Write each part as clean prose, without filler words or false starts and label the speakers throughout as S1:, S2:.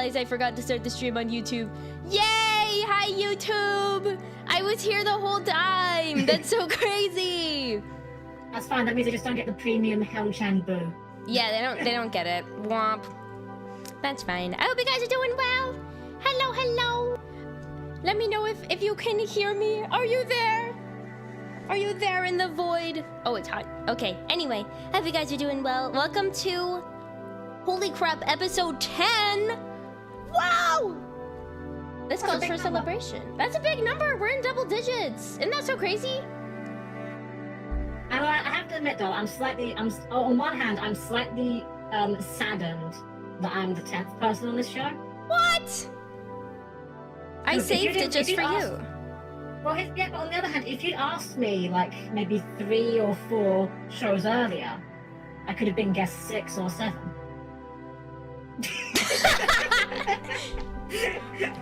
S1: realized I forgot to start the stream on YouTube. Yay! Hi, YouTube! I was here the whole time! That's so crazy!
S2: That's fine, that means I just don't get the premium Helm-Chan boo.
S1: Yeah, they don't get it. Womp. That's fine. I hope you guys are doing well. Hello, hello. Let me know if you can hear me. Are you there? Are you there in the void? Oh, it's hot. Okay, anyway, hope you guys are doing well. Welcome to... Holy crap, episode 10! Wow! This calls for celebration. That's a big number. We're in double digits. Isn't that so crazy?
S2: I have to admit, though, on one hand, I'm slightly saddened that I'm the 10th person on this show.
S1: What? I saved it just for you.
S2: Well, yeah, but on the other hand, if you'd asked me, like, maybe 3 or 4 shows earlier, I could have been guest 6 or 7.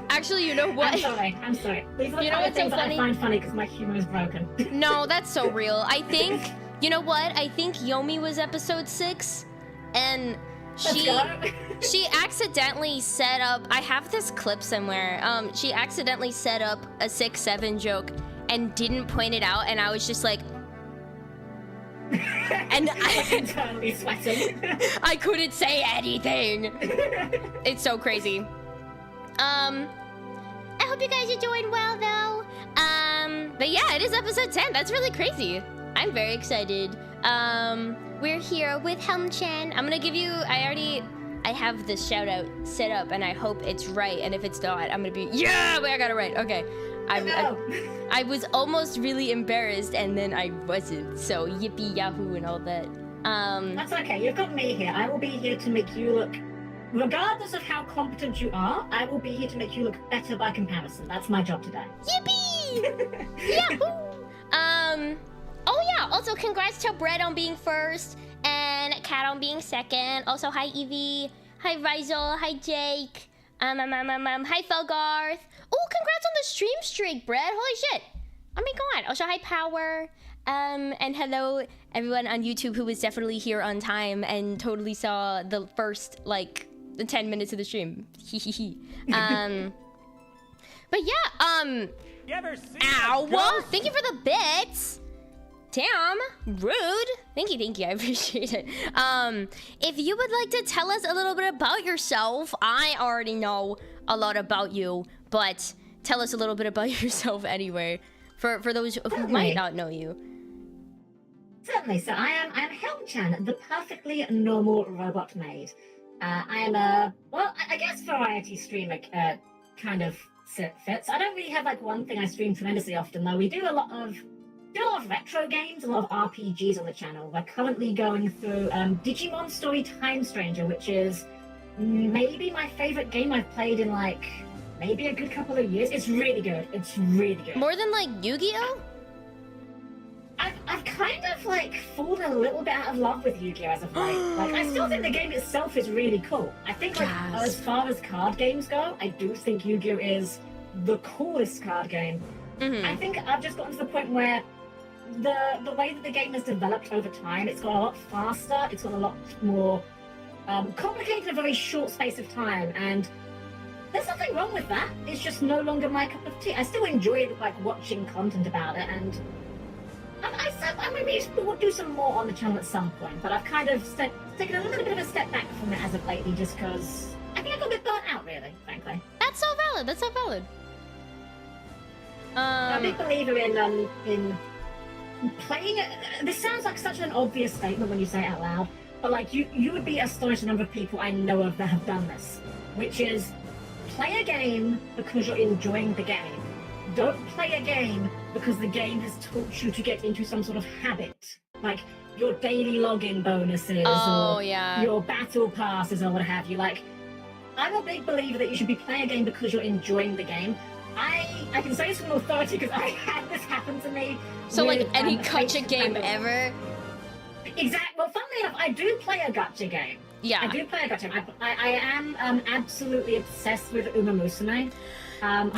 S1: Actually, you know what?
S2: I'm sorry. These are
S1: you know what's so funny?
S2: I find funny because my humor is broken.
S1: No, that's so real. I think, you know what? I think Yomi was episode 6, and she accidentally set up, I have this clip somewhere, she accidentally set up a 6-7 joke and didn't point it out, and I was just like, and
S2: I'm totally sweating.
S1: I couldn't say anything. It's so crazy. I hope you guys are doing well though. But yeah, it is episode 10. That's really crazy. I'm very excited. We're here with Helm-Chan. I'm gonna give you, I have this shout out set up and I hope it's right. And if it's not, I'm gonna be, yeah, wait, I got it right. Okay. I was almost really embarrassed and then I wasn't. So yippee yahoo and all that.
S2: That's okay. You've got me here. I will be here to make you look, regardless of how competent you are, I will be here to make you look better by comparison. That's my job today.
S1: Yippee! Yahoo! Oh yeah, also congrats to Brett on being first and Kat on being second. Also, hi Evie, hi Rizal, hi Jake, hi Felgarth. Oh, congrats on the stream streak, Brett. Holy shit. Oh my god. Also, hi Power. And hello everyone on YouTube who was definitely here on time and totally saw the first, like, the 10 minutes of the stream. But yeah, ow! Thank you for the bits! Damn, rude. Thank you, I appreciate it. If you would like to tell us a little bit about yourself, I already know a lot about you, but tell us a little bit about yourself anyway, for those who might not know you.
S2: Certainly, so I am Helm-Chan, the perfectly normal robot maid. I am a, well, I guess variety streamer kind of fits. I don't really have like one thing I stream tremendously often, though. We do a lot of retro games, a lot of RPGs on the channel. We're currently going through Digimon Story Time Stranger, which is maybe my favorite game I've played in like maybe a good couple of years. It's really good. It's really good.
S1: More than like Yu-Gi-Oh?
S2: I've kind of like fallen a little bit out of love with Yu-Gi-Oh as of late. Like, I still think the game itself is really cool. I think like as far as card games go, I do think Yu-Gi-Oh is the coolest card game. I think I've just gotten to the point where the way that the game has developed over time, it's got a lot faster, it's got a lot more complicated in a very short space of time, and there's nothing wrong with that. It's just no longer my cup of tea. I still enjoy like watching content about it, and I maybe we'll do some more on the channel at some point, but I've kind of taken a little bit of a step back from it as of lately, just because I think I got a bit burnt out, really, frankly.
S1: That's so valid. That's so valid.
S2: I'm a big believer in playing. This sounds like such an obvious statement when you say it out loud, but like you would be astonished the number of people I know of that have done this, which is play a game because you're enjoying the game. Don't play a game because the game has taught you to get into some sort of habit, like your daily login bonuses or your battle passes or what have you. Like, I'm a big believer that you should be playing a game because you're enjoying the game. I can say this with authority because I had this happen to me.
S1: So with, like any gacha game ever?
S2: Exactly. Well, funnily enough, I do play a gacha game.
S1: Yeah.
S2: I do play a gacha game. I am absolutely obsessed with Uma Musume.
S1: I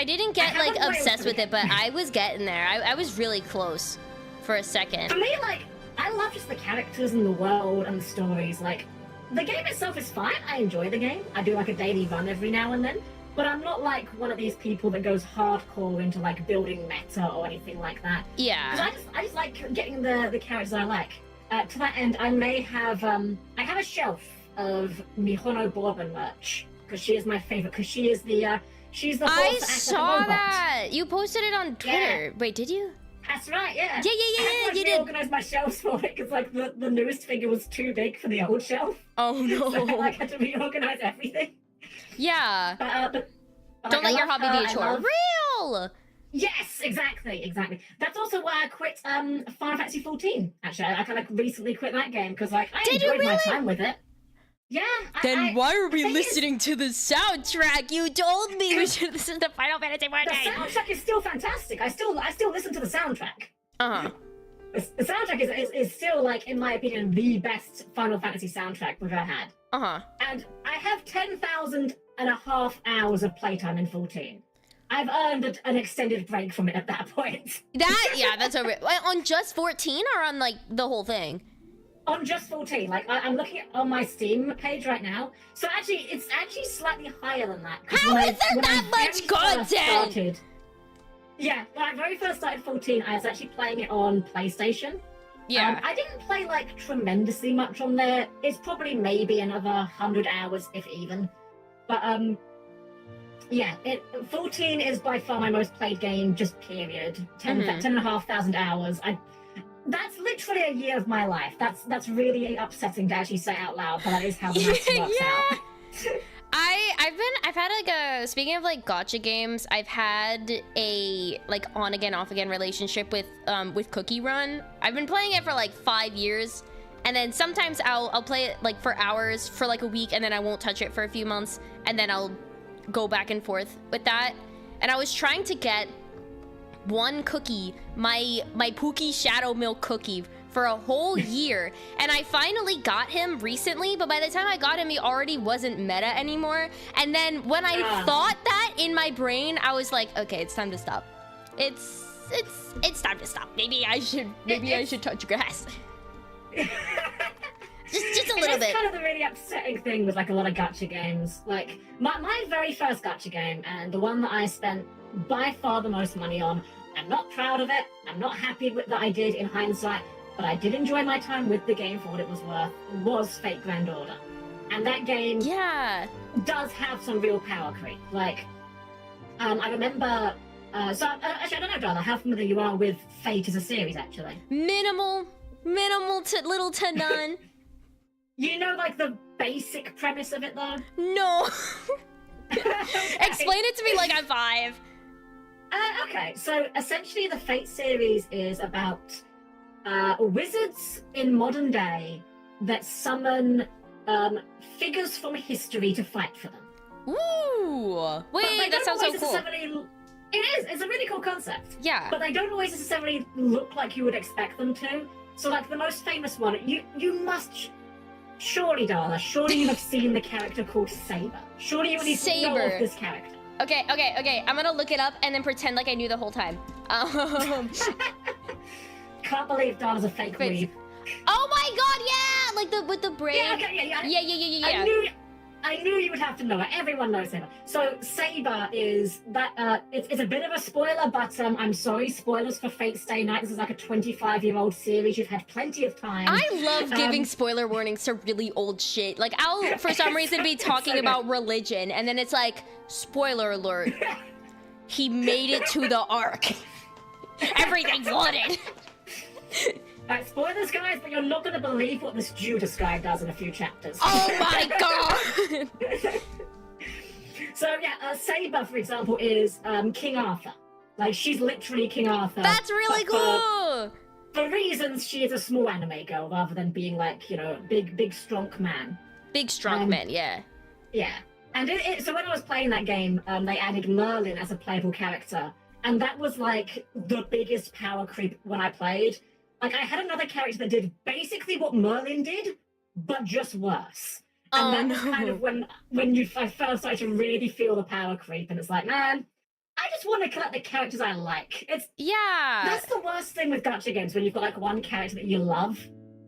S1: didn't get like obsessed with it, but I was getting there. I was really close for a second.
S2: For me, like, I love just the characters and the world and the stories. Like, the game itself is fine. I enjoy the game. I do like a daily run every now and then. But I'm not like one of these people that goes hardcore into like building meta or anything like that.
S1: Yeah.
S2: Because I just like getting the characters I like. To that end, I may have I have a shelf of 𝒆𝒂𝒂𝒂𝒂𝒂𝒂𝒂𝒂💂 merch because she is my favorite. Because she's the
S1: I
S2: force that acts
S1: saw
S2: like a robot.
S1: that. You posted it on Twitter.
S2: Yeah.
S1: Wait, did you?
S2: That's right. Yeah.
S1: Yeah. You
S2: I
S1: did.
S2: organized my shelves for it because like the newest figure was too big for the old shelf.
S1: Oh no.
S2: So I like had to reorganize everything.
S1: Yeah.
S2: But
S1: Don't let your hobby be a chore. Real.
S2: Yes, exactly. That's also why I quit Final Fantasy 14. Actually, I kind of recently quit that game because like I enjoyed my time with it. Yeah.
S1: Then why are we listening to the soundtrack? You told me we should listen to Final Fantasy 14.
S2: The soundtrack is still fantastic. I still listen to the soundtrack.
S1: Uh-huh.
S2: The soundtrack is still like, in my opinion, the best Final Fantasy soundtrack we've ever had.
S1: Uh-huh.
S2: And I have 10,500 hours of playtime in 14. I've earned an extended break from it at that point.
S1: That's over. On just 14 or on like the whole thing?
S2: On just 14, like I'm looking on my Steam page right now. So actually, it's actually slightly higher than that.
S1: How is there that much content?
S2: Yeah, when I very first started 14, I was actually playing it on PlayStation.
S1: Yeah.
S2: I didn't play like tremendously much on there. It's probably maybe another 100 hours, if even. But yeah, 14 is by far my most played game, just period. 10,500 hours. That's literally a year of my life. That's really upsetting to actually say out loud, but that is how the math works out.
S1: I've had like a, speaking of like gacha games, I've had a like on again off again relationship with Cookie Run. I've been playing it for like 5 years, and then sometimes I'll play it like for hours for like a week, and then I won't touch it for a few months, and then I'll go back and forth with that. And I was trying to get one cookie, my Pookie Shadow Milk cookie, for a whole year, and I finally got him recently, but by the time I got him, he already wasn't meta anymore. And then when I thought that in my brain, I was like, okay, it's time to stop. It's time to stop. Maybe I should touch grass. just a little bit.
S2: It's kind of the really upsetting thing with like a lot of gacha games. Like my very first gacha game, and the one that I spent by far the most money on. I'm not proud of it. I'm not happy with that I did in hindsight, but I did enjoy my time with the game for what it was worth. Was Fate Grand Order, and that game does have some real power creep. Like, I remember. Actually, I don't know, Darla, how familiar you are with Fate as a series, actually. Minimal
S1: to little to none.
S2: You know, like the basic premise of it, though.
S1: No. Explain it to me like I'm 5.
S2: Okay, so essentially the Fate series is about wizards in modern day that summon figures from history to fight for them.
S1: Ooh! Wait, that sounds so cool.
S2: It is, it's a really cool concept.
S1: Yeah.
S2: But they don't always necessarily look like you would expect them to. So like the most famous one, you must... Surely, Darla, surely you have seen the character called Saber. Surely you at least know of this character.
S1: Okay. I'm gonna look it up and then pretend like I knew the whole time.
S2: Can't believe Darla's a fake weeb.
S1: Oh my god, yeah! Like with the braid.
S2: Yeah, okay, yeah. I knew you would have to know it. Everyone knows Saber. So Saber is that it's a bit of a spoiler, but I'm sorry, spoilers for Fate Stay Night. This is like a 25-year-old series. You've had plenty of time.
S1: I love giving spoiler warnings to really old shit. Like I'll for some reason be talking about religion, and then it's like, spoiler alert. He made it to the Ark. Everything's flooded.
S2: Right, spoilers, guys, but you're not going to believe what this Judas guy does in a few chapters.
S1: Oh my god!
S2: So, yeah, Saber, for example, is King Arthur. Like, she's literally King Arthur.
S1: That's really cool!
S2: For reasons, she is a small anime girl, rather than being, like, you know, big strong man.
S1: Big strong man, yeah.
S2: Yeah. And so when I was playing that game, they added Merlin as a playable character. And that was, like, the biggest power creep when I played. Like, I had another character that did basically what Merlin did, but just worse. And that was kind of when I first started to really feel the power creep, and it's like, man, I just want to collect the characters I like. That's the worst thing with gacha games, when you've got, like, one character that you love,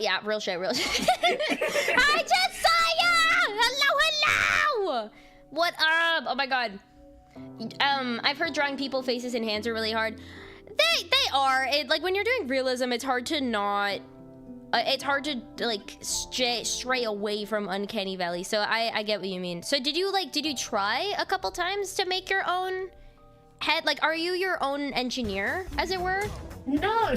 S1: Yeah, real shit, real shit. I just saw ya! Hello, hello! What up? Oh my god. I've heard drawing people faces and hands are really hard. They are. Like when you're doing realism, it's hard to not. It's hard to like stray away from uncanny valley. So I get what you mean. So did you try a couple times to make your own head? Like, are you your own engineer, as it were?
S2: No.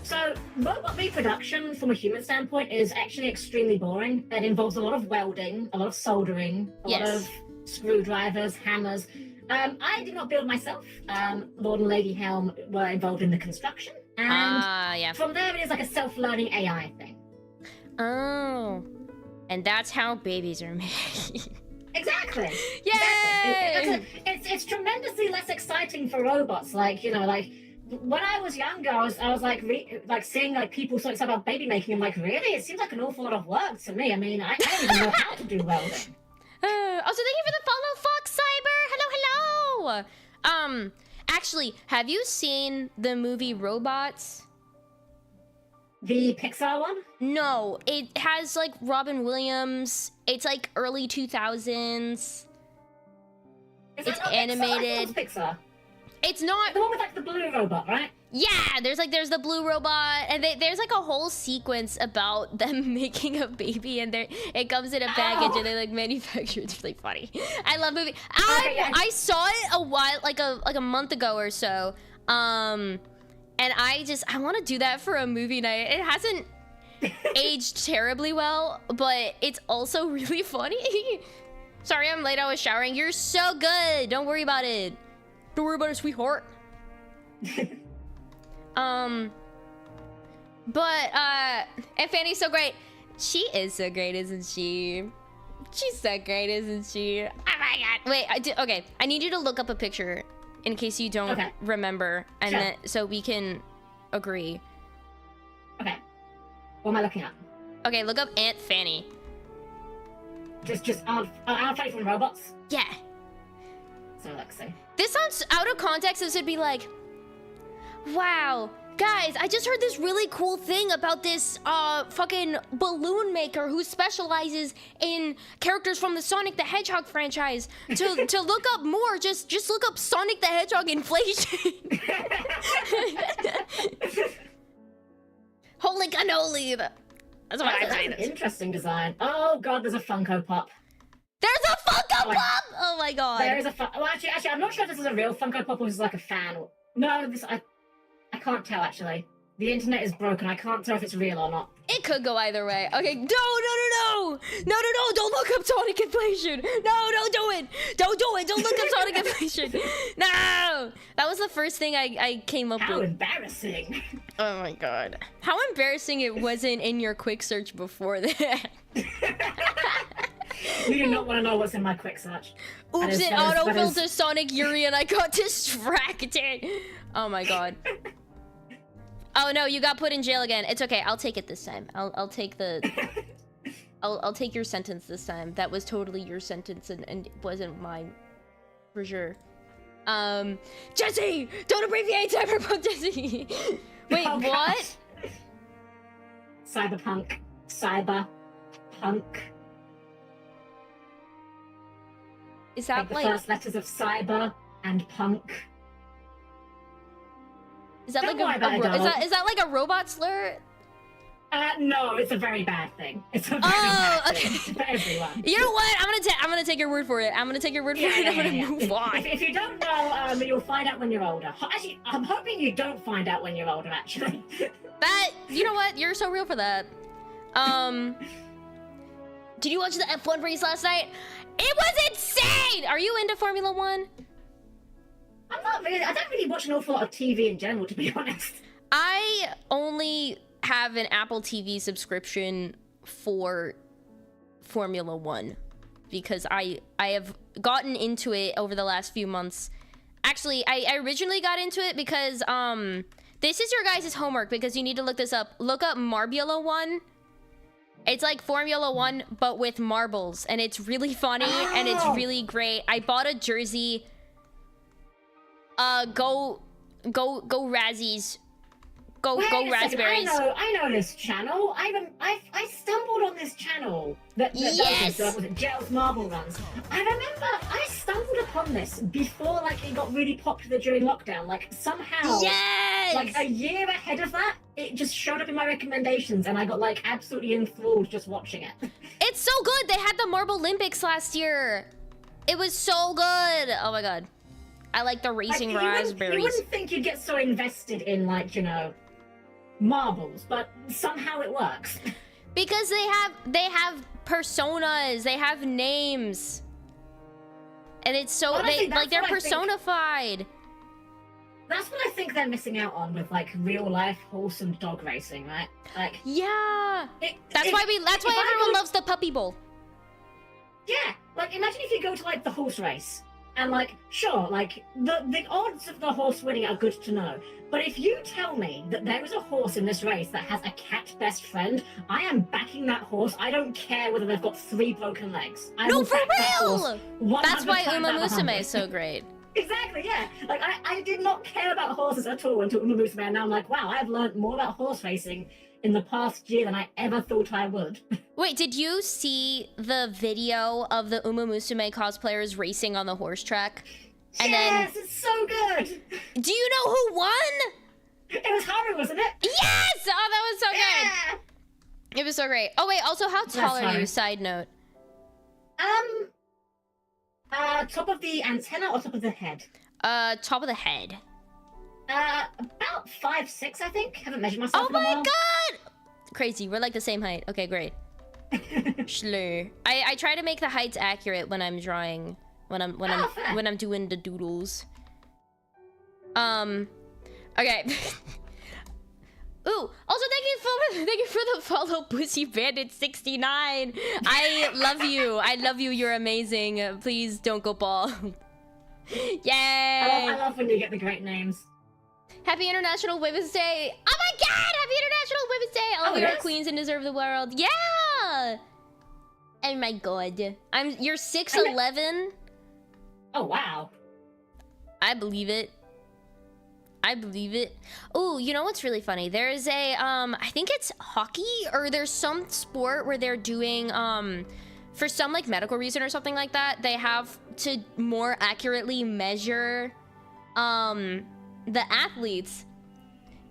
S2: So robot reproduction from a human standpoint is actually extremely boring. It involves a lot of welding, a lot of soldering, a lot of screwdrivers, hammers. I did not build myself. Lord and Lady Helm were involved in the construction. And from there, it is like a self-learning AI thing.
S1: Oh. And that's how babies are made.
S2: Exactly.
S1: Yay!
S2: Exactly. It's tremendously less exciting for robots. Like, you know, like when I was younger, I was like seeing like people so excited about baby making. I'm like, really? It seems like an awful lot of work to me. I mean, I don't even know how to do welding.
S1: Also, thank you for the follow, Fox Cyber. Hello, hello. Actually, have you seen the movie Robots?
S2: The Pixar one?
S1: No, it has like Robin Williams. It's like early 2000s.
S2: It's
S1: animated.
S2: Pixar?
S1: It's not
S2: The one with like the blue robot, right?
S1: Yeah, there's the blue robot, and there's like a whole sequence about them making a baby, and it comes in a package, and they like manufacture it. It's really funny. I love movie. I saw it a while, like a month ago or so. And I want to do that for a movie night. It hasn't aged terribly well, but it's also really funny. Sorry, I'm late. I was showering. You're so good. Don't worry about it. Don't worry about it, sweetheart. And Fanny's so great. She is so great, isn't she? She's so great, isn't she? Oh my god. Wait, okay. I need you to look up a picture in case you don't remember, and then so we can agree.
S2: Okay. What am I looking at?
S1: Okay, look up Aunt Fanny.
S2: Just Aunt Fanny from Robots?
S1: Yeah.
S2: So let's see.
S1: This sounds out of context. This would be like, wow, guys, I just heard this really cool thing about this fucking balloon maker who specializes in characters from the Sonic the Hedgehog franchise. To look up more, just look up Sonic the Hedgehog inflation. Holy cannoli! That's what I say.
S2: That's an interesting design. Oh god, there's a Funko Pop.
S1: There's a Funko Pop! Oh my god.
S2: There is a well, actually, I'm not sure if this is a real Funko Pop or this is like a fan. No, I can't tell, actually. The internet is broken. I can't tell if it's real or not.
S1: It could go either way. Okay, no! Don't look up Sonic inflation! No, don't do it! Don't do it! Don't look up Sonic inflation! No! That was the first thing I came up with.
S2: How embarrassing.
S1: Oh my god. How embarrassing it wasn't in your quick search before that.
S2: You do not want to know what's in my quick search.
S1: Oops, it autofilled to Sonic Yuri and I got distracted. Oh my god. Oh no, you got put in jail again. It's okay, I'll take it this time. I'll take the... I'll take your sentence this time. That was totally your sentence and wasn't mine. For sure. Jesse! Don't abbreviate Cyberpunk, Jesse! Wait,
S2: oh,
S1: what?
S2: Cyberpunk. Cyberpunk.
S1: Is that
S2: like the first letters of cyber and punk?
S1: Is that is that like a robot slur?
S2: No, it's a very bad thing. It's a very bad thing for everyone.
S1: You know what? I'm gonna take your word for it. I'm gonna take your word for it. I'm gonna move on.
S2: If you don't know, you'll find out when you're older. Actually, I'm hoping you don't find out when you're older. Actually.
S1: You know what? You're so real for that. Did you watch the F1 race last night? It was insane! Are you into Formula 1?
S2: I'm not really. I don't really watch an awful lot of TV in general, to be honest.
S1: I only have an Apple TV subscription for Formula 1 because I have gotten into it over the last few months. Actually, I originally got into it because this is your guys' homework because you need to look this up. Look up Marbula 1. It's like Formula 1 but with marbles, and it's really funny and it's really great. I bought a jersey. Go Razzies. Go raspberries.
S2: I know this channel. I stumbled on this channel that was it Gels Marble Runs. I remember I stumbled upon this before like it got really popular during lockdown. Like somehow, like a year ahead of that, it just showed up in my recommendations, and I got like absolutely enthralled just watching it.
S1: It's so good. They had the Marble Olympics last year. It was so good. Oh my god. I like the racing raspberries.
S2: You wouldn't think you'd get so invested in like, you know, marbles, but somehow it works.
S1: Because they have personas, they have names. And it's so they're personified.
S2: That's what I think they're missing out on with like real life wholesome dog racing, right? Like
S1: that's why everyone loves the Puppy Bowl.
S2: Yeah, like imagine if you go to like the horse race. And like, sure, like the odds of the horse winning are good to know. But if you tell me that there is a horse in this race that has a cat best friend, I am backing that horse. I don't care whether they've got 3 broken legs.
S1: No, for real! That's why Uma Musume is so great.
S2: Exactly, yeah. Like I did not care about horses at all until Uma Musume, and now I'm like, wow, I've learned more about horse racing in the past year than I ever thought I would.
S1: Wait, did you see the video of the Uma Musume cosplayers racing on the horse track? And
S2: yes, it's so good!
S1: Do you know who won?
S2: It was Haru, wasn't it?
S1: Yes! Oh, that was so
S2: Yeah!
S1: good. It was so great. Oh, wait, also, how tall are you?
S2: Haru.
S1: Side note.
S2: Top of the antenna or top of the head?
S1: Top of the head.
S2: About 5'6", I think. Haven't measured myself in a while.
S1: Oh my god! Crazy, we're like the same height. Okay, great. Schlur. I try to make the heights accurate when I'm drawing, when I'm doing the doodles. Okay. Ooh, also thank you for the follow, Pussy Bandit 69. I love you. I love you. You're amazing. Please don't go bald. Yay!
S2: I love when you get the great names.
S1: Happy International Women's Day. Oh my god! Happy International Women's Day. All we are queens and deserve the world. Yeah! Oh my god. You're 6'11".
S2: Oh wow.
S1: I believe it. I believe it. Oh, you know what's really funny? There is a, I think it's hockey, or there's some sport where they're doing, for some, like, medical reason or something like that, they have to more accurately measure, the athletes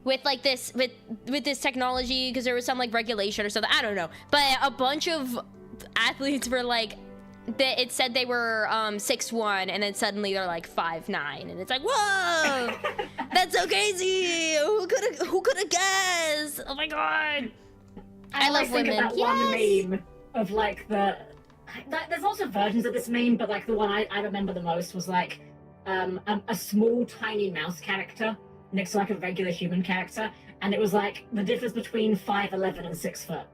S1: with, like, this, with this technology, because there was some, like, regulation or something, I don't know. But a bunch of athletes were, like, it said they were 6'1", and then suddenly they're like 5'9", and it's like, whoa, that's so crazy. Who could have guessed? Oh my god. I love women.
S2: That one meme of like there's also versions of this meme, but like the one I remember the most was like a small tiny mouse character next to like a regular human character, and it was like the difference between 5'11" and 6 foot.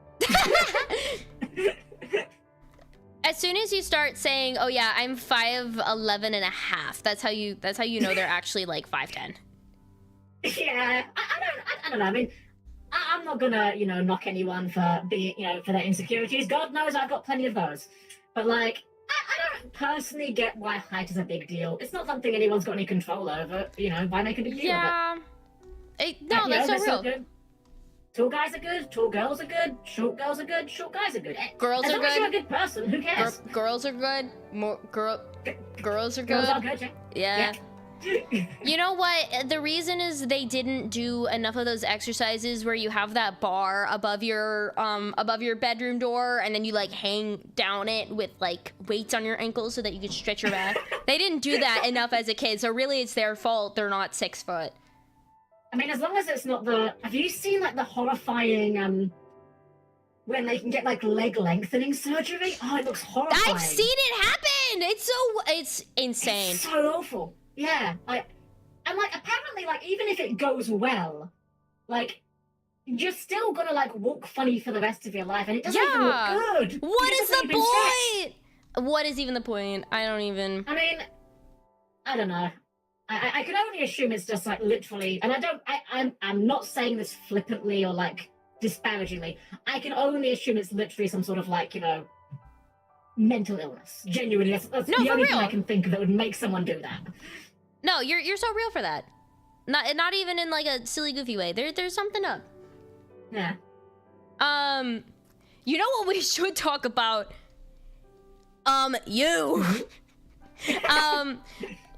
S1: As soon as you start saying, "Oh yeah, I'm 5'11 and a half," that's how you know they're actually like 5'10.
S2: Yeah, I don't know. I mean, I'm not gonna knock anyone for being for their insecurities. God knows I've got plenty of those. But like, I don't personally get why height is a big deal. It's not something anyone's got any control over. Why make a big deal of it?
S1: Yeah. No, that's so real.
S2: Tall guys are good, tall girls are good, short girls are good, short guys are good.
S1: Girls are good.
S2: As long as you're a good person, who cares?
S1: Girls are good. Girls are good.
S2: Girls are good,
S1: yeah. You know what? The reason is they didn't do enough of those exercises where you have that bar above your bedroom door, and then you like hang down it with like weights on your ankles so that you can stretch your back. They didn't do that enough as a kid, so really it's their fault they're not 6 foot.
S2: I mean, as long as it's not the... Have you seen, like, the horrifying, when they can get, like, leg lengthening surgery? Oh, it looks horrifying.
S1: I've seen it happen! It's insane.
S2: It's so awful. Yeah. And, like, apparently, like, even if it goes well, like, you're still gonna, like, walk funny for the rest of your life, and it doesn't even look good.
S1: What is the point? What is even the point? I don't even...
S2: I mean, I don't know. I can only assume it's just like literally, and I'm not saying this flippantly or like disparagingly. I can only assume it's literally some sort of like mental illness. Genuinely, that's the only thing I can think of that would make someone do that.
S1: No, you're so real for that. Not even in like a silly goofy way. There's something up.
S2: Yeah.
S1: You know what we should talk about? You.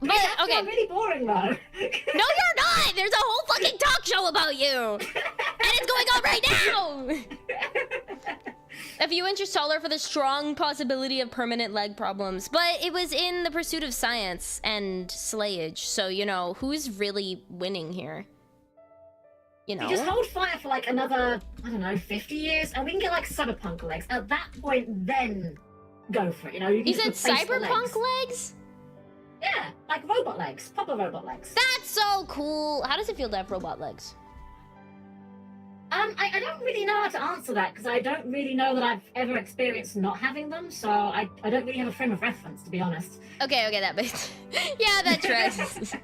S1: But, okay.
S2: You're really boring, though.
S1: No, you're not! There's a whole fucking talk show about you! And it's going on right now! A few inches taller for the strong possibility of permanent leg problems. But it was in the pursuit of science and slayage. So, who's really winning here? You
S2: just hold fire for, like, another, I don't know, 50 years, and we can get, like, cyberpunk legs. At that point, then go for it, You
S1: said cyberpunk legs?
S2: Yeah, like robot legs, proper robot legs.
S1: That's so cool. How does it feel to have robot legs?
S2: I don't really know how to answer that because I don't really know that I've ever experienced not having them, so I don't really have a frame of reference, to be honest.
S1: Okay, that makes... Yeah, that tracks.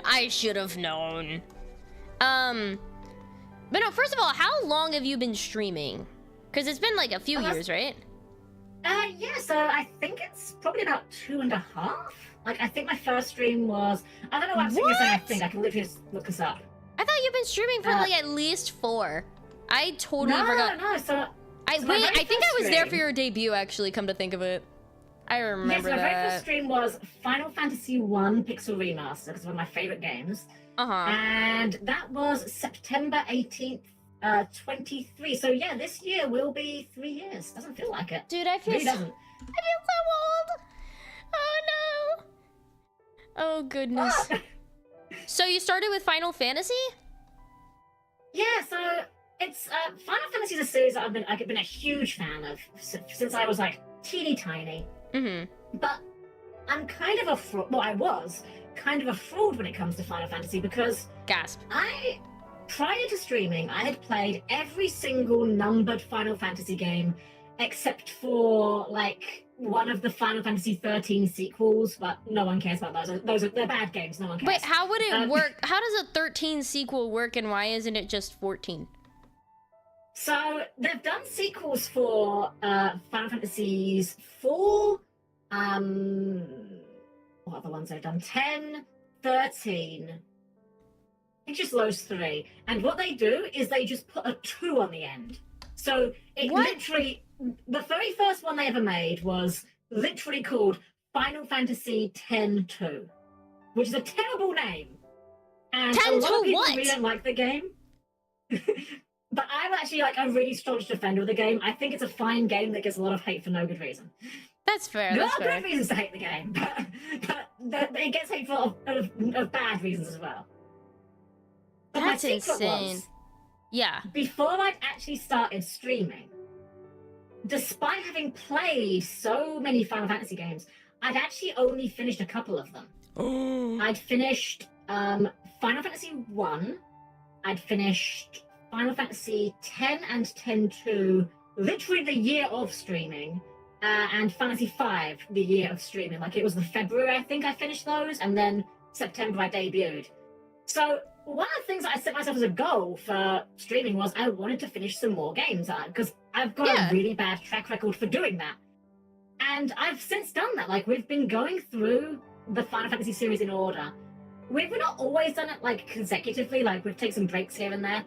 S1: I should have known. But no, first of all, how long have you been streaming? Because it's been like a few years, right?
S2: Yeah, so I think it's probably about 2.5. Like, I think my first stream was... I don't know what I'm saying. I think I can literally just look this up.
S1: I thought you've been streaming for like at least 4. I totally forgot.
S2: No, so
S1: I think I was there for your debut, actually, come to think of it. I remember
S2: yes, my very first
S1: that.
S2: stream was Final Fantasy 1 Pixel Remaster, because it's one of my favorite games. And that was September 18th, 23. So yeah, this year will be 3 years. Doesn't feel like it.
S1: Dude, I feel
S2: Really
S1: so...
S2: doesn't.
S1: I feel so old. Oh no. Oh goodness. So you started with Final Fantasy?
S2: Yeah, so it's Final Fantasy is a series that I've been a huge fan of since I was like teeny tiny. But I'm kind of a fraud. Well, I was kind of a fraud when it comes to Final Fantasy because
S1: Gasp.
S2: Prior to streaming, I had played every single numbered Final Fantasy game except for like one of the Final Fantasy 13 sequels, but no one cares about those. They're bad games. No one cares.
S1: Wait, how would it work? How does a 13 sequel work, and why isn't it just 14?
S2: So they've done sequels for Final Fantasies 4. What are the ones they've done? 10, 13. It's just those 3. And what they do is they just put a 2 on the end. So it literally, the very first one they ever made was literally called Final Fantasy X-2, which is a terrible name. And a lot of people really don't like the game. But I'm actually like a really staunch defender of the game. I think it's a fine game that gets a lot of hate for no good reason.
S1: That's fair.
S2: There are good reasons to hate the game, but it gets hate for of bad reasons as well. But
S1: that's insane. Yeah.
S2: Before I'd actually started streaming, despite having played so many Final Fantasy games, I'd actually only finished a couple of them. I'd finished Final Fantasy 1, I'd finished Final Fantasy 10 and 10-2, literally the year of streaming, and Fantasy 5 the year of streaming. Like, it was the February, I think, I finished those, and then September I debuted. So one of the things that I set myself as a goal for streaming was I wanted to finish some more games, because I've got a really bad track record for doing that. And I've since done that. Like, we've been going through the Final Fantasy series in order. We've not always done it, like, consecutively. Like, we've taken some breaks here and there.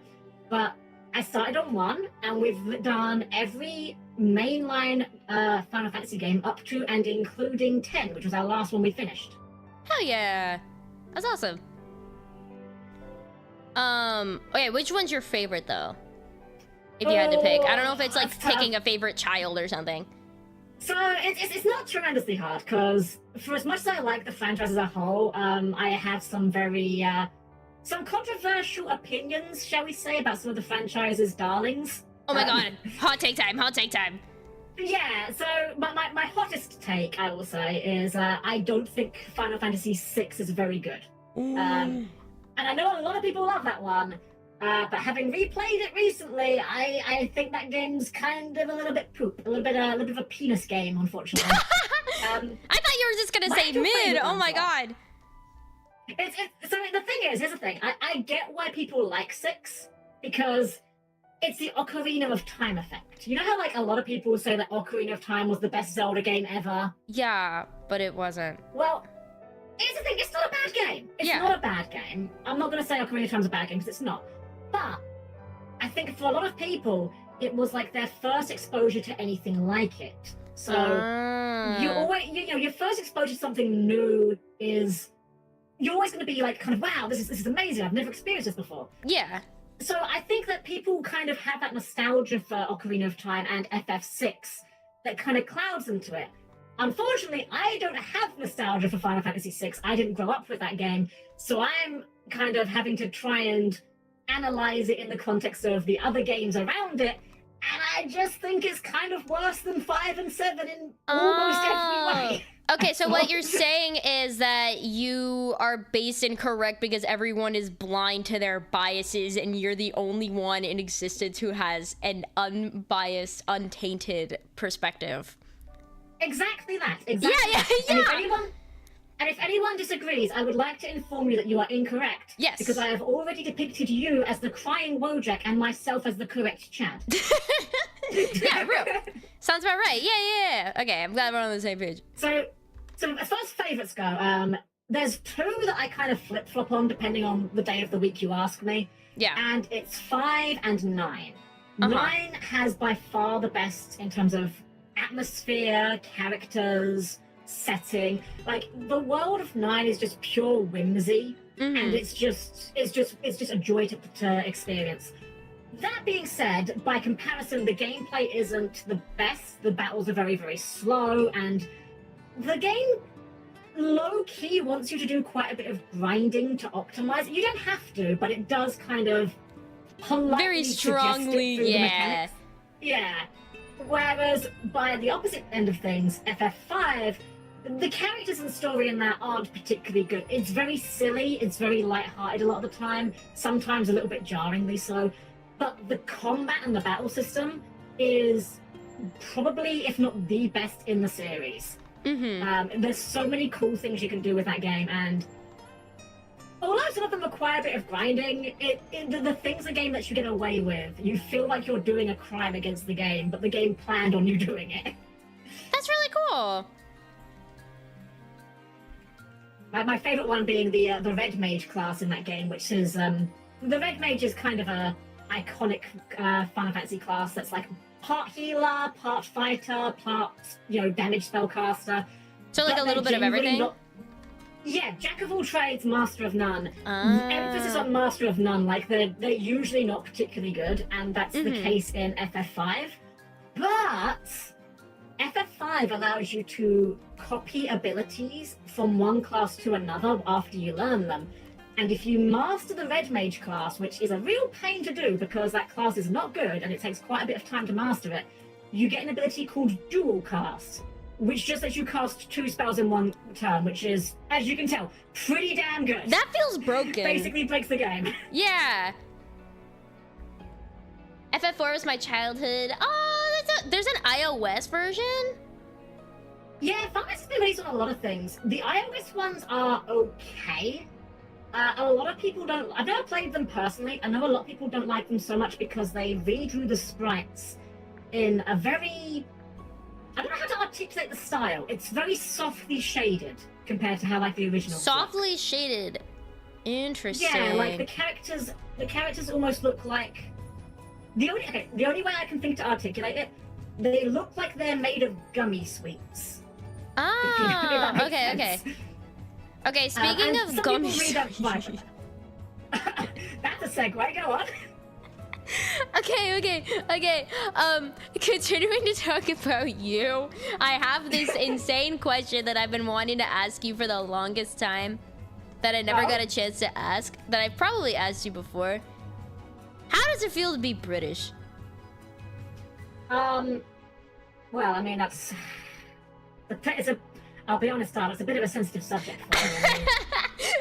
S2: But I started on 1, and we've done every mainline Final Fantasy game up to and including 10, which was our last one we finished.
S1: Hell yeah. That's awesome. Okay, which one's your favorite, though? If you had to pick. I don't know if it's, like, picking a favorite child or something.
S2: So, it's not tremendously hard, because for as much as I like the franchise as a whole, I have some very, some controversial opinions, shall we say, about some of the franchise's darlings.
S1: Oh my god, hot take time, hot take time.
S2: Yeah, so my hottest take, I will say, is I don't think Final Fantasy VI is very good. And I know a lot of people love that one, but having replayed it recently, I think that game's kind of a little bit poop, a little bit of a penis game, unfortunately.
S1: I thought you were just gonna say mid. Oh my god.
S2: So the thing is, here's the thing. I get why people like 6, because it's the Ocarina of Time effect. You know how, like, a lot of people say that Ocarina of Time was the best Zelda game ever?
S1: Yeah, but it wasn't.
S2: Well, here's the thing, it's not a bad game. It's not a bad game. I'm not going to say Ocarina of Time's a bad game, because it's not. But I think for a lot of people, it was like their first exposure to anything like it. So you always, you know, your first exposure to something new is, you're always going to be like, kind of, wow, this is amazing. I've never experienced this before.
S1: Yeah.
S2: So I think that people kind of have that nostalgia for Ocarina of Time and FF6 that kind of clouds them to it. Unfortunately, I don't have nostalgia for Final Fantasy VI. I didn't grow up with that game, so I'm kind of having to try and analyze it in the context of the other games around it, and I just think it's kind of worse than 5 and 7 in almost every way.
S1: Okay, so what you're saying is that you are based incorrect because everyone is blind to their biases and you're the only one in existence who has an unbiased, untainted perspective.
S2: Exactly that. Exactly.
S1: Yeah.
S2: And if anyone disagrees, I would like to inform you that you are incorrect.
S1: Yes.
S2: Because I have already depicted you as the crying Wojak and myself as the correct Chad.
S1: Yeah, real. Sounds about right. Yeah. Okay, I'm glad we're on the same page.
S2: So as far as favourites go, there's 2 that I kind of flip-flop on depending on the day of the week you ask me.
S1: Yeah.
S2: And it's 5 and 9. 9 has by far the best in terms of atmosphere, characters, setting. Like, the world of 9 is just pure whimsy, and it's just a joy to experience. That being said, by comparison, the gameplay isn't the best. The battles are very, very slow, and the game low-key wants you to do quite a bit of grinding to optimize. You don't have to, but it does kind of politely
S1: very strongly,
S2: suggest it through the
S1: yeah.
S2: mechanics. Yeah. Whereas, by the opposite end of things, FF5, the characters and story in that aren't particularly good. It's very silly, it's very light-hearted a lot of the time, sometimes a little bit jarringly so, but the combat and the battle system is probably, if not the best in the series. There's so many cool things you can do with that game, and although some of them require a bit of grinding, the things the game lets you get away with, you feel like you're doing a crime against the game, but the game planned on you doing it.
S1: That's really cool.
S2: My favorite one being the Red Mage class in that game, which is the Red Mage is kind of a iconic Final Fantasy class that's like part healer, part fighter, part damage spellcaster.
S1: So like a little bit of everything.
S2: Yeah, jack of all trades, master of none. Emphasis on master of none. Like they're usually not particularly good, and that's the case in FF5. But FF5 allows you to copy abilities from one class to another after you learn them. And if you master the Red Mage class, which is a real pain to do because that class is not good and it takes quite a bit of time to master it, you get an ability called Dual Cast, which just lets you cast 2 spells in one turn, which is, as you can tell, pretty damn good.
S1: That feels broken.
S2: Basically breaks the game.
S1: Yeah. FF4 was my childhood. Oh, there's an iOS version? Yeah,
S2: Final Fantasy's been released on a lot of things. The iOS ones are okay. A lot of people don't... I've never played them personally. I know a lot of people don't like them so much because they redrew the sprites in a very... I don't know how to articulate the style. It's very softly shaded compared to how like the original.
S1: Softly shaded. Interesting.
S2: Yeah, like the characters almost look like... The only way I can think to articulate it, they look like they're made of gummy sweets.
S1: Ah, okay. Okay, speaking of gummy sweets.
S2: That's a segue, go on.
S1: Okay. Continuing to talk about you, I have this insane question that I've been wanting to ask you for the longest time that I never got a chance to ask, that I've probably asked you before. How does it feel to be British?
S2: Well, I mean, I'll be honest, Darla, it's a bit of a sensitive subject for me.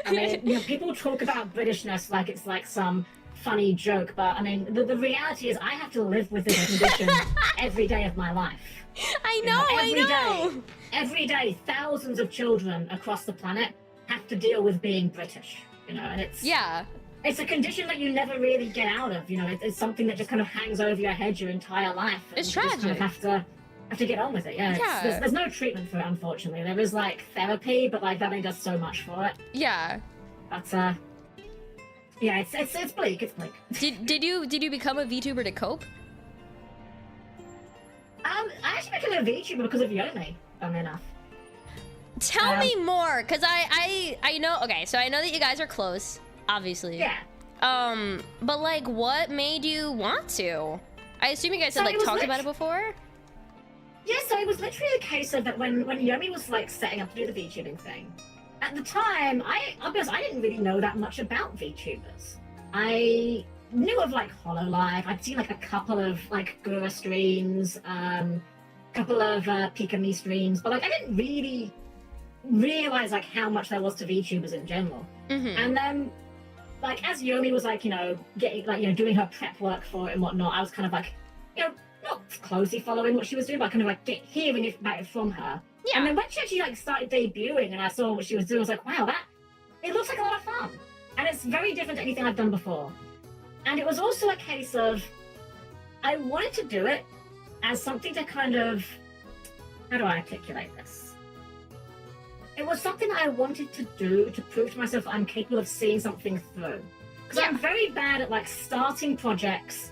S2: I mean, people talk about Britishness like it's like some funny joke, but I mean, the reality is I have to live with this condition every day of my life.
S1: I know.
S2: Every day, thousands of children across the planet have to deal with being British, and it's... Yeah. It's a condition that you never really get out of, it's something that just kind of hangs over your head your entire life.
S1: It's tragic.
S2: You just kind of have to get on with it, yeah. There's no treatment for it, unfortunately. There is, like, therapy, but, like, that only does so much for it.
S1: Yeah.
S2: But, yeah, it's bleak, it's bleak.
S1: Did you become a VTuber to cope?
S2: I actually became a VTuber because of Yomi, funnily enough.
S1: Tell me more, because I know, okay, so I know that you guys are close. Obviously.
S2: Yeah.
S1: But like, what made you want to? I assume you guys had like talked about it before?
S2: Yeah, so it was literally a case of that when Yomi was like setting up to do the VTubing thing. At the time, I'll be honest, I didn't really know that much about VTubers. I knew of like HoloLive. I'd seen like a couple of like Gura streams, couple of 𝒂𝒂𝒚 streams, but like I didn't really realize like how much there was to VTubers in general. And then like as Yomi was like, getting like, doing her prep work for it and whatnot, I was kind of like, not closely following what she was doing, but kind of like hearing about it from her. Yeah. And then when she actually like started debuting and I saw what she was doing, I was like, wow, it looks like a lot of fun. And it's very different to anything I've done before. And it was also a case of, I wanted to do it as something to kind of, how do I articulate this? It was something that I wanted to do to prove to myself that I'm capable of seeing something through. Because I'm very bad at like starting projects,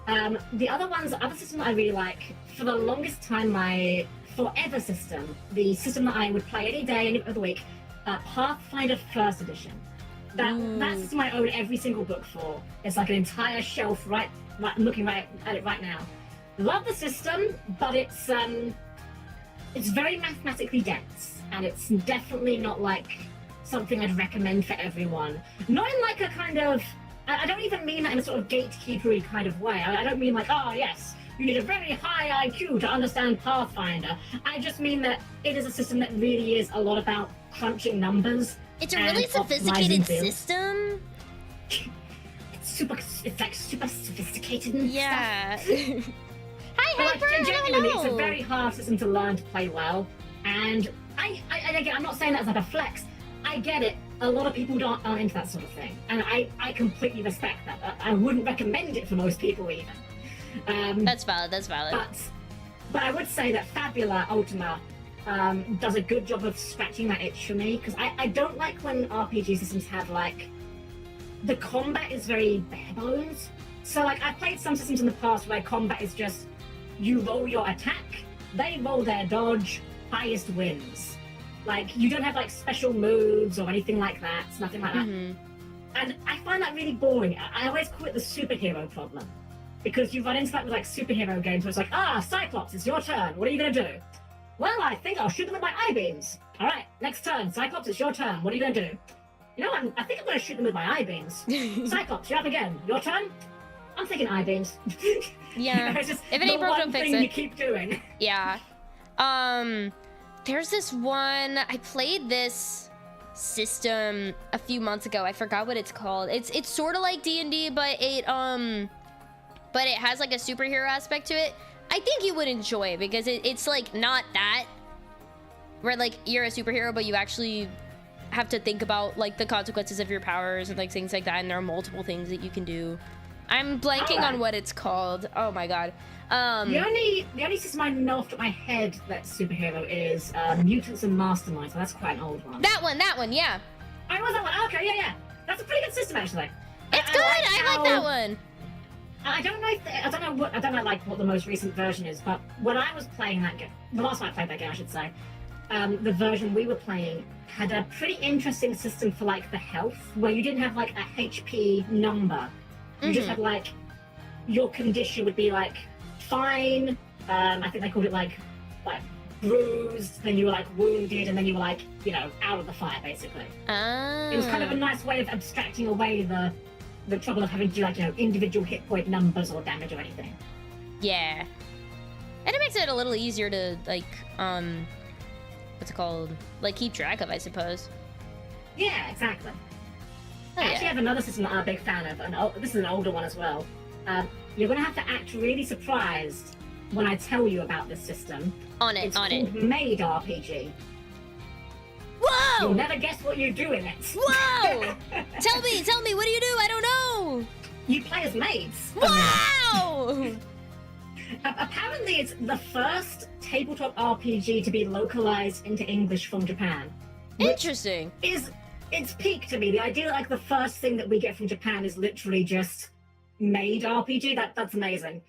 S2: The other system that I really like, for the longest time, my forever system, the system that I would play any day, any other week, Pathfinder First Edition. That system I own every single book for. It's like an entire shelf right I'm looking right at it right now. Love the system, but it's very mathematically dense, and it's definitely not like something I'd recommend for everyone. Not in like a kind of, I don't even mean that in a sort of gatekeepery kind of way. I don't mean like, oh yes, you need a very high IQ to understand Pathfinder. I just mean that it is a system that really is a lot about crunching numbers.
S1: It's a really sophisticated system.
S2: It's like super sophisticated and
S1: stuff. Hi,
S2: but
S1: Hyper!
S2: Like, genuinely, it's a very hard system to learn to play well. And again, I'm not saying that as like a flex. I get it. A lot of people aren't into that sort of thing, and I completely respect that. I wouldn't recommend it for most people even.
S1: That's valid. That's valid.
S2: But I would say that 𝒆𝒂𝒂𝒂𝒂𝒂𝒂𝒂 does a good job of scratching that itch for me, because I don't like when RPG systems have like the combat is very bare bones. So like I've played some systems in the past where combat is just you roll your attack, they roll their dodge, highest wins. Like you don't have like special moves or anything like that. It's nothing like that. And I find that really boring. I always call it the superhero problem, because you run into that with like superhero games where it's like, Cyclops, it's your turn. What are you gonna do? Well, I think I'll shoot them with my eye beams. All right, next turn, Cyclops, it's your turn. What are you gonna do? You know, I think I'm gonna shoot them with my eye beams. Cyclops, you're up again. Your turn. I'm thinking eye beams.
S1: Yeah.
S2: You know, it's just
S1: if it ain't broke, don't fix it.
S2: You keep doing.
S1: Yeah. There's this one. I played this system a few months ago. I forgot what it's called. It's sort of like D&D, but it has like a superhero aspect to it. I think you would enjoy it because it's like not that where like you're a superhero, but you actually have to think about like the consequences of your powers and like things like that, and there are multiple things that you can do. I'm blanking on what it's called. Oh my god. The
S2: only system I know off the top of my head that's superhero is Mutants and Masterminds. So that's quite an old one.
S1: That one, yeah.
S2: I was that one. Okay, yeah. That's a pretty good system actually.
S1: It's good. I like that one.
S2: I don't know like what the most recent version is, but when I was playing that game, the last time I played that game, I should say, the version we were playing had a pretty interesting system for like the health, where you didn't have like a HP number. You just had like your condition would be like fine. I think they called it like bruised. Then you were like wounded, and then you were like out of the fire basically. It was kind of a nice way of abstracting away the trouble of having to do like individual hit point numbers or damage or anything.
S1: Yeah, and it makes it a little easier to like what's it called? Like keep track of, I suppose.
S2: Yeah, exactly.
S1: Oh,
S2: I actually have another system that I'm a big fan of, and this is an older one as well. You're going to have to act really surprised when I tell you about this system. It's called Maid RPG.
S1: Whoa!
S2: You'll never guess what you do in it.
S1: Whoa! Tell me, what do you do? I don't know.
S2: You play as maids.
S1: Wow!
S2: Apparently, it's the first tabletop RPG to be localized into English from Japan.
S1: Interesting.
S2: It's peak to me. The idea that like the first thing that we get from Japan is literally just Maid RPG. That's amazing.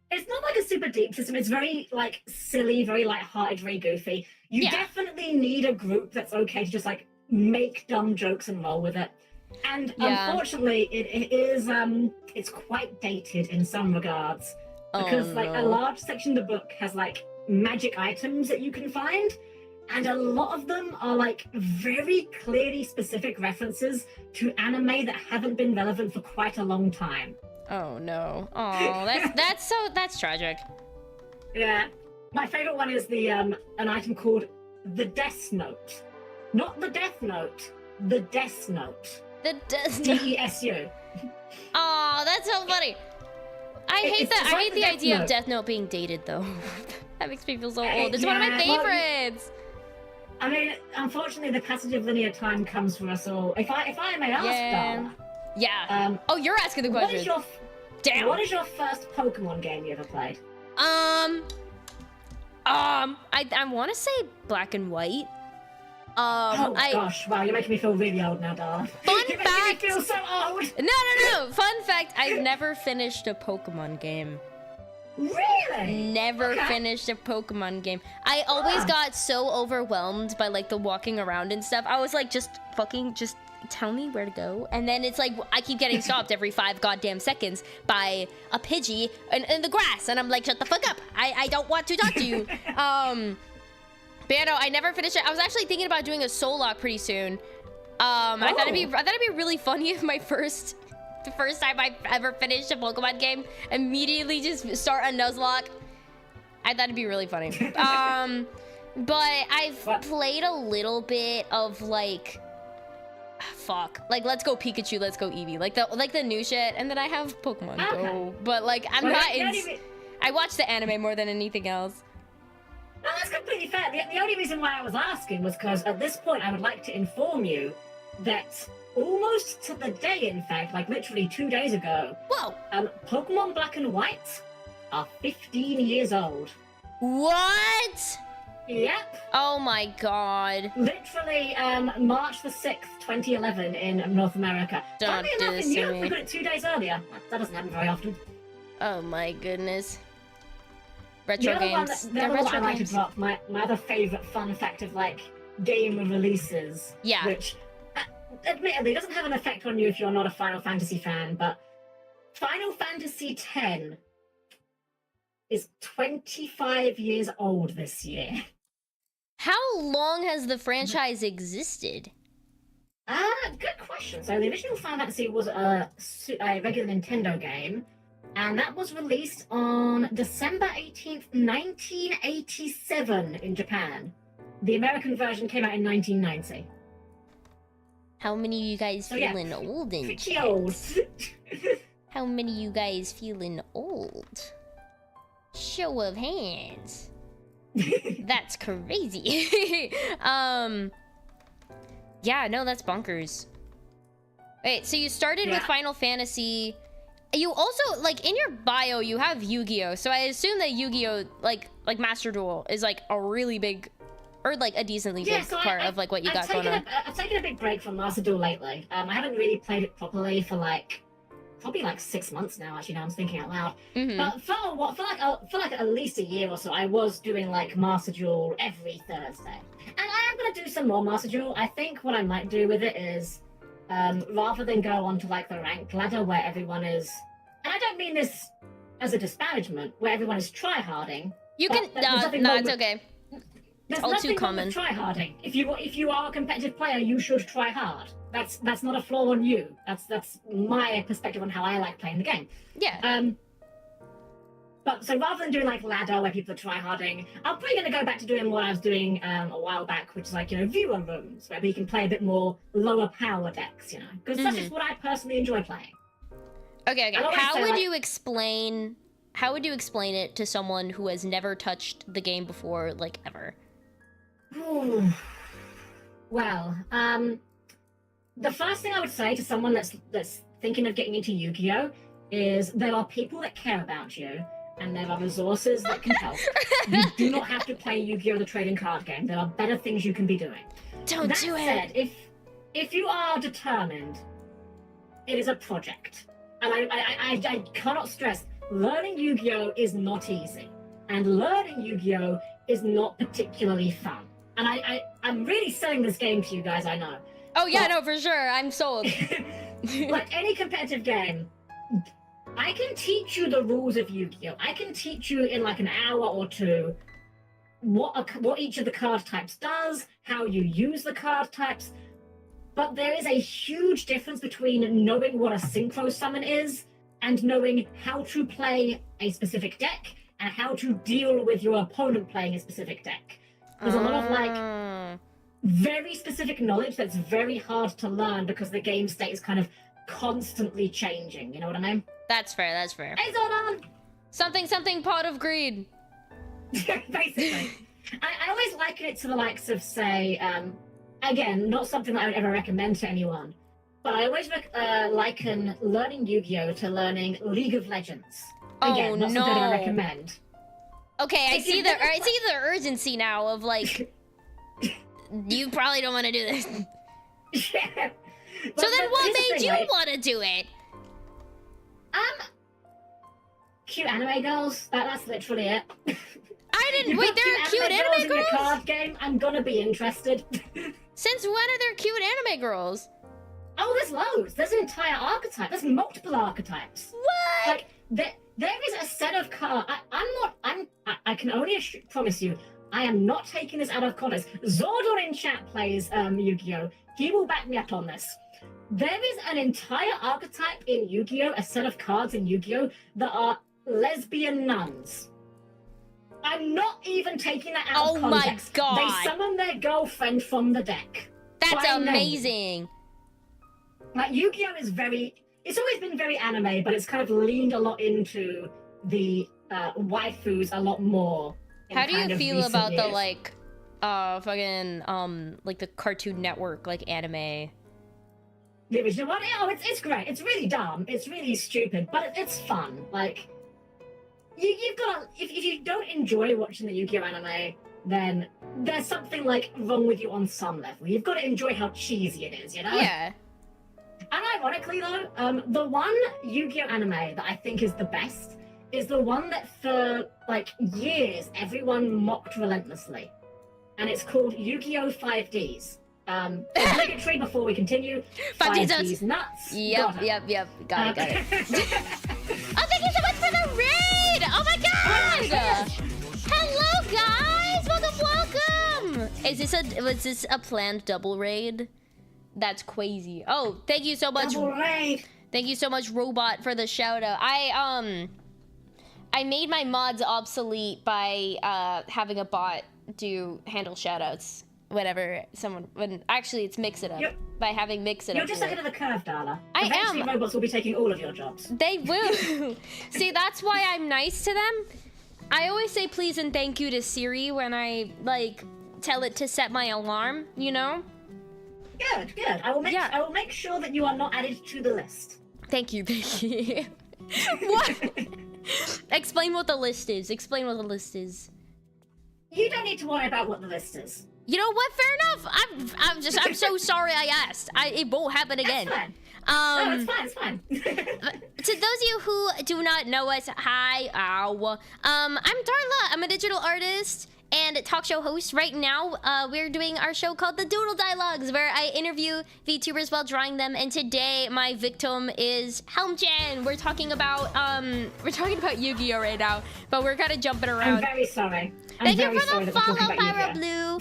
S2: It's not like a super deep system. It's very like silly, very lighthearted, very goofy. You definitely need a group that's okay to just like make dumb jokes and roll with it. And unfortunately, it is it's quite dated in some regards, because like a large section of the book has like magic items that you can find. And a lot of them are like very clearly specific references to anime that haven't been relevant for quite a long time.
S1: Oh no. Oh, that's tragic.
S2: Yeah. My favorite one is the an item called the Death Note. Not the Death Note, the Death Note.
S1: The Death Note.
S2: DESU.
S1: Oh, that's so funny. I hate the idea of Death Note being dated though. That makes me feel so old. It's one of my favorites.
S2: I mean, unfortunately, the passage of linear time comes for us all. If I may ask, Darla.
S1: Yeah. Oh, you're asking the question.
S2: What is your first Pokemon game you ever played?
S1: I want to say Black and White.
S2: Oh gosh, wow, you're making me feel really old now, Darla.
S1: Fun fact. fact.
S2: I feel so old.
S1: No. Fun fact, I've never finished a Pokemon game.
S2: Really?
S1: Never finished a Pokemon game. I always got so overwhelmed by like the walking around and stuff. I was like, just tell me where to go. And then it's like, I keep getting stopped every 5 goddamn seconds by a Pidgey in the grass. And I'm like, shut the fuck up. I don't want to talk to you. But yeah, no, I never finished it. I was actually thinking about doing a soul lock pretty soon. I thought it'd be really funny if the first time I've ever finished a Pokemon game, immediately just start a Nuzlocke. I thought it'd be really funny. But I've played a little bit of like, like Let's Go Pikachu, Let's Go Eevee, like the new shit, and then I have Pokemon Go. But like, I watch the anime more than anything else.
S2: No, that's completely fair. The only reason why I was asking was because at this point I would like to inform you that almost to the day, in fact, like literally 2 days ago, Pokemon Black and White are 15 years old.
S1: What?
S2: Yep.
S1: Oh my god.
S2: Literally, March the 6th, 2011 in North America.
S1: Don't
S2: Funny enough, in Europe, we got it 2 days earlier. That doesn't happen very often.
S1: Oh my goodness. Retro games.
S2: The other one I like to drop, my other favorite fun fact of like game releases. Yeah. Which, admittedly, doesn't have an effect on you if you're not a Final Fantasy fan, but Final Fantasy X is 25 years old this year.
S1: How long has the franchise existed?
S2: Good question. So the original Final Fantasy was a regular Nintendo game, and that was released on December 18th, 1987 in Japan. The American version came out in 1990.
S1: How many of you guys feeling old in
S2: pretty
S1: chat?
S2: Old.
S1: How many of you guys feeling old? Show of hands. That's crazy. Yeah, no, that's bonkers. Wait, so you started with Final Fantasy. You also, like, in your bio, you have Yu-Gi-Oh! So I assume that Yu-Gi-Oh! like Master Duel is, like, a really big, or, like, a decently big part of, like, what you got going on.
S2: I've taken a big break from Master Duel lately. I haven't really played it properly for, like, probably, like, 6 months now, actually, now I'm thinking out loud. But for like at least a year or so, I was doing, like, Master Duel every Thursday. And I am going to do some more Master Duel. I think what I might do with it is, rather than go on to like the ranked ladder where everyone is, and I don't mean this as a disparagement, where everyone is tryharding.
S1: You can no, it's okay.
S2: There's
S1: all
S2: nothing
S1: too common.
S2: Wrong with tryharding. If you are a competitive player, you should try hard. That's not a flaw on you. That's my perspective on how I like playing the game.
S1: Yeah.
S2: But so rather than doing like ladder where people are tryharding, I'm probably going to go back to doing what I was doing a while back, which is like, you know, viewer rooms where we can play a bit more lower power decks, you know, because that's just what I personally enjoy playing.
S1: Okay. How would you explain it to someone who has never touched the game before, like ever?
S2: Well, the first thing I would say to someone that's thinking of getting into Yu-Gi-Oh! Is there are people that care about you. And there are resources that can help. You do not have to play Yu-Gi-Oh! The trading card game. There are better things you can be doing.
S1: Don't do it!
S2: That said, if you are determined, it is a project. And I cannot stress, learning Yu-Gi-Oh! Is not easy. And learning Yu-Gi-Oh! Is not particularly fun. And I'm really selling this game to you guys, I know.
S1: Oh yeah, no, for sure. I'm sold.
S2: Like any competitive game, I can teach you the rules of Yu-Gi-Oh! I can teach you in like an hour or two what each of the card types does, how you use the card types, but there is a huge difference between knowing what a synchro summon is and knowing how to play a specific deck and how to deal with your opponent playing a specific deck. There's a lot of like very specific knowledge that's very hard to learn because the game state is kind of constantly changing, you know what I mean?
S1: That's fair.
S2: Hey, Zordon!
S1: Something pot of greed.
S2: Basically. I always liken it to the likes of, say, again, not something that I would ever recommend to anyone, but I always liken learning Yu-Gi-Oh! To learning League of Legends. Again, not something I recommend.
S1: Okay, I see the urgency now of, like, you probably don't want to do this.
S2: Yeah.
S1: So then what
S2: here's the
S1: made
S2: thing,
S1: you
S2: right?
S1: want to do it?
S2: Cute anime girls. That's literally it.
S1: I didn't.
S2: You
S1: Wait,
S2: put
S1: there are cute
S2: in
S1: anime
S2: your
S1: girls?
S2: card game, I'm gonna be interested.
S1: Since when are there cute anime girls?
S2: Oh, there's loads. There's an entire archetype. There's multiple archetypes.
S1: What?
S2: Like there is a set of cards. I can only promise you, I am not taking this out of context. Zordon in chat plays Yu-Gi-Oh. He will back me up on this. There is an entire archetype in Yu-Gi-Oh, a set of cards in Yu-Gi-Oh that are lesbian nuns. I'm not even taking that out of context.
S1: Oh my god.
S2: They summon their girlfriend from the deck.
S1: That's
S2: By name.
S1: amazing.
S2: Like, Yu-Gi-Oh is it's always been very anime, but it's kind of leaned a lot into the waifus a lot more.
S1: How do you feel about the,
S2: years.
S1: like, like the Cartoon Network, like, anime?
S2: The original one? Oh, it's great. It's really dumb. It's really stupid, but it's fun. Like, you've got to, if you don't enjoy watching the Yu-Gi-Oh anime, then there's something, like, wrong with you on some level. You've got to enjoy how cheesy it is, you know?
S1: Yeah.
S2: And ironically, though, the one Yu-Gi-Oh anime that I think is the best is the one that for, like, years everyone mocked relentlessly. And it's called Yu-Gi-Oh! 5Ds. Obligatory before we continue. 5Ds nuts.
S1: Yep. Got it. Oh, thank you so much for the raid! Oh my god! Hello, guys! Welcome! Was this a planned double raid? That's crazy. Oh, thank you so much.
S2: Double raid.
S1: Thank you so much, Robot, for the shout out. I made my mods obsolete by having a bot handle shoutouts whenever actually it's Mix It Up. By having Mix It Up.
S2: You're just ahead of the curve, Darla.
S1: I
S2: Eventually
S1: am.
S2: robots will be taking all of your jobs.
S1: They will. See, that's why I'm nice to them. I always say please and thank you to Siri when I, like, tell it to set my alarm, you know?
S2: Good. I will make sure that you are not added to the list.
S1: Thank you. What? Explain what the list is.
S2: You don't need to worry about what the list is.
S1: You know what? Fair enough. I'm so sorry I asked. It won't happen again.
S2: That's fine. No, it's fine.
S1: To those of you who do not know us, hi. I'm Darla. I'm a digital artist and talk show host. Right now, we're doing our show called The Doodle Dialogues, where I interview VTubers while drawing them. And today, my victim is Helm-Chan. We're talking about Yu-Gi-Oh right now, but we're kind of jumping around.
S2: I'm very sorry.
S1: Thank you for the follow, Pyro Blue.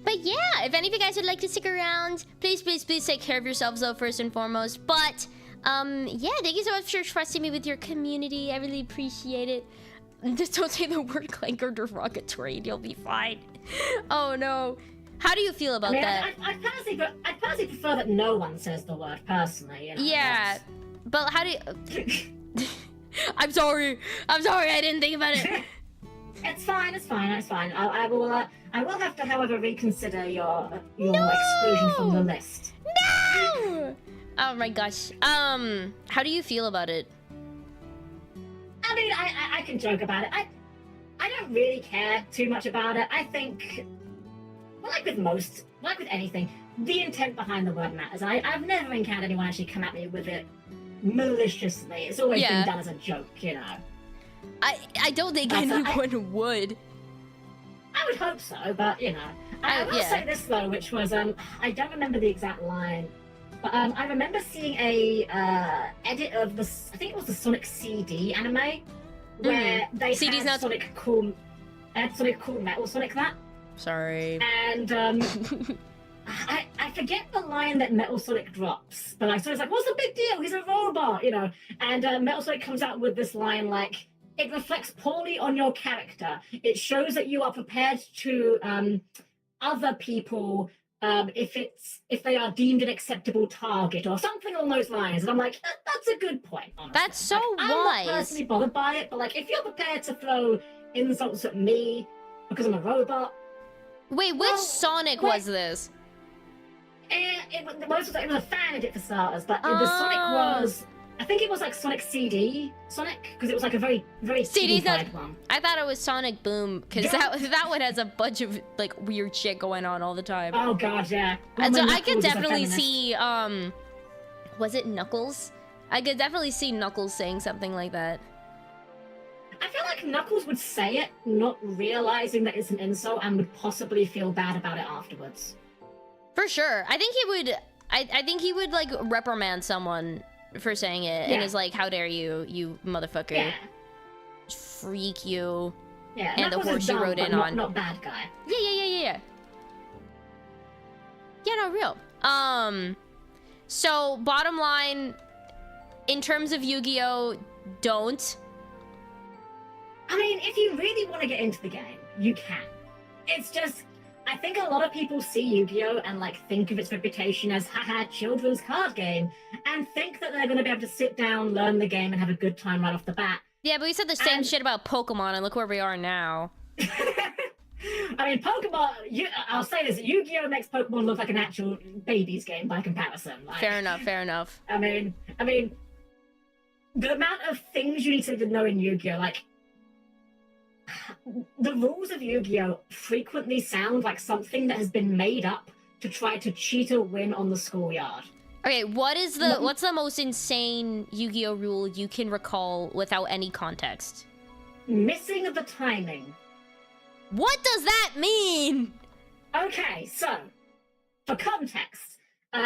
S1: But yeah, if any of you guys would like to stick around, please take care of yourselves though, first and foremost. But yeah, thank you so much for trusting me with your community. I really appreciate it. Just don't say the word clank or derogatory and you'll be fine. Oh no. How do you feel about that?
S2: I personally prefer that no one says the word personally. You know,
S1: yeah, but how do you... I'm sorry, I didn't think about it.
S2: It's fine. I will have to, however, reconsider your exclusion from the list.
S1: No! Oh my gosh. How do you feel about it?
S2: I mean, I can joke about it. I don't really care too much about it. I think, well, like with anything, the intent behind the word matters. I've never encountered anyone actually come at me with it maliciously. It's always been done as a joke, you know.
S1: I don't think anyone would.
S2: I would hope so, but you know. I will say this though, which was I don't remember the exact line, but I remember seeing a edit of the, I think it was the Sonic CD anime, where they
S1: CD's
S2: had
S1: not...
S2: Sonic called Metal Sonic that.
S1: Sorry.
S2: And I forget the line that Metal Sonic drops, but I was like, what's the big deal? He's a robot, you know. And Metal Sonic comes out with this line like, it reflects poorly on your character. It shows that you are prepared to other people if they are deemed an acceptable target or something along those lines. And I'm like, that's a good point, honestly.
S1: That's so
S2: like,
S1: wise.
S2: I'm not personally bothered by it, but like, if you're prepared to throw insults at me because I'm a robot.
S1: Wait, which Sonic was this?
S2: It was a fan edit for starters, but the Sonic was I think it was like Sonic CD, because it was like a very, very
S1: CD-fied
S2: one.
S1: I thought it was Sonic Boom, because that one has a bunch of like weird shit going on all the time.
S2: Oh god, yeah.
S1: And so I could definitely see, was it Knuckles? I could definitely see Knuckles saying something like that.
S2: I feel like Knuckles would say it, not realizing that it's an insult, and would possibly feel bad about it afterwards.
S1: For sure. I think he would, I think he would like reprimand someone for saying it, and is like, how dare you, you motherfucker.
S2: Yeah.
S1: Freak you.
S2: Yeah,
S1: and
S2: Knuckles
S1: the horse
S2: is
S1: you
S2: dumb,
S1: rode in
S2: but
S1: on.
S2: Not bad guy.
S1: Yeah, no, real. So bottom line, in terms of Yu-Gi-Oh, don't.
S2: I mean, if you really want to get into the game, you can. It's just, I think a lot of people see Yu-Gi-Oh and like think of its reputation as haha children's card game, and think that they're going to be able to sit down, learn the game, and have a good time right off the bat.
S1: Yeah, but we said the same shit about Pokemon, and look where we are now.
S2: I mean, Pokemon, I'll say this, Yu-Gi-Oh makes Pokemon look like an actual baby's game by comparison. Like,
S1: fair enough.
S2: I mean, the amount of things you need to know in Yu-Gi-Oh, like, the rules of Yu-Gi-Oh frequently sound like something that has been made up to try to cheat a win on the schoolyard.
S1: Okay, what's the most insane Yu-Gi-Oh rule you can recall without any context?
S2: Missing the timing.
S1: What does that mean?
S2: Okay, so, for context,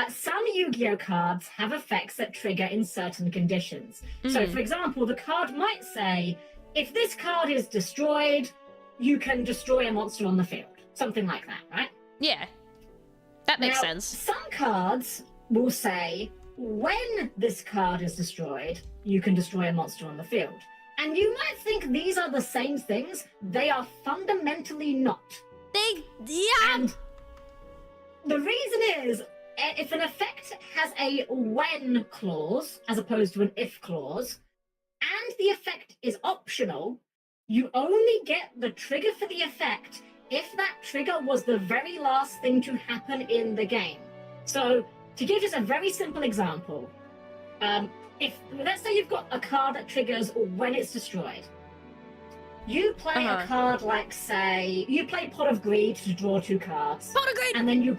S2: some Yu-Gi-Oh cards have effects that trigger in certain conditions. So, for example, the card might say, if this card is destroyed, you can destroy a monster on the field. Something like that, right?
S1: Yeah. That makes
S2: now,
S1: sense.
S2: Some cards will say, when this card is destroyed, you can destroy a monster on the field. And you might think these are the same things. They are fundamentally not.
S1: And
S2: the reason is, if an effect has a when clause, as opposed to an if clause, and the effect is optional, you only get the trigger for the effect if that trigger was the very last thing to happen in the game. So, to give just a very simple example, let's say you've got a card that triggers when it's destroyed. You play a card like, say, you play Pot of Greed to draw 2 cards.
S1: Pot of Greed!
S2: And then you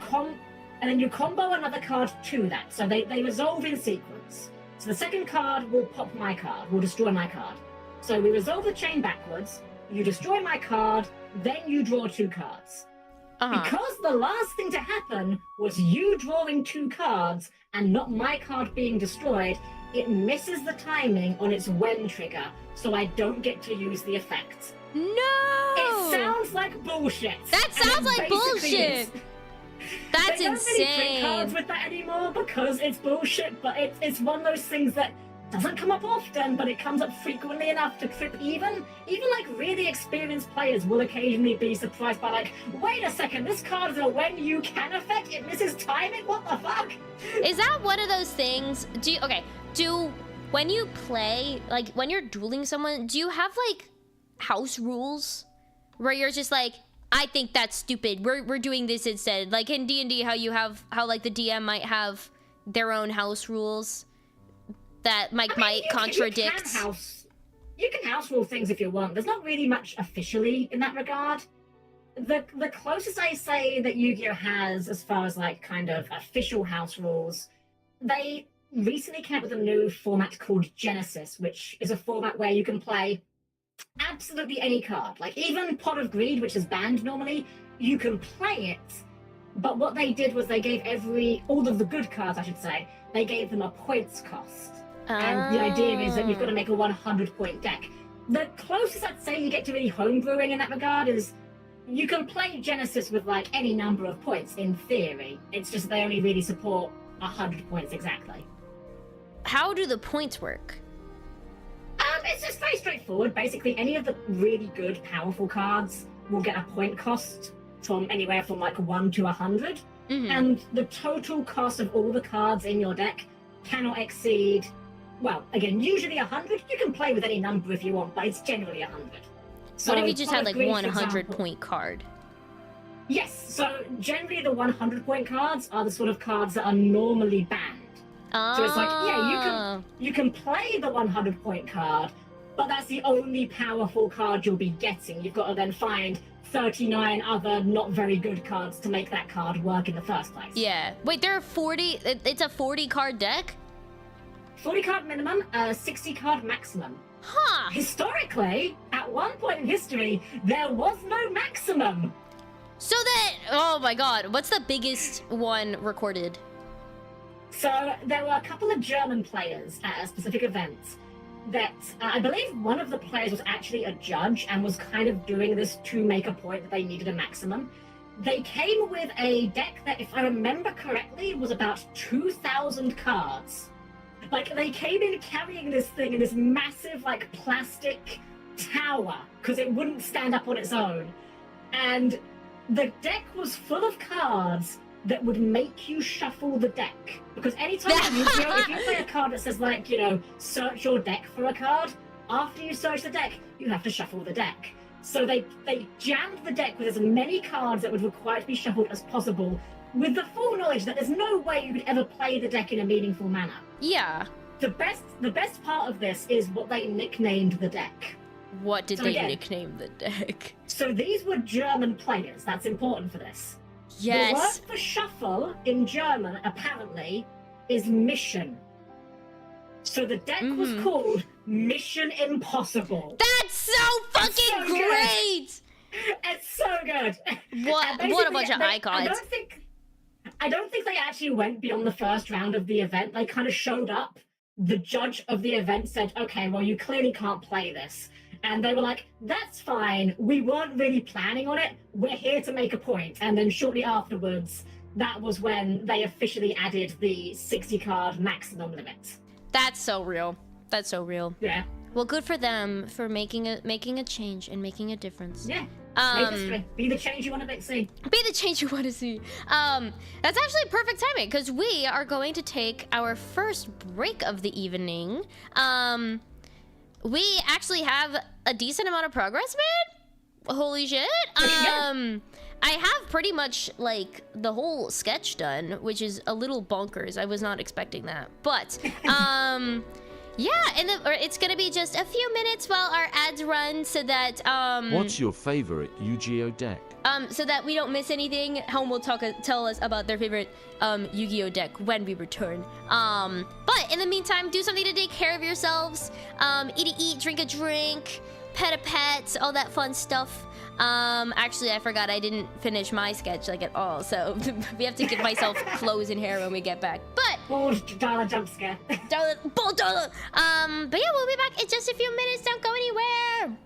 S2: combo another card to that. So they resolve in sequence. So the second card will pop my card, will destroy my card. So we resolve the chain backwards, you destroy my card, then you draw 2 cards. Because the last thing to happen was you drawing 2 cards and not my card being destroyed, it misses the timing on its when trigger, so I don't get to use the effect.
S1: No!
S2: It sounds like bullshit.
S1: That sounds like bullshit! That's
S2: they don't
S1: insane.
S2: Really print cards with that anymore because it's bullshit, but it's one of those things that doesn't come up often, but it comes up frequently enough to trip even like really experienced players will occasionally be surprised by like, wait a second, this card is a when you can effect, it misses timing, what the fuck?
S1: Is that one of those things, when you play, like when you're dueling someone, do you have like house rules where you're just like, I think that's stupid, we're doing this instead? Like in D&D, how like the DM might have their own house rules that might contradict.
S2: You can house rule things if you want. There's not really much officially in that regard. The closest I say that Yu-Gi-Oh has as far as like kind of official house rules, they recently came up with a new format called Genesis, which is a format where you can play absolutely any card. Like even Pot of Greed, which is banned normally, you can play it. But what they did was they gave all of the good cards, I should say, they gave them a points cost. And the idea is that you've got to make a 100-point deck. The closest I'd say you get to really homebrewing in that regard is you can play Genesis with like any number of points in theory. It's just they only really support 100 points exactly.
S1: How do the points work?
S2: It's just very straightforward. Basically, any of the really good, powerful cards will get a point cost from anywhere from like 1 to 100. And the total cost of all the cards in your deck cannot exceed, well, again, usually 100. You can play with any number if you want, but it's generally 100. So
S1: what if you just had like one
S2: 100
S1: point card?
S2: Yes, so generally the 100-point cards are the sort of cards that are normally banned. So it's like, yeah,
S1: Oh.
S2: you can play the 100-point card, but that's the only powerful card you'll be getting. You've got to then find 39 other not very good cards to make that card work in the first place.
S1: Yeah. Wait, there are 40. It's a 40 card deck?
S2: 40 card minimum, 60 card maximum.
S1: Huh.
S2: Historically, at one point in history, there was no maximum.
S1: So that, oh my god, what's the biggest one recorded?
S2: So there were a couple of German players at a specific event that I believe one of the players was actually a judge and was kind of doing this to make a point that they needed a maximum. They came with a deck that, if I remember correctly, was about 2,000 cards. Like, they came in carrying this thing in this massive, like, plastic tower, because it wouldn't stand up on its own. And the deck was full of cards that would make you shuffle the deck. Because anytime if you play a card that says, like, you know, search your deck for a card, after you search the deck, you have to shuffle the deck. So they jammed the deck with as many cards that would require to be shuffled as possible, with the full knowledge that there's no way you could ever play the deck in a meaningful manner.
S1: Yeah.
S2: The best part of this is what they nicknamed the deck.
S1: What did they nickname the deck?
S2: So these were German players. That's important for this.
S1: Yes.
S2: The word for shuffle in German, apparently, is mission. So the deck was called Mission Impossible.
S1: That's so fucking great!
S2: It's so good.
S1: What a bunch of icons.
S2: I don't think they actually went beyond the first round of the event. They kind of showed up. The judge of the event said, okay, well, you clearly can't play this. And they were like, that's fine. We weren't really planning on it. We're here to make a point. And then shortly afterwards, that was when they officially added the 60 card maximum limit.
S1: That's so real. That's so real.
S2: Yeah.
S1: Well, good for them for making a change and making a difference.
S2: Yeah. Make history. Be the change you want to see.
S1: Be the change you want to see. That's actually perfect timing because we are going to take our first break of the evening. We actually have a decent amount of progress made. Holy shit. I have pretty much like the whole sketch done, which is a little bonkers. I was not expecting that. But yeah, and it's gonna be just a few minutes while our ads run so that
S3: What's your favorite Yu-Gi-Oh deck?
S1: So that we don't miss anything. Helm will tell us about their favorite Yu-Gi-Oh deck when we return. But in the meantime, do something to take care of yourselves. Eat, drink a drink, pet a pet, all that fun stuff. Actually, I forgot I didn't finish my sketch like at all, so we have to give myself clothes and hair when we get back. But
S2: Darla jump scare.
S1: Darla. But yeah, we'll be back in just a few minutes. Don't go anywhere.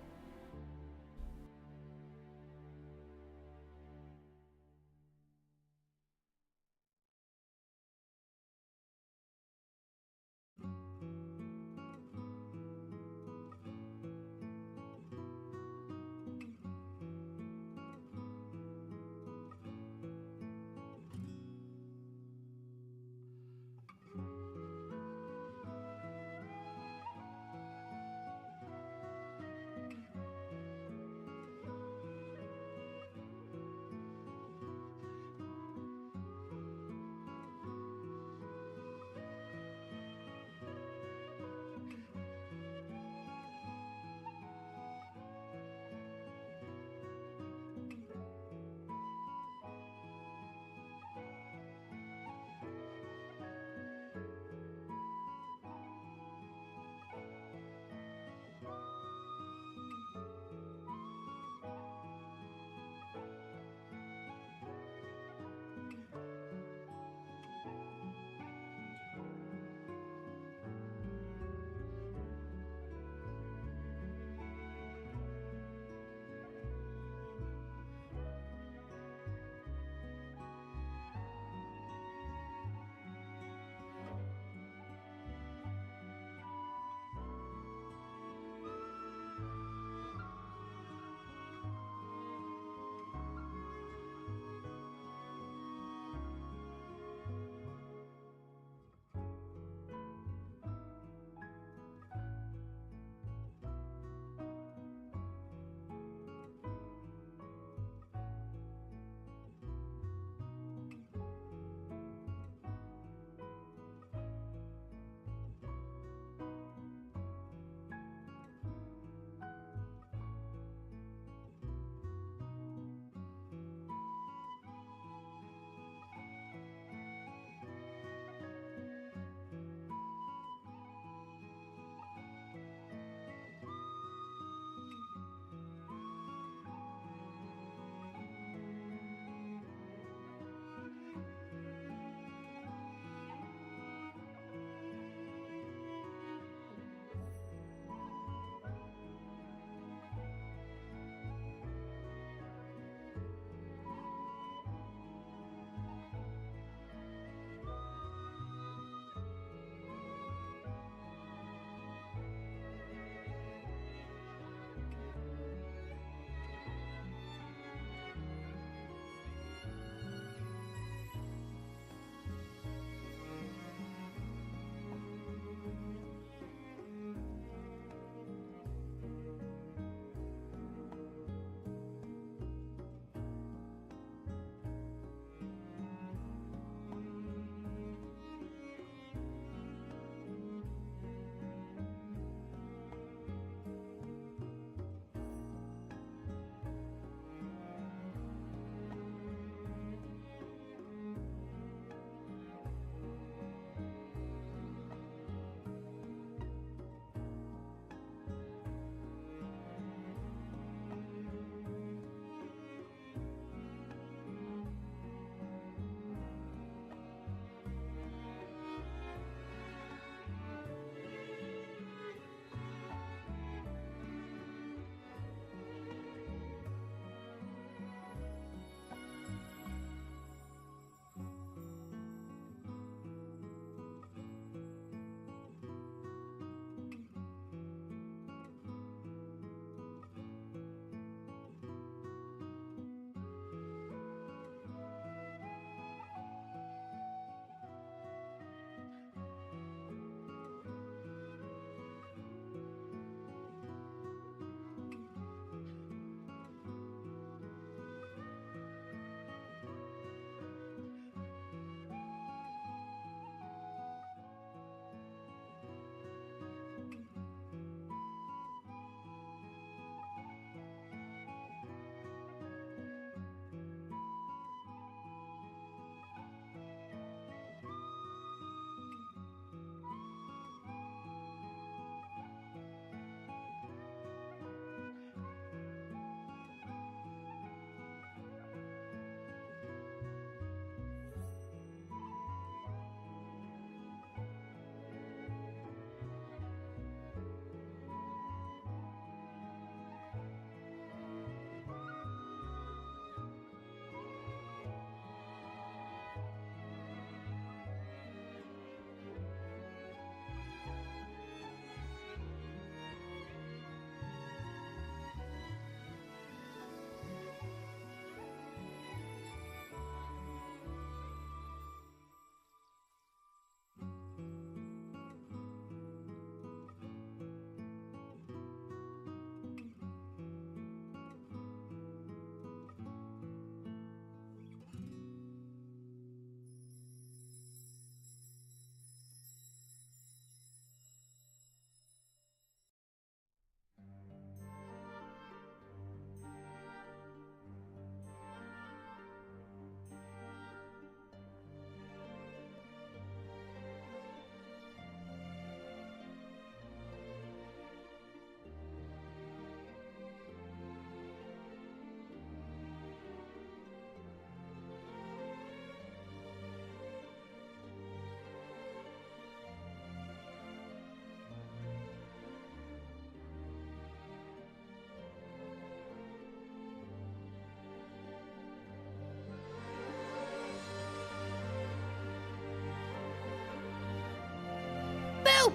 S1: Boo!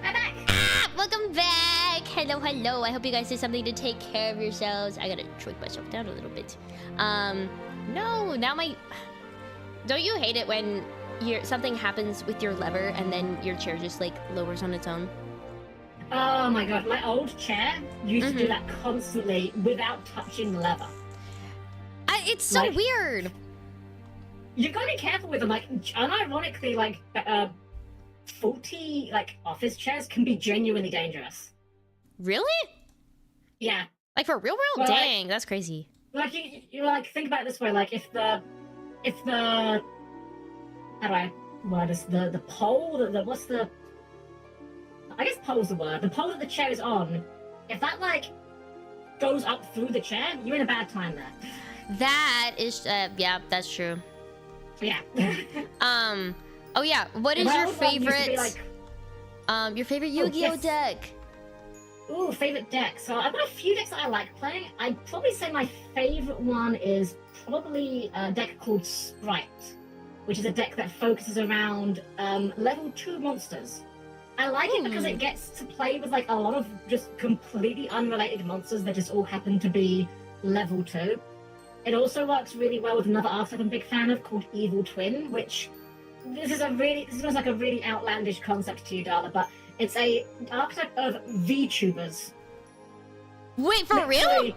S2: I'm back.
S1: Ah, welcome back. Hello, hello. I hope you guys did something to take care of yourselves. I gotta shrink myself down a little bit. No, now my... Don't you hate it when something happens with your lever and then your chair just like lowers on its own?
S2: Oh my god, my old chair used to do that constantly without touching the lever.
S1: It's so
S2: Like,
S1: weird.
S2: You've got to be careful with them. Like, unironically, like, faulty, like, office chairs can be genuinely dangerous.
S1: Really?
S2: Yeah.
S1: Like for real world?
S2: Well,
S1: Dang, that's crazy.
S2: Like, you like, think about it this way, like, if the, how do I word this, the pole, what's the, I guess pole's the word, the pole that the chair is on, if that, like, goes up through the chair, you're in a bad time there.
S1: That is, yeah, that's true.
S2: Yeah.
S1: Oh yeah, what is your favorite,
S2: like,
S1: your favorite Yu-Gi-Oh deck?
S2: Ooh, favorite deck. So I've got a few decks that I like playing. I'd probably say my favorite one is probably a deck called Sprite, which is a deck that focuses around level 2 monsters. I like it because it gets to play with like a lot of just completely unrelated monsters that just all happen to be level 2. It also works really well with another archetype I'm a big fan of called Evil Twin, which this feels like a really outlandish concept to you, Darla, but it's a archetype of Vtubers.
S1: Wait, for real?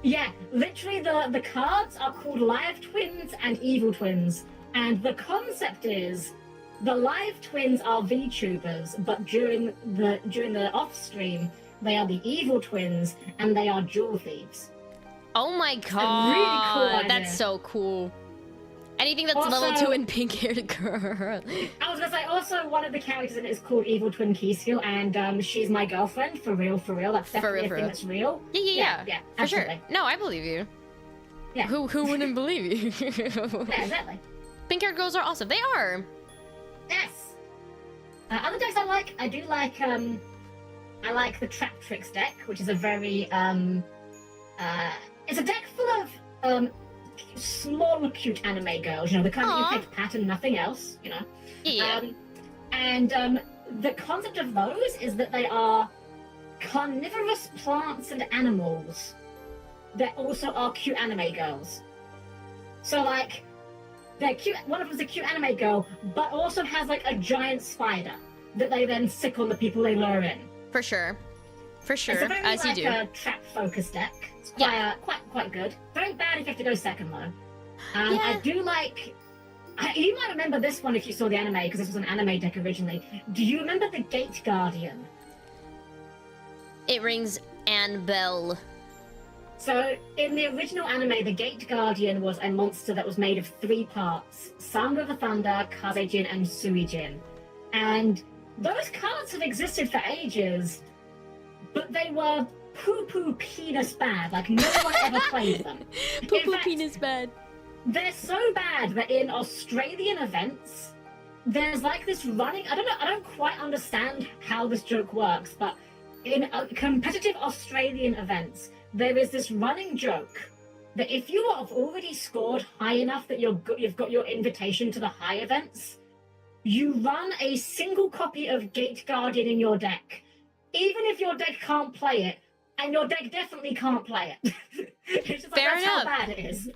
S2: Yeah, literally the cards are called Live Twins and Evil Twins, and the concept is the Live Twins are Vtubers, but during the off stream they are the Evil Twins and they are jewel thieves.
S1: Oh my god,
S2: really cool idea.
S1: That's so cool. Anything that's
S2: Also,
S1: level 2 and pink-haired girl.
S2: I was gonna say, also one of the characters in it is called Evil Twin Keyskill, and she's my girlfriend, for real. That's definitely a thing that's real.
S1: Yeah,
S2: for
S1: absolutely. Sure. No, I believe you.
S2: Yeah.
S1: Who wouldn't believe you?
S2: Yeah, exactly.
S1: Pink-haired girls are awesome. They are.
S2: Yes. Other decks I like, I do like, I like the Trap Tricks deck, which is a very, it's a deck full of, small, cute anime girls, you know, the kind that you take pattern, nothing else, you know.
S1: Yeah.
S2: The concept of those is that they are carnivorous plants and animals that also are cute anime girls. So, like, they're cute, one of them's a cute anime girl, but also has, like, a giant spider that they then sick on the people they lure in.
S1: For sure. For sure,
S2: it's a very,
S1: as
S2: like,
S1: you do.
S2: A trap-focused deck. It's quite good. Very bad if you have to go second, though. I do like... You might remember this one if you saw the anime, because this was an anime deck originally. Do you remember the Gate Guardian?
S1: It rings and bell.
S2: So, in the original anime, the Gate Guardian was a monster that was made of 3 parts. Sun River Thunder, Kazejin, and Suijin. And those cards have existed for ages, but they were poo-poo penis bad. Like, no one ever played them.
S1: Poo-poo penis bad.
S2: They're so bad that in Australian events, there's like this running... I don't quite understand how this joke works, but in competitive Australian events, there is this running joke that if you have already scored high enough that you've got your invitation to the high events, you run a single copy of Gate Guardian in your deck, even if your deck can't play it, and your deck definitely can't play it. It's just like,
S1: Fair
S2: that's
S1: enough.
S2: how bad it is.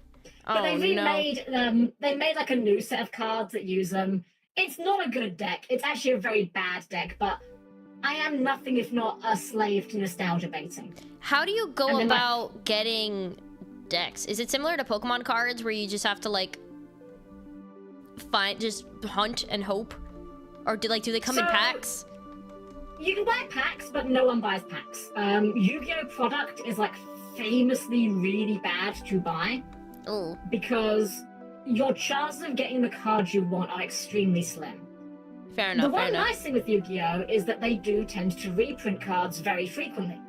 S1: Oh,
S2: But they remade
S1: no.
S2: They made like a new set of cards that use them. It's not a good deck. It's actually a very bad deck, but I am nothing if not a slave to nostalgia baiting.
S1: How do you go about getting decks? Is it similar to Pokemon cards where you just have to like just hunt and hope? Or do they come in packs?
S2: You can buy packs, but no one buys packs. Yu-Gi-Oh! Product is like famously really bad to buy.
S1: Oh.
S2: Because your chances of getting the cards you want are extremely slim.
S1: Fair enough.
S2: The one nice thing with Yu-Gi-Oh! Is that they do tend to reprint cards very frequently.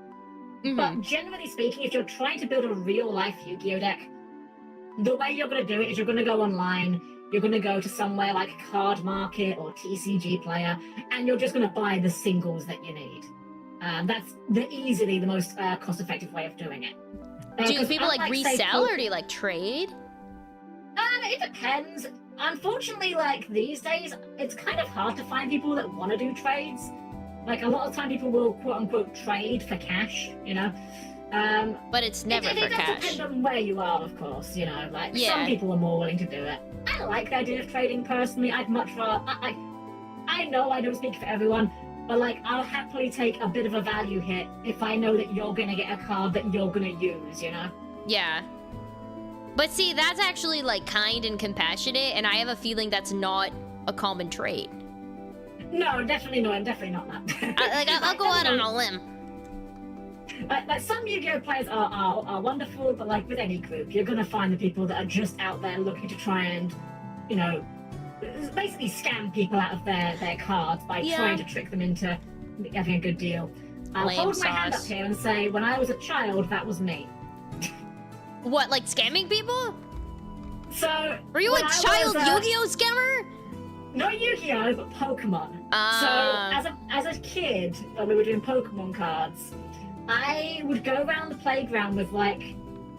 S2: But generally speaking, if you're trying to build a real-life Yu-Gi-Oh! Deck, the way you're going to do it is you're going to go online, you're going to go to somewhere like Card Market or TCG Player, and you're just going to buy the singles that you need. That's easily the most cost-effective way of doing it.
S1: Do people like resell or do you like trade?
S2: It depends. unfortunately, like, these days, it's kind of hard to find people that want to do trades. Like, a lot of time people will, quote-unquote, trade for cash, you know?
S1: But it's never for
S2: it
S1: cash.
S2: does depend on where you are, of course, you know? Like,
S1: Yeah.
S2: some people are more willing to do it. I like the idea of trading, personally. I'd much rather... I know I don't speak for everyone, but, like, I'll happily take a bit of a value hit if I know that you're gonna get a card that you're gonna use, you know?
S1: Yeah. But see, that's actually, like, kind and compassionate, and I have a feeling that's not a common trait.
S2: No, definitely not. I'm definitely not that.
S1: I'll go out on a limb.
S2: Like some Yu-Gi-Oh players are wonderful, but like with any group, you're gonna find the people that are just out there looking to try and, you know, basically scam people out of their cards by trying to trick them into having a good deal. I'll hold my hand up here and say, when I was a child, that was me.
S1: What, like scamming people?
S2: So
S1: were you a child Yu-Gi-Oh scammer?
S2: Not Yu-Gi-Oh, but Pokemon. So as a kid, when we were doing Pokemon cards, I would go around the playground with like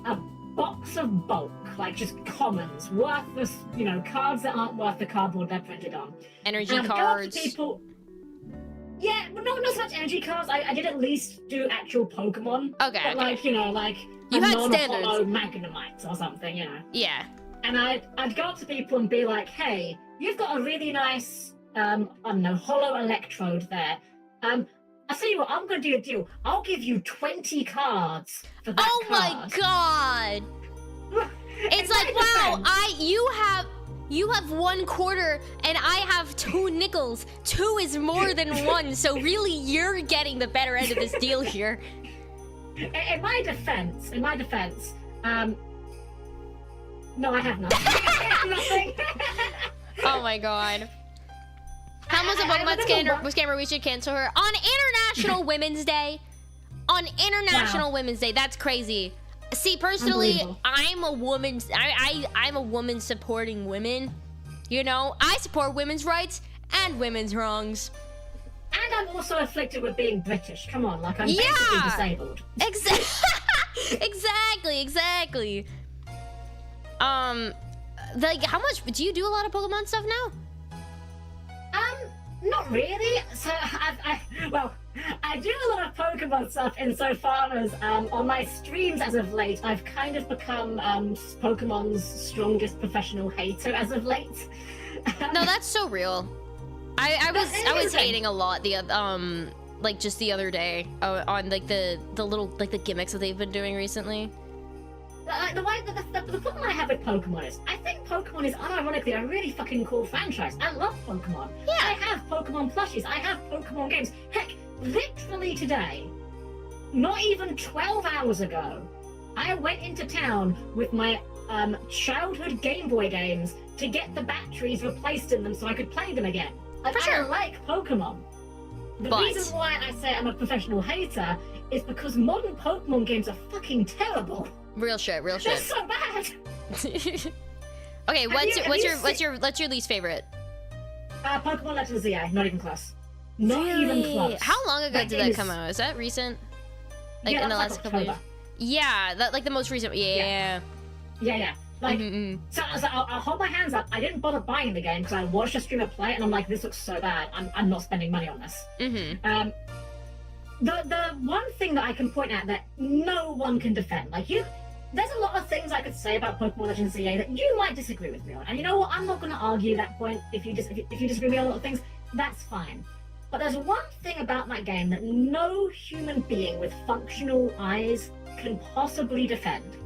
S2: a box of bulk, like just commons, worthless, you know, cards that aren't worth the cardboard they're printed on.
S1: Energy cards.
S2: People. Yeah, well, not so much energy cards. I did at least do actual Pokemon.
S1: Okay.
S2: But like, you know, like
S1: you had standards.
S2: non-hollow Magnemites or something, you know.
S1: Yeah.
S2: And I'd go up to people and be like, hey, you've got a really nice, I don't know, hollow electrode there. I'll tell you what, I'm going to do a deal. I'll give you 20 cards for that card.
S1: My god! It's like, wow, you have 1 quarter and I have 2 nickels. 2 is more than 1, so really you're getting the better end of this deal here.
S2: In my defense, no, I have nothing. Nothing.
S1: Oh my god. Helm was a Pokemon scammer, we should cancel her. On International Women's Day. On International Women's Day, that's crazy. See, personally, I'm a woman, I'm a woman supporting women. You know, I support women's rights and women's wrongs.
S2: And I'm also afflicted with being British. Come on, like I'm basically disabled.
S1: Exactly. Like, how much do you do? A lot of Pokemon stuff now?
S2: Not really. So I do a lot of Pokemon stuff insofar as on my streams as of late, I've kind of become Pokemon's strongest professional hater as of late.
S1: No, that's so real. I was hating a lot the like just the other day on like the little like the gimmicks that they've been doing recently.
S2: The problem I have with Pokemon is, I think Pokemon is unironically a really fucking cool franchise. I love Pokemon. Yeah. I have Pokemon plushies. I have Pokemon games. Heck, literally today, not even 12 hours ago, I went into town with my childhood Game Boy games to get the batteries replaced in them so I could play them again. Like, I like Pokemon. The reason why I say I'm a professional hater is because modern Pokemon games are fucking terrible.
S1: Real shit.
S2: They're so bad.
S1: Okay, what's your least favorite?
S2: Pokemon Legends ZA, not even close. Not even close.
S1: How long ago did that come out? Is that recent? Like in the last couple of years? Yeah, that like the most recent. Yeah. Like, so I'll hold my hands up. I didn't bother buying the game because I watched a streamer play it and I'm like, this looks so bad. I'm not spending money on this. The one thing that I can point out that no one can defend, like there's a lot of things I could say about Pokemon Legends ZA that you might disagree with me on. And you know what? I'm not going to argue that point. If you disagree with me on a lot of things, that's fine. But there's one thing about that game that no human being with functional eyes can possibly defend.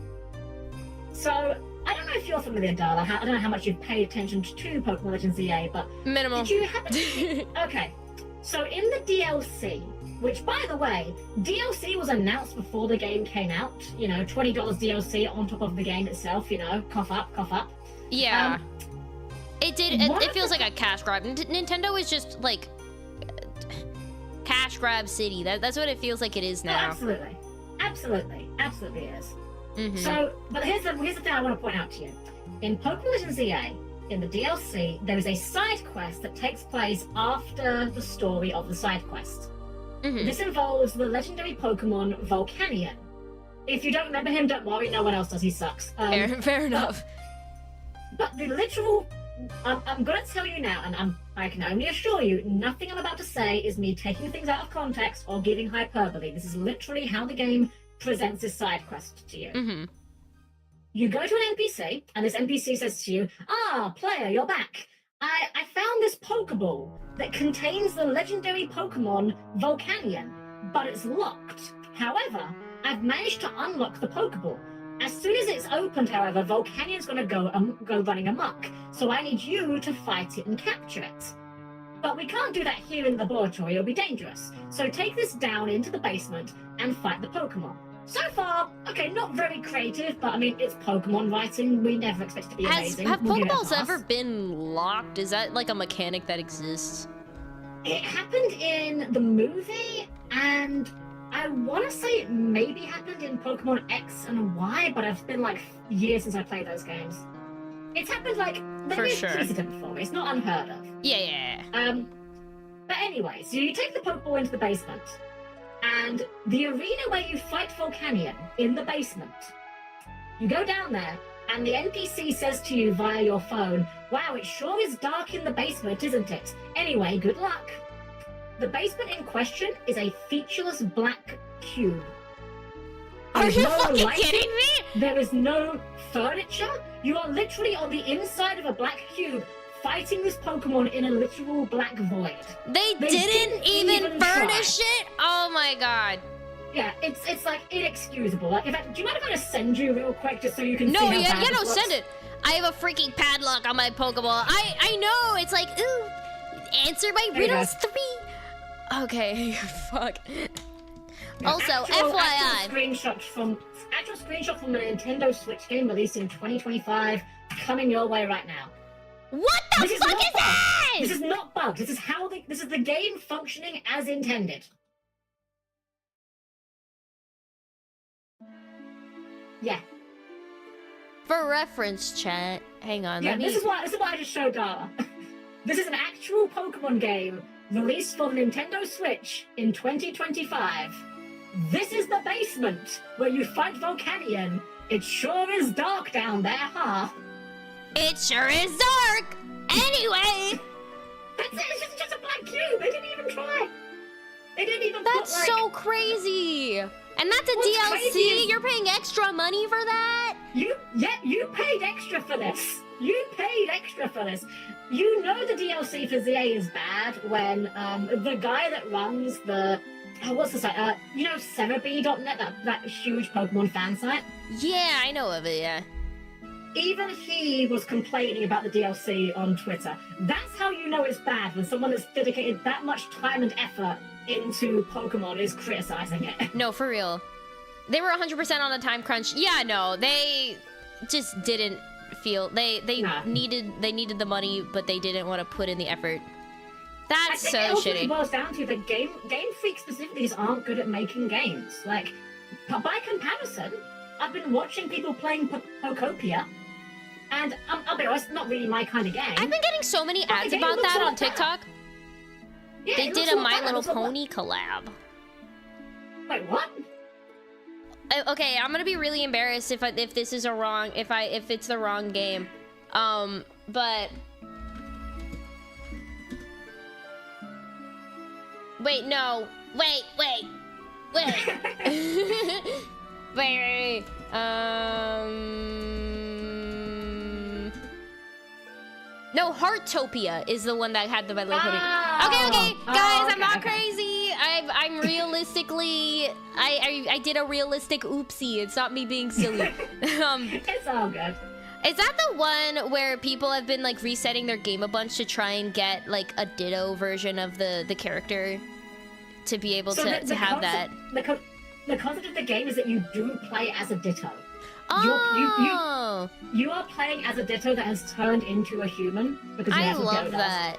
S1: So, I don't know if you're familiar, Darla. I don't know how much you've paid attention to Pokemon Legends ZA, but... Minimal.
S2: Did you happen to... Okay. So, in the DLC, which, by the way, DLC was announced before the game came out. You know, $20 DLC on top of the game itself, you know, cough up.
S1: Yeah. It feels like a cash grab. Nintendo is just, like, cash grab city. That's what it feels like it is now.
S2: Oh, absolutely is. So, but here's the thing I want to point out to you. In Pokemon Legends ZA, in the DLC, there is a side quest that takes place after the story of the side quest. This involves the legendary Pokemon Volcanion. If you don't remember him, don't worry, no one else does, he sucks.
S1: Fair enough.
S2: But the literal I'm gonna tell you now, and I can only assure you, nothing I'm about to say is me taking things out of context or giving hyperbole. This is literally how the game presents this side quest to you.
S1: Mm-hmm.
S2: You go to an NPC, and this NPC says to you, player, you're back. I found this Pokeball that contains the legendary Pokemon Volcanion, but it's locked. However, I've managed to unlock the Pokeball. As soon as it's opened, however, Volcanion's going to go running amok, so I need you to fight it and capture it. But we can't do that here in the laboratory, it'll be dangerous. So take this down into the basement and fight the Pokemon. So far, okay, not very creative, but I mean, it's Pokemon writing. We never expect it to be amazing.
S1: Have Pokeballs ever been locked? Is that like a mechanic that exists?
S2: It happened in the movie, and I want to say it maybe happened in Pokemon X and Y, but it's been like years since I played those games. It's happened like maybe it's precedent for me. It's not unheard of.
S1: Yeah.
S2: But anyway, so you take the Pokeball into the basement, and the arena where you fight Volcanion in the basement. You go down there, and the NPC says to you via your phone, "Wow, it sure is dark in the basement, isn't it? Anyway, good luck." The basement in question is a featureless black cube.
S1: Are you fucking kidding me?
S2: There is no furniture. You are literally on the inside of a black cube fighting this Pokemon in a literal black void.
S1: They didn't even furnish it? Oh my god.
S2: Yeah, it's like inexcusable. Like, in fact, do you mind if I just send you real quick just so you can see
S1: how
S2: bad
S1: yeah, no,
S2: this
S1: send
S2: looks?
S1: it. I have a freaking padlock on my Pokeball. I know, it's like, ooh, answer my riddles 3. Okay, fuck.
S2: Yeah,
S1: also,
S2: actual
S1: FYI.
S2: Actual screenshot from a Nintendo Switch game released in 2025, coming your way right now.
S1: What the fuck is this?
S2: This is not bugged. This is the game functioning as intended. Yeah.
S1: For reference, chat. Hang on, let me...
S2: This is what I just showed Darla. This is an actual Pokemon game released for the Nintendo Switch in 2025. This is the basement where you fight Volcanion. It sure is dark down there, huh?
S1: It sure is dark! Anyway!
S2: That's it, it's just a black cube! They didn't even try! They didn't even
S1: That's
S2: put, like...
S1: so crazy! And that's a DLC? You're paying extra money for that?
S2: You paid extra for this! You paid extra for this! You know the DLC for ZA is bad when the guy that runs the... what's the site? You know 𝒊𝒂𝒂𝒁𝒚, that huge Pokemon fan site?
S1: Yeah, I know of it, yeah.
S2: Even he was complaining about the DLC on Twitter. That's how you know it's bad, when someone that's dedicated that much time and effort into Pokemon is criticizing it.
S1: No, for real. They were 100% on a time crunch. Yeah, no, they just didn't feel... They needed the money, but they didn't want to put in the effort. That's so shitty.
S2: It boils down to that Game Freak specifically just aren't good at making games. Like, by comparison, I've been watching people playing Pokopia, and I'll be honest, not really my kind of game.
S1: I've been getting so many ads about that on TikTok.
S2: Yeah,
S1: they did a My Little Pony collab.
S2: Wait, what?
S1: Okay, I'm gonna be really embarrassed if this is if it's the wrong game. But wait, no, wait. Wait. No, Heartopia is the one that had the My Little Pony. Okay, guys, I'm not crazy. I'm realistically, I did a realistic oopsie. It's not me being silly.
S2: It's all good.
S1: Is that the one where people have been like resetting their game a bunch to try and get like a Ditto version of the character to be able to have that?
S2: The concept of the game is that you do play as a Ditto.
S1: Oh!
S2: You are playing as a Ditto that has turned into a human. Because
S1: I love that.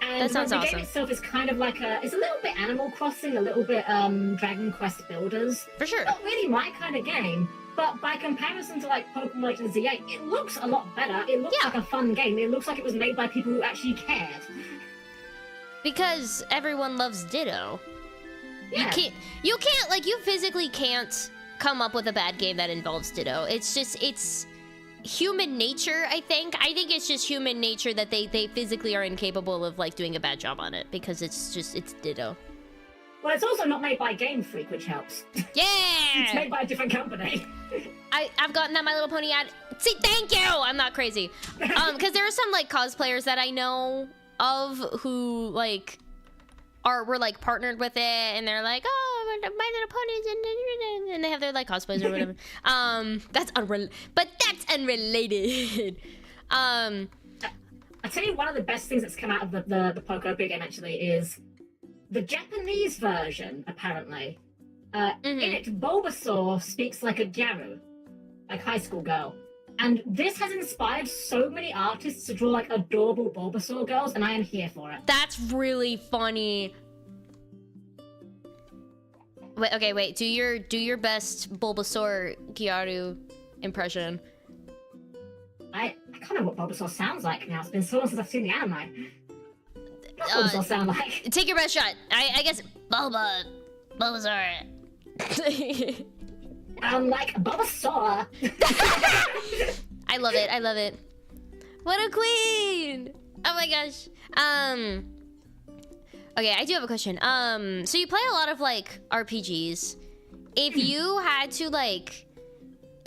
S2: And
S1: that sounds
S2: the
S1: awesome.
S2: game itself is kind of like it's a little bit Animal Crossing, a little bit Dragon Quest Builders.
S1: For sure.
S2: Not really my kind of game, but by comparison to like Pokemon Legends ZA, it looks a lot better. It looks like a fun game. It looks like it was made by people who actually cared.
S1: Because everyone loves Ditto.
S2: Yeah.
S1: You physically can't come up with a bad game that involves Ditto. It's just, it's human nature, I think. I think it's just human nature that they physically are incapable of, like, doing a bad job on it, because it's ditto.
S2: Well, it's also not made by Game Freak, which helps.
S1: Yeah!
S2: It's made by a different company.
S1: I've gotten that My Little Pony ad. See, thank you! I'm not crazy. Because there are some, like, cosplayers that I know of who, like, were, like, partnered with it, and they're like, oh, My Little Ponies, and they have their, like, cosplays or whatever. That's unrelated.
S2: I'll tell you one of the best things that's come out of the Pokopia game, actually, is the Japanese version, apparently. In it, Bulbasaur speaks like a gyaru, like high school girl. And this has inspired so many artists to draw, like, adorable Bulbasaur girls, and I am here for it.
S1: That's really funny. Wait, okay, wait. Do your best Bulbasaur Gyaru impression.
S2: I can't know what Bulbasaur sounds like now. It's been so long since I've seen the anime. What does Bulbasaur sound like?
S1: Take your best shot. I guess Bulbasaur.
S2: Like Bulbasaur.
S1: I love it. I love it. What a queen! Oh my gosh. Okay, I do have a question. So you play a lot of, like, RPGs. If you had to, like,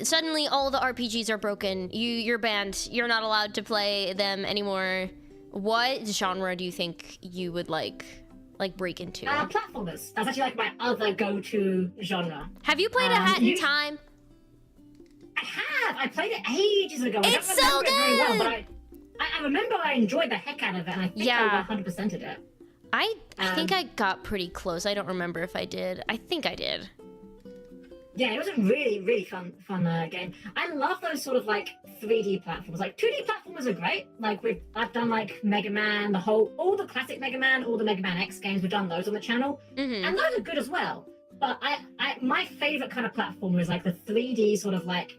S1: suddenly all the RPGs are broken, you're banned, you're not allowed to play them anymore, what genre do you think you would like break into?
S2: Platformers. That's actually, like, my other go-to genre.
S1: Have you played A Hat in Time?
S2: I have. I played it ages ago.
S1: It's
S2: I don't remember
S1: so
S2: it very well,
S1: good!
S2: but I remember I enjoyed the heck out of it, and I think I 100%ed it.
S1: I think I got pretty close. I don't remember if I did. I think I did.
S2: Yeah, it was a really, really fun game. I love those sort of, like, 3D platforms. Like, 2D platformers are great. Like, I've done, like, Mega Man, all the classic Mega Man, all the Mega Man X games. We've done those on the channel, and those are good as well. But my favorite kind of platformer is, like, the 3D sort of, like,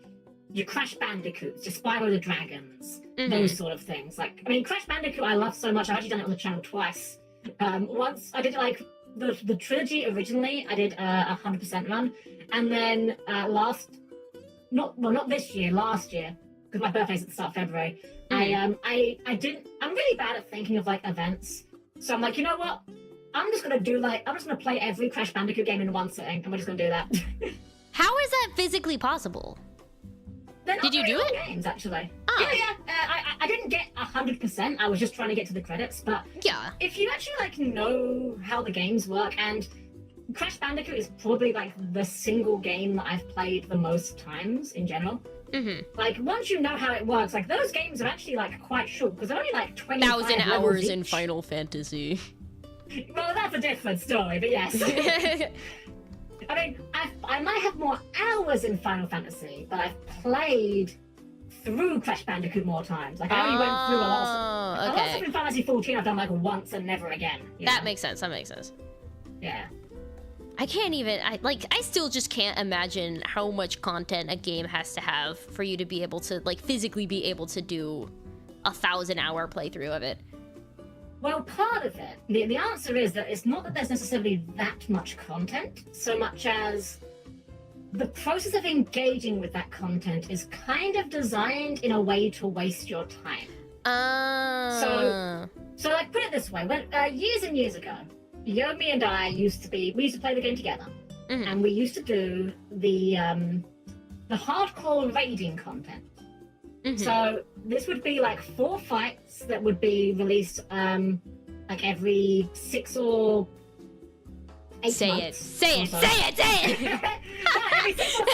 S2: your Crash Bandicoots, your Spyro the Dragons, those sort of things. Like, I mean, Crash Bandicoot I love so much. I've actually done it on the channel twice. Once I did, like, the trilogy originally, I did a 100% run, and then not this year, last year, because my birthday's at the start of February. I'm really bad at thinking of, like, events, so I'm like, you know what? I'm just gonna play every Crash Bandicoot game in one sitting, and we're just gonna do that.
S1: How is that physically possible? Did you do it?
S2: Games, actually.
S1: Oh.
S2: Yeah. I didn't get 100%. I was just trying to get to the credits. But
S1: yeah,
S2: if you actually, like, know how the games work, and Crash Bandicoot is probably, like, the single game that I've played the most times in general. Like, once you know how it works, like, those games are actually, like, quite short because they're only, like, 25
S1: hours
S2: each.
S1: in Final Fantasy.
S2: Well, that's a different story, but yes. I mean, I might have more hours in Final Fantasy, but I've played through Crash Bandicoot more times. Like, I only went through a lot of stuff. A lot of stuff in Final Fantasy 14 I've done, like, once and never again.
S1: That makes sense. That makes sense.
S2: Yeah.
S1: I can't even, I still just can't imagine how much content a game has to have for you to be able to, like, physically be able to do a 1,000-hour playthrough of it.
S2: Well, part of it, the answer is that it's not that there's necessarily that much content, so much as the process of engaging with that content is kind of designed in a way to waste your time. So like, put it this way, when years and years ago, Yomi and I we used to play the game together, and we used to do the hardcore raiding content. So this would be like 4 fights that would be released like every 6 or 8 months. Say it! Every 6 or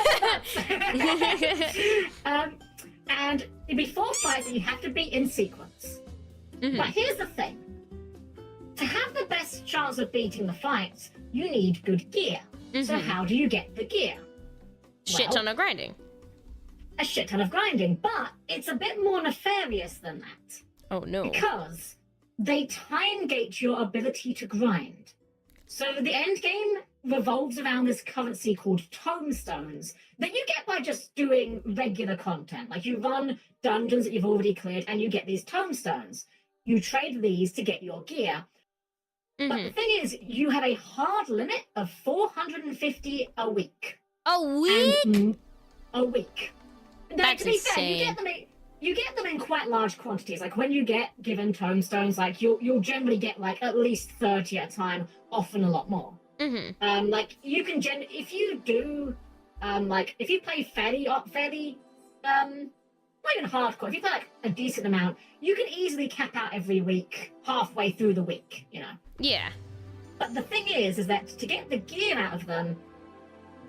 S2: 8 months. And it'd be 4 fights and you have to be in sequence. But here's the thing. To have the best chance of beating the fights, you need good gear. So how do you get the gear?
S1: Shit ton of grinding.
S2: A shit ton of grinding, but it's a bit more nefarious than that.
S1: Oh no.
S2: Because they time gate your ability to grind. So the end game revolves around this currency called tomestones that you get by just doing regular content. Like, you run dungeons that you've already cleared and you get these tomestones. You trade these to get your gear. But the thing is, you have a hard limit of 450 a week.
S1: A week?
S2: A week.
S1: That's
S2: to be
S1: insane.
S2: fair, you get them in quite large quantities. Like when you get given tomestones, like you'll generally get like at least 30 at a time, often a lot more.
S1: Mm-hmm.
S2: Like you can if you do, like if you play fairly, not even hardcore. If you play like a decent amount, you can easily cap out every week, halfway through the week. You know.
S1: Yeah.
S2: But the thing is that to get the gear out of them,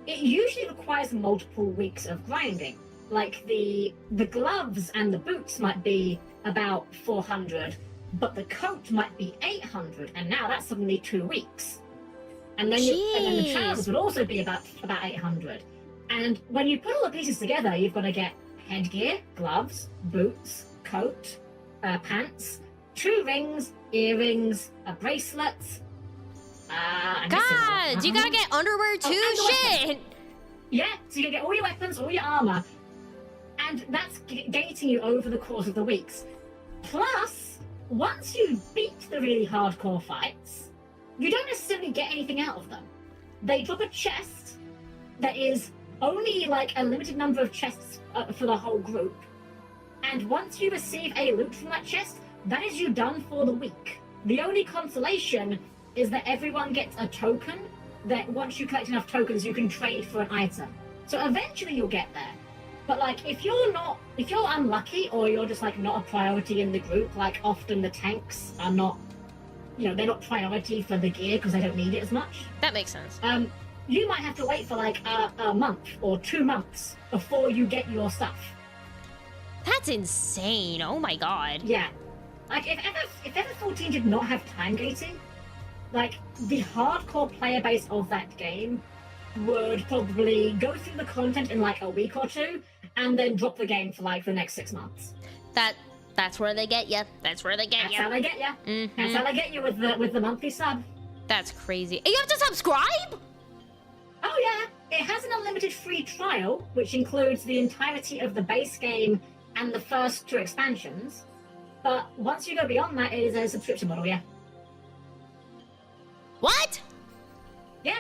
S2: it usually requires multiple weeks of grinding. Like the gloves and the boots might be about 400, but the coat might be 800, and now that's suddenly 2 weeks. And then the trousers would also be about 800. And when you put all the pieces together, you've got to get headgear, gloves, boots, coat, pants, 2 rings, earrings, a bracelet.
S1: God, you gotta get underwear too? Shit!
S2: Yeah, so you get all your weapons, all your armor, and that's gating you over the course of the weeks. Plus, once you beat the really hardcore fights, you don't necessarily get anything out of them. They drop a chest that is only like a limited number of chests for the whole group, and once you receive a loot from that chest, that is you done for the week. The only consolation is that everyone gets a token that once you collect enough tokens, you can trade for an item. So eventually you'll get there. But like, if you're unlucky or you're just like not a priority in the group, like often the tanks are not, they're not priority for the gear because they don't need it as much.
S1: That makes sense.
S2: You might have to wait for like a month or 2 months before you get your stuff.
S1: That's insane. Oh my god.
S2: Yeah. Like if ever 14 did not have time gating, like the hardcore player base of that game would probably go through the content in like a week or 2 and then drop the game for like the next 6 months.
S1: That's where they get you. That's where they get you.
S2: That's how they get you. That's how they get you with the monthly sub.
S1: That's crazy. And you have to subscribe?
S2: Oh yeah, it has an unlimited free trial, which includes the entirety of the base game and the first 2 expansions. But once you go beyond that, it is a subscription model, yeah.
S1: What?
S2: Yeah.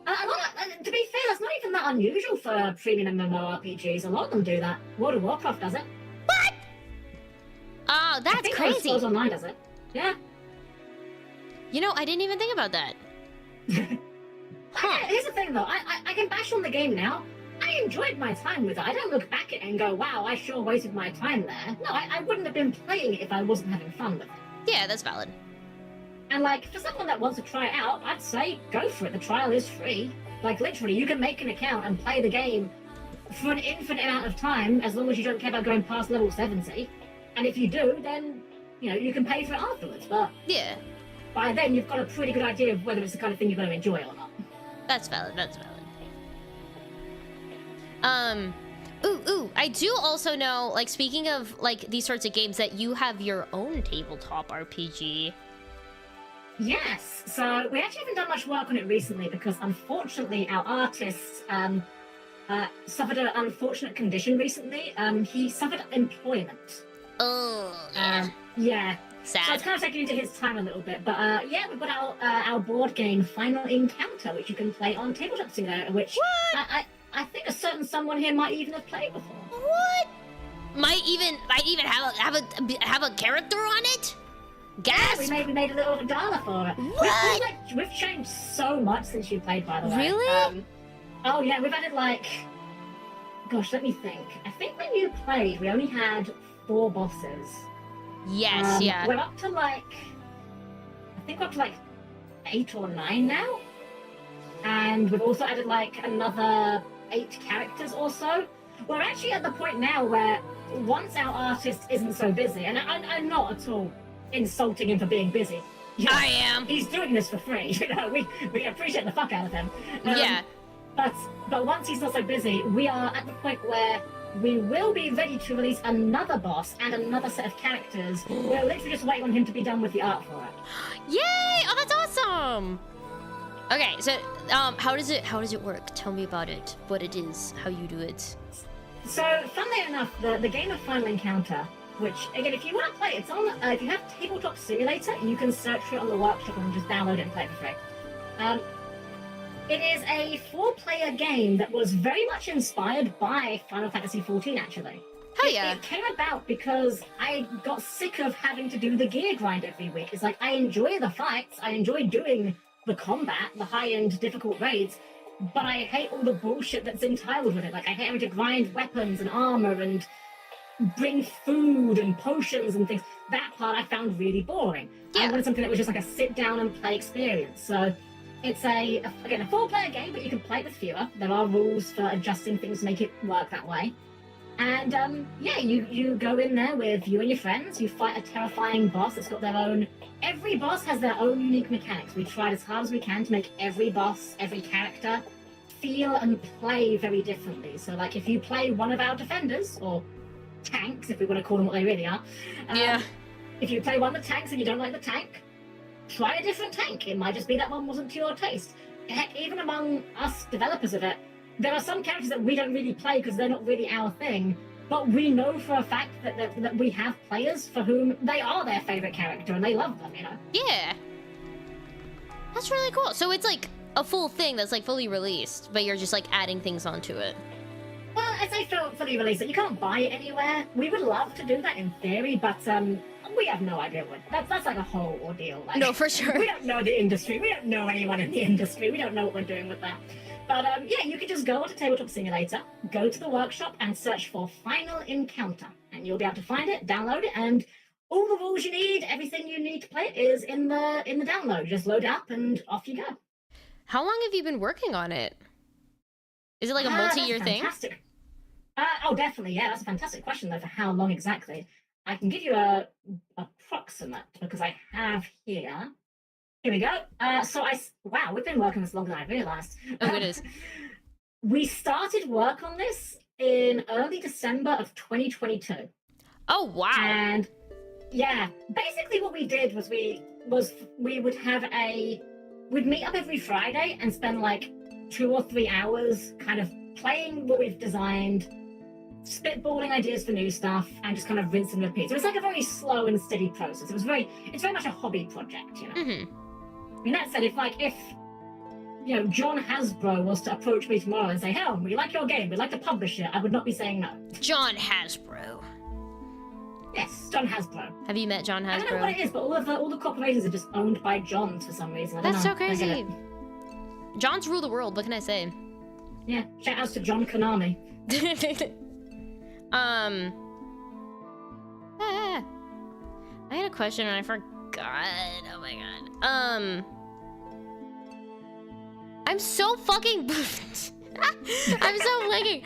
S2: To be fair, that's not even that unusual for premium MMORPGs. A lot of them do that. World of Warcraft does it.
S1: What? Oh, that's
S2: I think
S1: crazy.
S2: Doodles Online does it. Yeah.
S1: I didn't even think about that. Huh.
S2: Here's the thing, though. I can bash on the game now. I enjoyed my time with it. I don't look back at it and go, wow, I sure wasted my time there. No, I wouldn't have been playing it if I wasn't having fun with it.
S1: Yeah, that's valid.
S2: And, like, for someone that wants to try it out, I'd say go for it. The trial is free. Like, literally, you can make an account and play the game for an infinite amount of time, as long as you don't care about going past level 70. And if you do, then, you can pay for it afterwards. But
S1: yeah,
S2: by then, you've got a pretty good idea of whether it's the kind of thing you're going to enjoy or not.
S1: that's valid. That's valid. I do also know, like, speaking of, like, these sorts of games, that you have your own tabletop RPG.
S2: Yes, so we actually haven't done much work on it recently because unfortunately our artist suffered an unfortunate condition recently. He suffered employment.
S1: Oh,
S2: yeah.
S1: sad.
S2: So it's kind of taken into his time a little bit, but yeah, we've got our board game Final Encounter, which you can play on Tabletop Simulator, which I think a certain someone here might even have played before.
S1: What? Might even have a character on it? Gasp!
S2: Yeah, we made a little Darla for it.
S1: What?
S2: We've changed so much since you played, by the way.
S1: Really?
S2: Oh yeah, we've added like, gosh, let me think. I think when you played, we only had 4 bosses.
S1: Yes, yeah.
S2: We're up to like, I think we're up to like 8 or 9 now. And we've also added like another 8 characters or so. We're actually at the point now where once our artist isn't so busy, and I'm not at all insulting him for being busy.
S1: I am.
S2: He's doing this for free. We appreciate the fuck out of him.
S1: Yeah.
S2: But once he's not so busy, we are at the point where we will be ready to release another boss and another set of characters. We're literally just waiting on him to be done with the art for it.
S1: Yay! Oh, that's awesome. Okay, so how does it work? Tell me about it. What it is, how you do it.
S2: So, funnily enough, the game of Final Encounter, which, again, if you want to play it, it's on, if you have Tabletop Simulator, you can search for it on the workshop and just download it and play it for free. It is a 4-player game that was very much inspired by Final Fantasy XIV, actually.
S1: Hell yeah.
S2: It came about because I got sick of having to do the gear grind every week. It's like, I enjoy the fights, I enjoy doing the combat, the high-end difficult raids, but I hate all the bullshit that's entailed with it. Like, I hate having to grind weapons and armor and bring food and potions and things. That part I found really boring.
S1: Yeah.
S2: I wanted something that was just like a sit-down-and-play experience. So it's again, a 4-player game, but you can play it with fewer. There are rules for adjusting things to make it work that way. And yeah, you go in there with you and your friends, you fight a terrifying boss that's got their own... Every boss has their own unique mechanics. We tried as hard as we can to make every boss, every character, feel and play very differently. So like, if you play one of our defenders, or tanks, if we want to call them what they really are.
S1: Yeah.
S2: If you play one of the tanks and you don't like the tank, try a different tank. It might just be that one wasn't to your taste. Heck, even among us developers of it, there are some characters that we don't really play because they're not really our thing, but we know for a fact that we have players for whom they are their favorite character and they love them, you know?
S1: Yeah. That's really cool. So it's like a full thing that's like fully released, but you're just like adding things onto it.
S2: Well, I say fully released it. You can't buy it anywhere. We would love to do that in theory, but we have no idea what. That's like a whole ordeal. Like,
S1: No, for sure.
S2: We don't know the industry. We don't know anyone in the industry. We don't know what we're doing with that. But yeah, you could just go onto Tabletop Simulator, go to the workshop, and search for Final Encounter, and you'll be able to find it, download it, and all the rules you need, everything you need to play it is in the download. Just load it up, and off you go.
S1: How long have you been working on it? Is it like a multi-year thing?
S2: Fantastic. Oh, definitely. Yeah, that's a fantastic question, though, for how long exactly. I can give you a approximate, because I have here. Here we go. Wow, we've been working this longer than I realized.
S1: Oh, it is.
S2: We started work on this in early December of 2022.
S1: Oh, wow.
S2: And yeah, basically what we did was we would have we'd meet up every Friday and spend like 2 or 3 hours kind of playing what we've designed, spitballing ideas for new stuff, and just kind of rinse and repeat. So it's like a very slow and steady process. It's very much a hobby project, you know.
S1: Mm-hmm.
S2: I mean, that said, if you know, John Hasbro was to approach me tomorrow and say, "Helm, we like your game, we'd like to publish it," I would not be saying no.
S1: John Hasbro.
S2: Yes, John Hasbro.
S1: Have you met John Hasbro?
S2: I don't know what it is, but all the corporations are just owned by Johns for some reason. I don't
S1: That's
S2: know.
S1: so crazy. Johns rule the world. What can I say?
S2: Yeah, shout outs to John Konami.
S1: I had a question and I forgot. Oh my god. I'm so fucking I'm so blanking.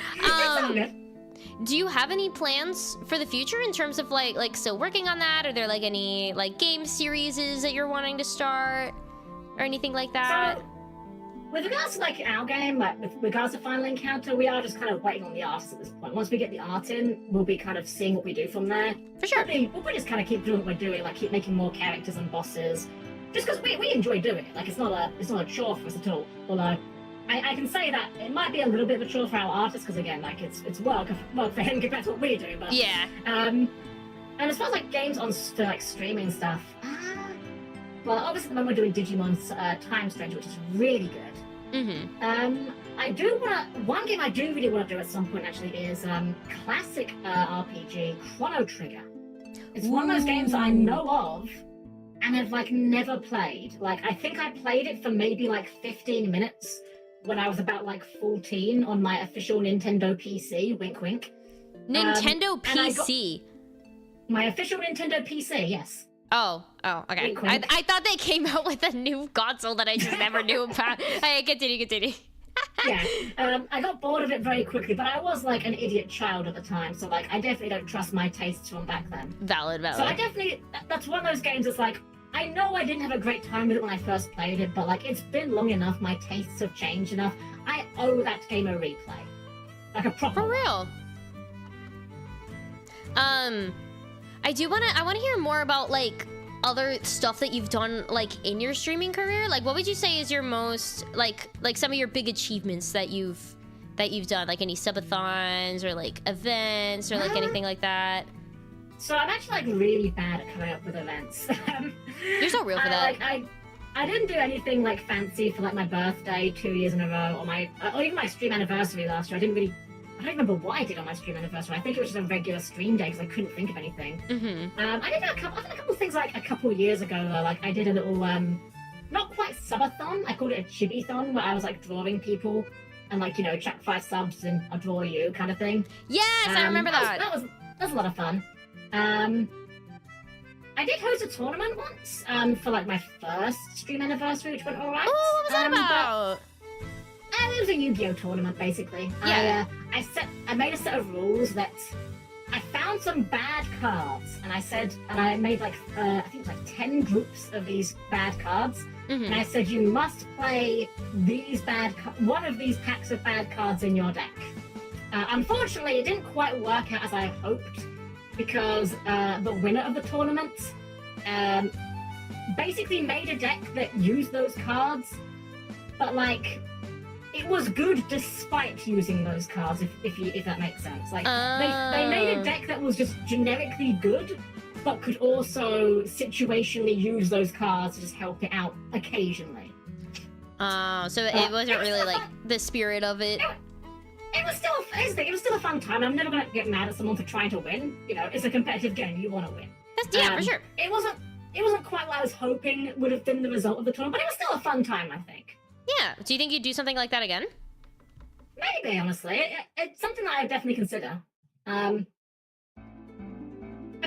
S1: Do you have any plans for the future in terms of like still working on that? Are there like any like game series that you're wanting to start or anything like that?
S2: So, with regards to like our game, like with regards to Final Encounter, we are just kind of waiting on the artists at this point. Once we get the art in, we'll be kind of seeing what we do from there.
S1: For sure.
S2: We'll just kind of keep doing what we're doing, like keep making more characters and bosses. Just because we enjoy doing it. Like it's not a chore for us at all. Although I can say that it might be a little bit of a chore for our artists, because again, like it's work for him compared to what we do. But
S1: yeah.
S2: And as far as like games on for like streaming stuff, well, obviously at the moment we're doing Digimon's Time Stranger, which is really good.
S1: Mm-hmm.
S2: I do want to. One game I do really want to do at some point actually is classic RPG Chrono Trigger. It's one of those games I know of and have like never played. Like I think I played it for maybe like 15 minutes when I was about like 14 on my official Nintendo PC. Wink, wink.
S1: Nintendo PC.
S2: My official Nintendo PC, yes.
S1: Oh, okay.
S2: Wink, wink.
S1: I thought they came out with a new console that I just never knew about. Hey, continue.
S2: Yeah, I got bored of it very quickly, but I was like an idiot child at the time, so like I definitely don't trust my tastes from back then.
S1: Valid.
S2: So I definitely, that's one of those games that's like, I know I didn't have a great time with it when I first played it, but like it's been long enough, my tastes have changed enough. I owe that game a replay. Like a proper
S1: For real. I want to hear more about like other stuff that you've done like in your streaming career. Like what would you say is your most like some of your big achievements that you've done, like any subathons or like events or like anything like that? So
S2: I'm actually like really bad at coming up with events.
S1: You're so real for that.
S2: Like I didn't do anything like fancy for like my birthday 2 years in a row, or even my stream anniversary last year. I don't remember what I did on my stream anniversary. I think it was just a regular stream day because I couldn't think of anything. I did a couple things like a couple years ago though. Like I did a little not quite subathon. I called it a chibi-thon, where I was like drawing people and like, you know, chuck 5 subs and I'll draw you kind of thing.
S1: Yes, I remember that.
S2: That was a lot of fun. I did host a tournament once for like my first stream anniversary, which went alright.
S1: Oh, what was that about?
S2: It was a Yu-Gi-Oh tournament, basically.
S1: Yeah.
S2: I made a set of rules that I found some bad cards, and I made like I think like 10 groups of these bad cards, and I said you must play one of these packs of bad cards in your deck. Unfortunately, it didn't quite work out as I hoped, because the winner of the tournament basically made a deck that used those cards, but like it was good despite using those cards, if that makes sense. Like they made a deck that was just generically good, but could also situationally use those cards to just help it out occasionally.
S1: So it wasn't really like the spirit of it.
S2: It was still a fun time. I'm never gonna get mad at someone for trying to win. You know, it's a competitive game. You want to win.
S1: Yeah, for sure.
S2: It wasn't quite what I was hoping would have been the result of the tournament, but it was still a fun time, I think.
S1: Yeah. Do you think you'd do something like that again?
S2: Maybe, honestly. It's something that I definitely consider. Because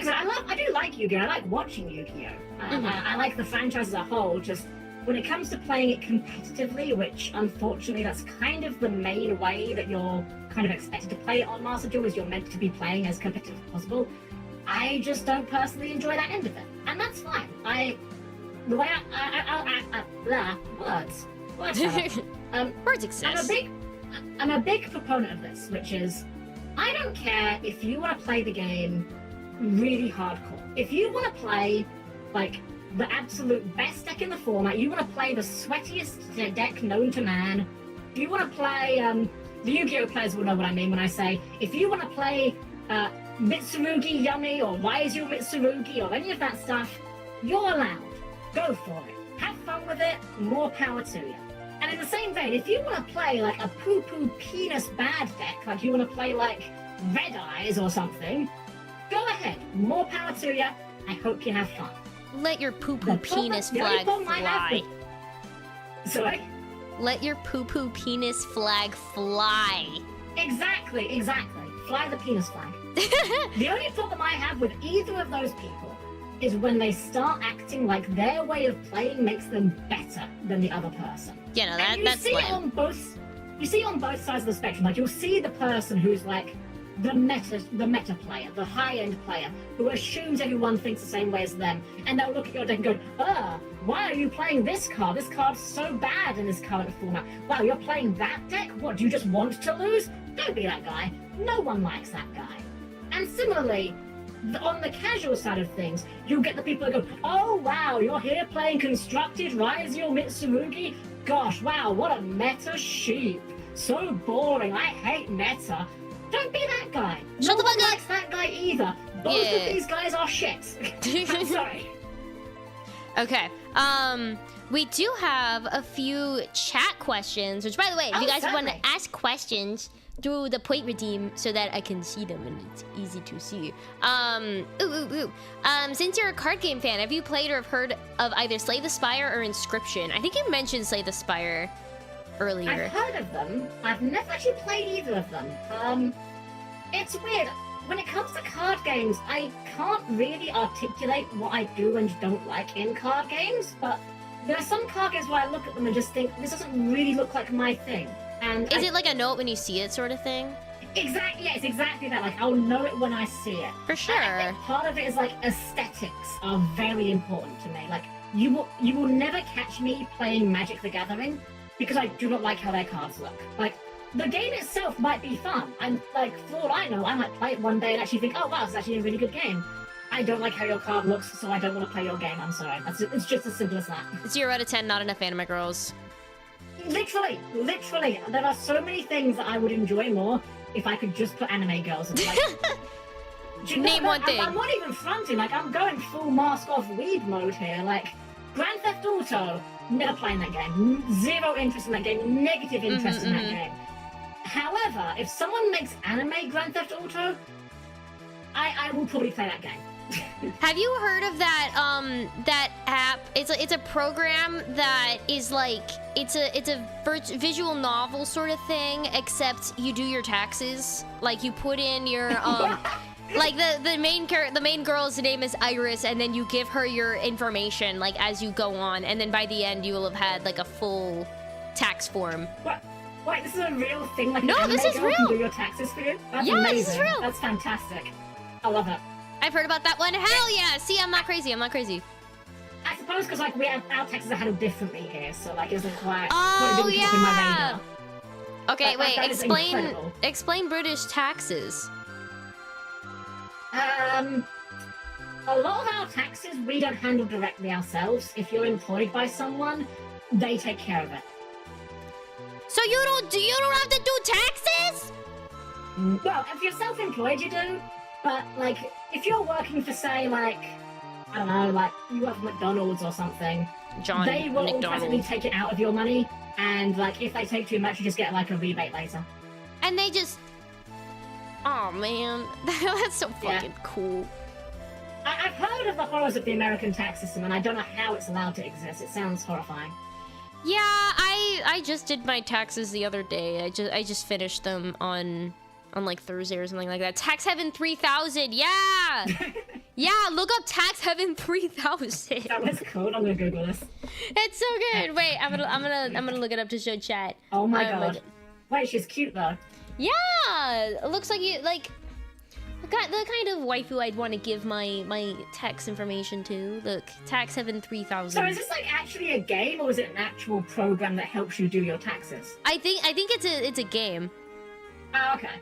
S2: I do like Yu-Gi-Oh! I like watching Yu-Gi-Oh! I like the franchise as a whole. Just when it comes to playing it competitively, which unfortunately that's kind of the main way that you're kind of expected to play it on Master Duel, is you're meant to be playing as competitive as possible. I just don't personally enjoy that end of it, and that's fine.
S1: Words exist.
S2: I'm a big proponent of this, which is, I don't care if you want to play the game really hardcore. If you want to play like the absolute best deck in the format, you want to play the sweatiest deck known to man. If you want to play, the Yu-Gi-Oh players will know what I mean when I say, if you want to play Mitsurugi Yummy or Rise Your Mitsurugi or any of that stuff, you're allowed. Go for it. Have fun with it. More power to you. And in the same vein, if you want to play like a poo-poo penis bad deck, like you want to play like Red Eyes or something, go ahead. More power to you. I hope you have fun.
S1: Let your poo-poo penis flag fly.
S2: Sorry?
S1: Let your poo-poo penis flag fly.
S2: Exactly. Fly the penis flag. The only problem I have with either of those people is when they start acting like their way of playing makes them better than the other person.
S1: Yeah, no, that's lame.
S2: You see on both sides of the spectrum, like you'll see the person who's like the meta player, the high-end player, who assumes everyone thinks the same way as them, and they'll look at your deck and go, why are you playing this card? This card's so bad in this current format. Wow, you're playing that deck? What, do you just want to lose? Don't be that guy. No one likes that guy. And similarly, on the casual side of things, you'll get the people that go, oh wow, you're here playing Constructed Rise Your Mitsurugi? Gosh, wow, what a meta sheep. So boring, I hate meta. Don't be that guy.
S1: Shut the fuck up.
S2: No one likes that guy either. Both of these guys are shit. I'm sorry.
S1: Okay, we do have a few chat questions, which by the way, if you guys want to ask questions through the point redeem so that I can see them and it's easy to see. Since you're a card game fan, have you played or have heard of either Slay the Spire or Inscription? I think you mentioned Slay the Spire earlier.
S2: I've heard of them. I've never actually played either of them. It's weird. When it comes to card games, I can't really articulate what I do and don't like in card games, but there are some card games where I look at them and just think, this doesn't really look like my thing. And
S1: Is it like a know it when you see it sort of thing?
S2: Exactly, yeah, it's exactly that. Like, I'll know it when I see it.
S1: For sure.
S2: And I think part of it is like aesthetics are very important to me. Like, you will never catch me playing Magic the Gathering because I do not like how their cards look. Like, the game itself might be fun, and like, for all I know, I might play it one day and actually think, oh wow, it's actually a really good game. I don't like how your card looks, so I don't want to play your game. I'm sorry. It's just as simple as that.
S1: 0 out of 10, not enough anime girls.
S2: Literally. There are so many things that I would enjoy more if I could just put anime girls in. Like,
S1: Name one thing.
S2: I'm not even fronting. Like, I'm going full mask off weed mode here. Like, Grand Theft Auto, never playing that game. Zero interest in that game. Negative interest in that game. However, if someone makes anime Grand Theft Auto, I will probably play that game.
S1: Have you heard of that that app? It's a program that is like it's a visual novel sort of thing, except you do your taxes. Like you put in your like the main girl's name is Iris, and then you give her your information like as you go on, and then by the end you will have had like a full tax form.
S2: What? Wait, this is a real thing? Like
S1: no, this is real.
S2: Can do your taxes for you? That's amazing. This is real. That's fantastic. I love it.
S1: I've heard about that one. Hell yeah! See, I'm not crazy. I'm not crazy.
S2: I suppose because like our taxes are handled differently here, so like it isn't quite.
S1: Oh yeah. Okay,
S2: like,
S1: wait. Explain British taxes.
S2: A lot of our taxes we don't handle directly ourselves. If you're employed by someone, they take care of it.
S1: So you don't have to do taxes?
S2: Well, if you're self-employed, you do. But like, if you're working for, say, like, I don't know, like you work for McDonald's or something, they will automatically take it out of your money, and like if they take too much, you just get like a rebate later.
S1: And they just, oh man, that's so fucking cool.
S2: I've heard of the horrors of the American tax system, and I don't know how it's allowed to exist. It sounds horrifying.
S1: Yeah, I just did my taxes the other day. I just finished them on like Thursday or something like that. Tax Heaven 3000, yeah! Yeah, look up Tax Heaven 3000.
S2: That was cool. I'm gonna Google this.
S1: It's so good. Wait, I'm gonna look it up to show chat.
S2: Oh my god. Wait, she's cute though.
S1: Yeah, it looks like you like the kind of waifu I'd want to give my tax information to. Look, Tax Heaven 3000.
S2: So is this like actually a game, or is it an actual program that helps you do your taxes?
S1: I think it's a game.
S2: Oh, okay.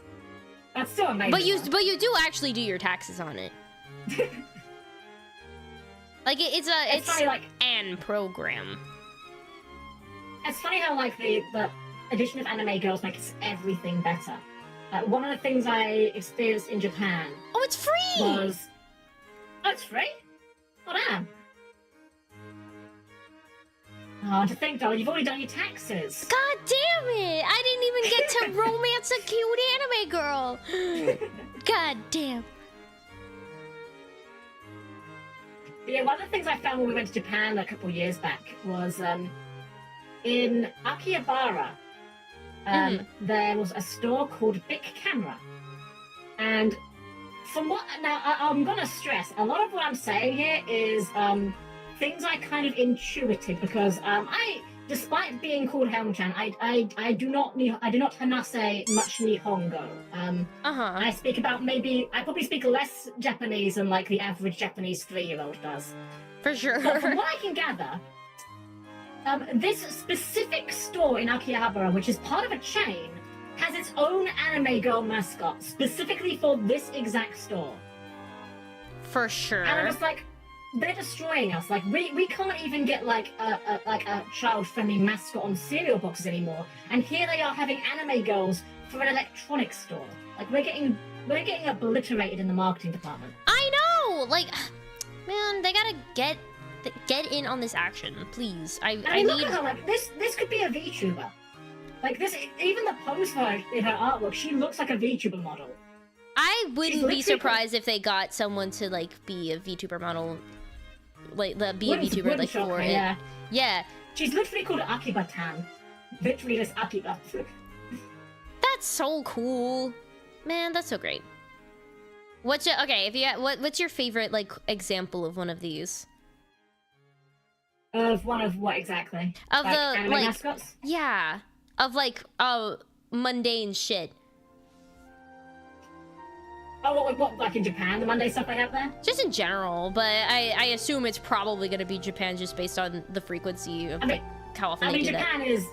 S2: That's so amazing.
S1: But you do actually do your taxes on it. Like it's
S2: funny, like,
S1: an program.
S2: It's funny how like the addition of anime girls makes everything better. One of the things I experienced in Japan.
S1: Oh, it's free.
S2: Oh, it's free? Oh damn. Oh, to think, Darla, you've already done your taxes.
S1: God damn it! I didn't even get to romance a cute anime girl. God damn.
S2: But yeah, one of the things I found when we went to Japan a couple of years back was in Akihabara, there was a store called 𝒂𝒂𝒅𝒚. And from what... Now, I'm going to stress, a lot of what I'm saying here is... things I kind of intuited because despite being called Helm-Chan, I do not hanase much Nihongo. I speak about I probably speak less Japanese than like the average Japanese 3-year-old does.
S1: For sure.
S2: But from what I can gather, this specific store in Akihabara, which is part of a chain, has its own anime girl mascot specifically for this exact store.
S1: For sure.
S2: And I was like, they're destroying us. Like we can't even get like a child-friendly mascot on cereal boxes anymore. And here they are having anime girls for an electronics store. Like we're getting obliterated in the marketing department.
S1: I know. Like, man, they gotta get in on this action, please. I
S2: mean, look
S1: need.
S2: at her. Like this could be a VTuber. Like this, even the pose for her in her artwork, she looks like a VTuber model.
S1: I wouldn't be surprised if they got someone to like be a VTuber model. Like be a VTuber like for it.
S2: Yeah.
S1: Yeah.
S2: She's literally called Akiba-tan. Literally just Akiba.
S1: That's so cool. Man, that's so great. What's your favorite like example of one of these?
S2: Of one of what exactly?
S1: Of
S2: like,
S1: the
S2: anime
S1: like
S2: mascots?
S1: Yeah. Of like mundane shit.
S2: Oh, what, like in Japan, the Monday stuff they have there?
S1: Just in general, but I assume it's probably gonna be Japan just based on the frequency of like how often they do that.
S2: Japan is...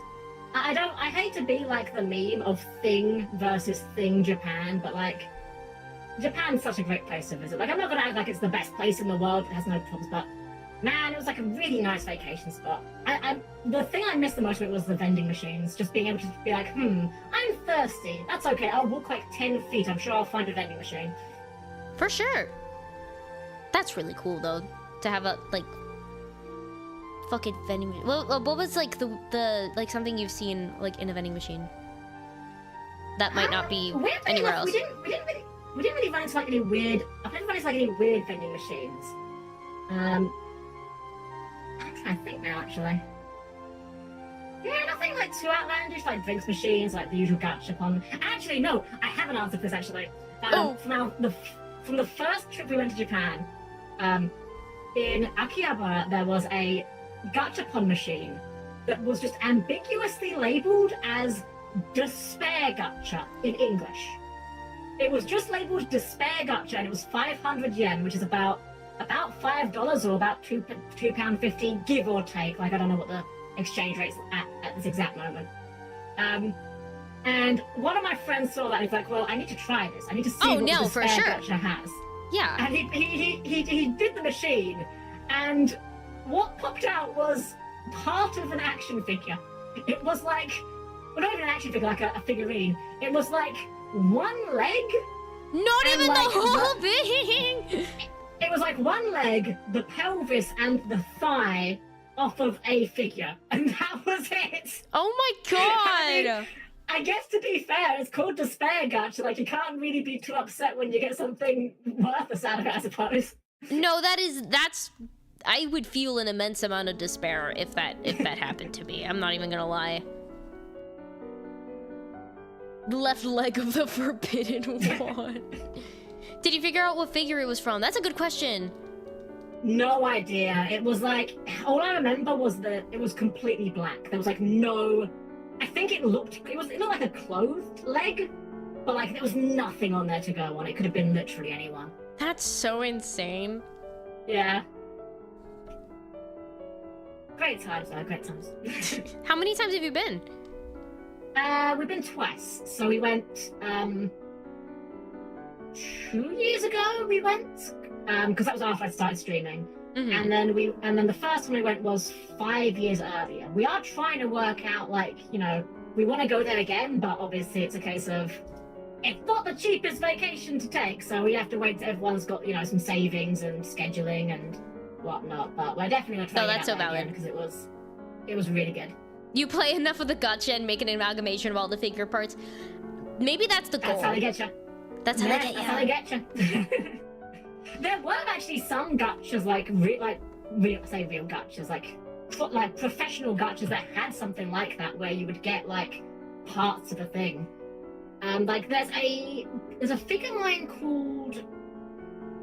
S2: I hate to be like the meme of thing versus thing Japan, but like... Japan's such a great place to visit. Like, I'm not gonna act like it's the best place in the world, it has no problems, but... Man, it was like a really nice vacation spot. The thing I missed the most of it was the vending machines. Just being able to be like, I'm thirsty. That's okay, I'll walk like 10 feet. I'm sure I'll find a vending machine.
S1: For sure. That's really cool, though. To have a, like... fucking vending machine. What was like the like something you've seen like in a vending machine that might not be anywhere else?
S2: We didn't really run into like any weird. I didn't run into like any weird vending machines. I'm trying to think now, actually. Yeah, nothing like too outlandish, like drinks machines, like the usual gachapon. Actually, no, I have an answer for this actually. From the first trip we went to Japan, in Akihabara there was a gachapon machine that was just ambiguously labeled as Despair Gacha in English. It was just labeled Despair Gacha, and it was 500 yen, which is about $5 or about £2.50, give or take. Like, I don't know what the exchange rate's at this exact moment. And one of my friends saw that and he's like, well, I need to try this. I need to see what the Despair Gacha has.
S1: Yeah.
S2: And he did the machine, and what popped out was part of an action figure. It was like, well, not even an action figure, like a figurine. It was like one leg.
S1: Not even
S2: like
S1: the whole thing.
S2: It was like one leg, the pelvis, and the thigh off of a figure, and that was it.
S1: Oh my god!
S2: I guess to be fair, it's called Despair Gacha. Like, you can't really be too upset when you get something worthless out of it, I suppose.
S1: No, that's. I would feel an immense amount of despair if that happened to me. I'm not even gonna lie. The left leg of the Forbidden One. Did you figure out what figure it was from? That's a good question.
S2: No idea. It was like, all I remember was that it was completely black. There was like no, I think it looked like a clothed leg, but like there was nothing on there to go on. It could have been literally anyone.
S1: That's so insane.
S2: Yeah. Great times though, great times.
S1: How many times have you been?
S2: We've been twice. So we went 2 years ago we went, because that was after I started streaming.
S1: Mm-hmm.
S2: And then the first time we went was 5 years earlier. We are trying to work out, like, you know, we want to go there again, but obviously it's a case of it's not the cheapest vacation to take, so we have to wait till everyone's got, you know, some savings and scheduling and whatnot. But we're definitely gonna try
S1: that's so valid
S2: because it was really good.
S1: You play enough of the gacha and make an amalgamation of all the figure parts. Maybe that's the goal.
S2: That's how they get you.
S1: That's how they get you.
S2: That's how they get you. There were actually some gachas, like real gachas, like professional gachas that had something like that, where you would get like parts of the thing. Like there's a figure line called,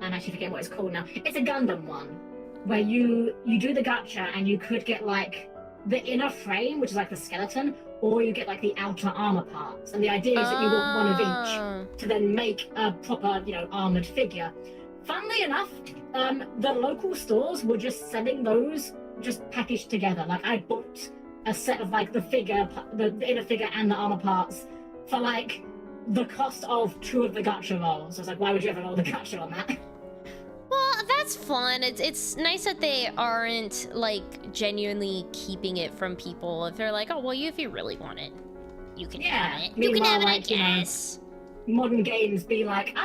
S2: I'm actually forgetting what it's called now. It's a Gundam one, where you do the gacha and you could get like the inner frame, which is like the skeleton, or you get like the outer armor parts. And the idea is that you want one of each to then make a proper, you know, armored figure. Funnily enough, the local stores were just selling those just packaged together. Like, I bought a set of like the inner figure and the armor parts for like the cost of 2 of the gacha rolls. I was like, why would you ever roll the gacha on that?
S1: Well, that's fun. It's nice that they aren't like genuinely keeping it from people. If they're like, oh well, if you really want it, you can have it. You can have it,
S2: like,
S1: I guess.
S2: Modern games be like,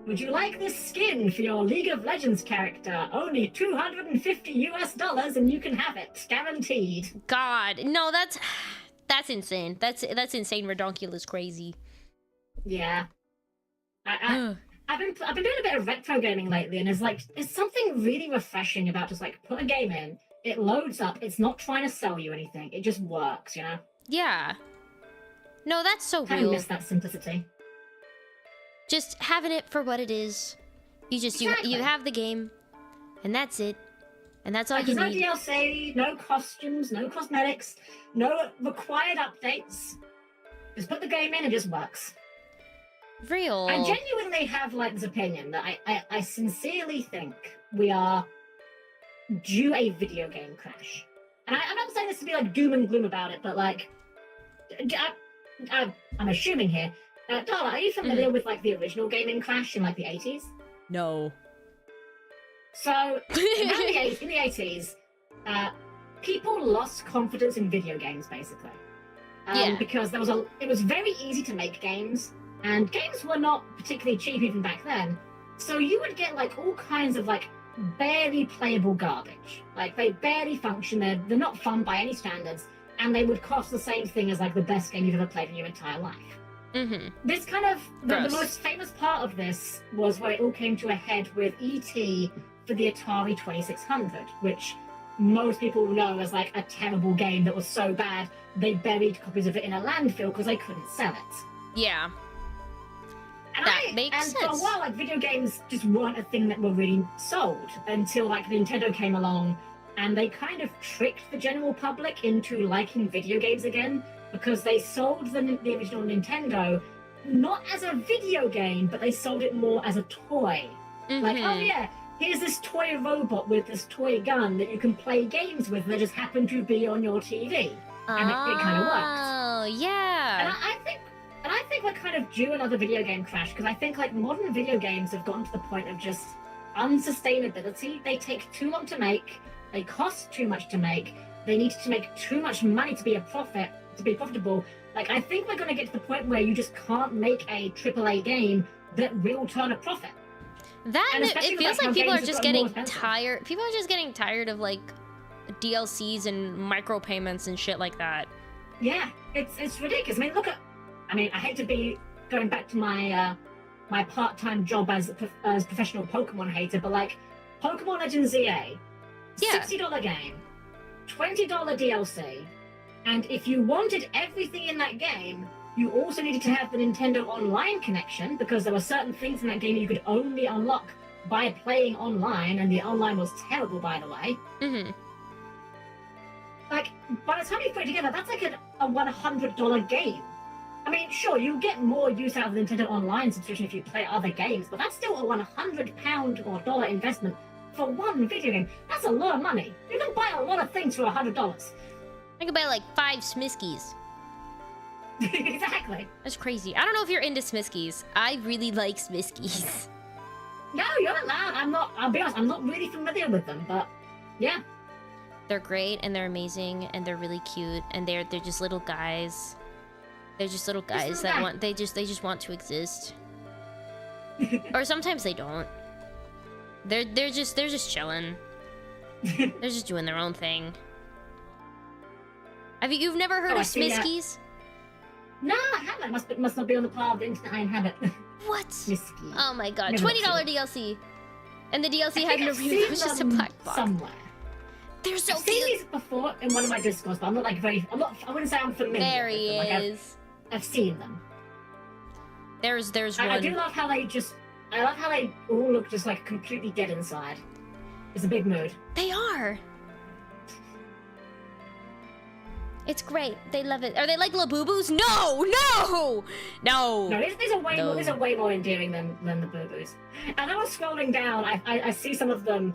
S2: would you like this skin for your League of Legends character? Only $250 and you can have it, guaranteed.
S1: God, no, that's insane. That's insane, redonkulous, crazy.
S2: Yeah. I've been doing a bit of retro gaming lately, and there's something really refreshing about just like put a game in, it loads up, it's not trying to sell you anything, it just works, you know?
S1: Yeah. No, that's so real.
S2: I miss that simplicity.
S1: Just having it for what it is. You have the game, and that's it, and that's all you need.
S2: There's no DLC, no costumes, no cosmetics, no required updates. Just put the game in, it just works.
S1: Real.
S2: I genuinely have like this opinion that I sincerely think we are due a video game crash. And I'm not saying this to be like doom and gloom about it, but like, I'm assuming here. Darla, are you familiar with like the original gaming crash in like the 80s?
S1: No.
S2: So in the 80s, people lost confidence in video games basically. Because it was very easy to make games. And games were not particularly cheap even back then. So you would get like all kinds of like barely playable garbage. Like, they barely function. They're not fun by any standards, and they would cost the same thing as like the best game you've ever played in your entire life. This kind of the most famous part of this was where it all came to a head with E.T. for the Atari 2600, which most people know as like a terrible game that was so bad they buried copies of it in a landfill because they couldn't sell it.
S1: Yeah.
S2: And
S1: makes sense.
S2: For a while, like, video games just weren't a thing that were really sold until like Nintendo came along, and they kind of tricked the general public into liking video games again, because they sold the original Nintendo not as a video game, but they sold it more as a toy. Like, oh yeah, here's this toy robot with this toy gun that you can play games with that just happen to be on your TV. And it kind of worked.
S1: Oh, yeah.
S2: And I think we're kind of due another video game crash, because I think like modern video games have gotten to the point of just unsustainability. They take too long to make, they cost too much to make, they need to make too much money to be profitable. Like, I think we're going to get to the point where you just can't make a AAA game that will turn a profit.
S1: That, and it feels like people are just getting
S2: tired.
S1: People are just getting tired of like DLCs and micropayments and shit like that.
S2: Yeah, it's ridiculous. I mean, I hate to be going back to my my part-time job as professional Pokemon hater, but like Pokemon Legends ZA, $60 game, $20 DLC, and if you wanted everything in that game, you also needed to have the Nintendo Online connection, because there were certain things in that game you could only unlock by playing online, and the online was terrible, by the way. Like, by the time you put it together, that's like a $100 game. I mean, sure, you get more use out of the Nintendo Online subscription if you play other games, but that's still a £100 or dollar investment for one video game. That's a lot of money. You can buy a lot of things for $100.
S1: I could buy like 5 Smiskies.
S2: Exactly.
S1: That's crazy. I don't know if you're into Smiskies. I really like Smiskies.
S2: No, you're allowed. I'll be honest, I'm not really familiar with them, but yeah.
S1: They're great, and they're amazing, and they're really cute, and they're just little guys. They're just little guys that want they just want to exist. Or sometimes they don't. They're just chilling. They're just doing their own thing. You've never heard of Smiskies?
S2: No, I haven't. Must not be on the part of the internet I inhabit.
S1: What?
S2: Smiskies.
S1: Oh my god, $20 DLC, and the DLC had no review. It was just a black box. Somewhere. They're so cute.
S2: I've seen these before in one of my Discords, but I'm not like I wouldn't say I'm familiar.
S1: There he
S2: with them.
S1: is.
S2: I've seen them.
S1: There's one.
S2: I do love how they all look just like completely dead inside. It's a big mood.
S1: They are. It's great. They love it. Are they like Labubu's? No.
S2: No, these are way more endearing than the Boo-Boos. And I was scrolling down, I see some of them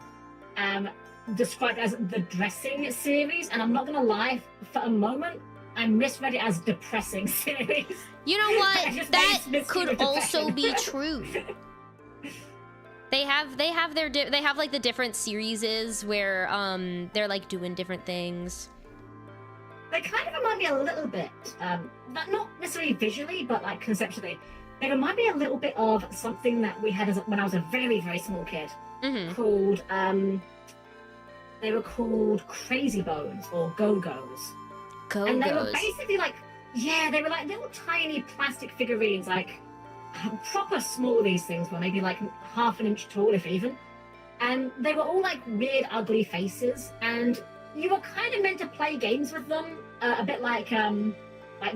S2: described as the dressing series, and I'm not gonna lie, for a moment, I misread it as depressing series.
S1: You know what? That could also be true. They have like the different series where they're like doing different things.
S2: They kind of remind me a little bit, not necessarily visually, but like conceptually. They remind me a little bit of something that we had when I was a very, very small kid, called they were called Crazy Bones or Go-Go's. And they were basically like, they were like little tiny plastic figurines, like proper small these things were, maybe like half an inch tall, if even. And they were all like weird, ugly faces, and you were kind of meant to play games with them, a bit like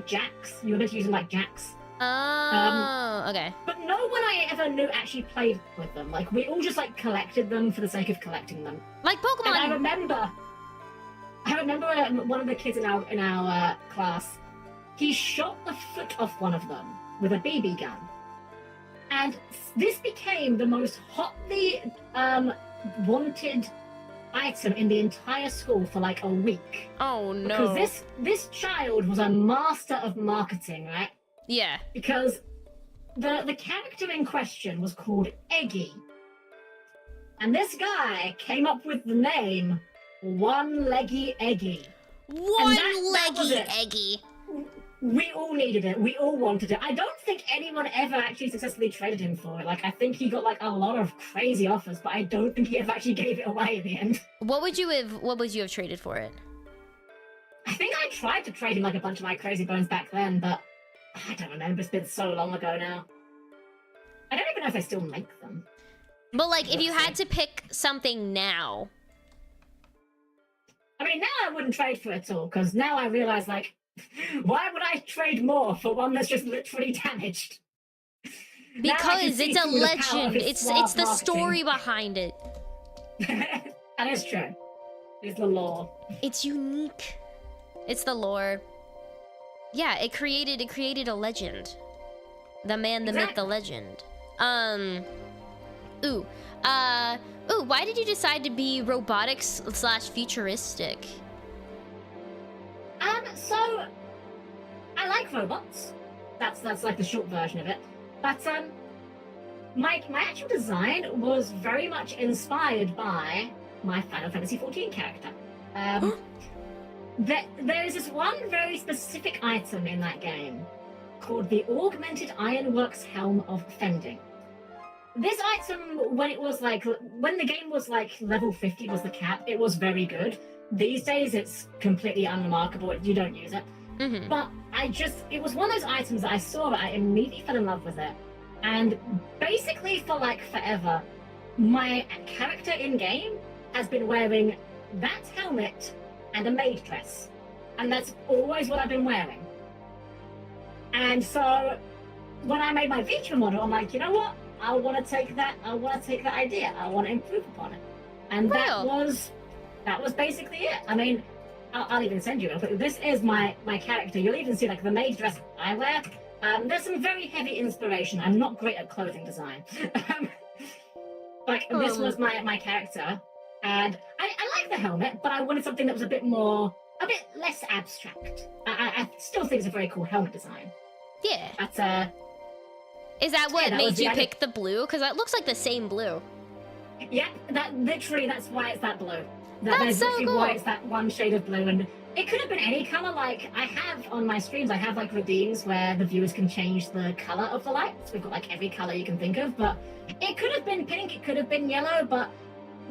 S2: jacks. You were meant to use them like jacks.
S1: Oh, okay.
S2: But no one I ever knew actually played with them. Like, we all just like collected them for the sake of collecting them.
S1: Like Pokemon.
S2: And I remember one of the kids in our class. He shot the foot off one of them with a BB gun, and this became the most hotly wanted item in the entire school for like a week.
S1: Oh no!
S2: Because this child was a master of marketing, right?
S1: Yeah. Because
S2: the character in question was called Eggy, and this guy came up with the name One-Leggy Eggy.
S1: One-Leggy Eggy.
S2: we all needed it. We all wanted it. I don't think anyone ever actually successfully traded him for it. Like, I think he got like a lot of crazy offers, but I don't think he ever actually gave it away in the end.
S1: What would you have traded for it?
S2: I think I tried to trade him like a bunch of my crazy bones back then, but I don't remember. It's been so long ago now. I don't even know if I still make them.
S1: But like, if you had to pick something now.
S2: I mean, now I wouldn't trade for it at all, because now I realize, like, why would I trade more for one that's just literally damaged?
S1: Because it's a legend. It's the story behind it.
S2: That is true. It's the lore.
S1: It's unique. It's the lore. Yeah, it created a legend. The man, the myth, the legend. Ooh, why did you decide to be robotics / futuristic?
S2: So I like robots. That's like the short version of it. But my actual design was very much inspired by my Final Fantasy XIV character. There is this one very specific item in that game called the Augmented Ironworks Helm of Fending. This item, when the game was like level 50 was the cap, it was very good. These days, it's completely unremarkable. You don't use it.
S1: Mm-hmm.
S2: But it was one of those items that I saw that I immediately fell in love with it. And basically for like forever, my character in game has been wearing that helmet and a maid dress. And that's always what I've been wearing. And so when I made my Vtuber model, I'm like, you know what? I want to take that idea. I want to improve upon it. And that was basically it. I mean, I'll even send you it. This is my character. You'll even see like the maid dress I wear. There's some very heavy inspiration. I'm not great at clothing design. This was my character. And I like the helmet, but I wanted something that was a bit less abstract. I still think it's a very cool helmet design.
S1: Yeah.
S2: But,
S1: is that what made you pick the blue? Because that looks like the same blue.
S2: Yeah, that's why it's that blue.
S1: That's so cool.
S2: Why it's that one shade of blue, and it could have been any color. Like I have on my streams, I have like redeems where the viewers can change the color of the lights. We've got like every color you can think of, but it could have been pink, it could have been yellow, but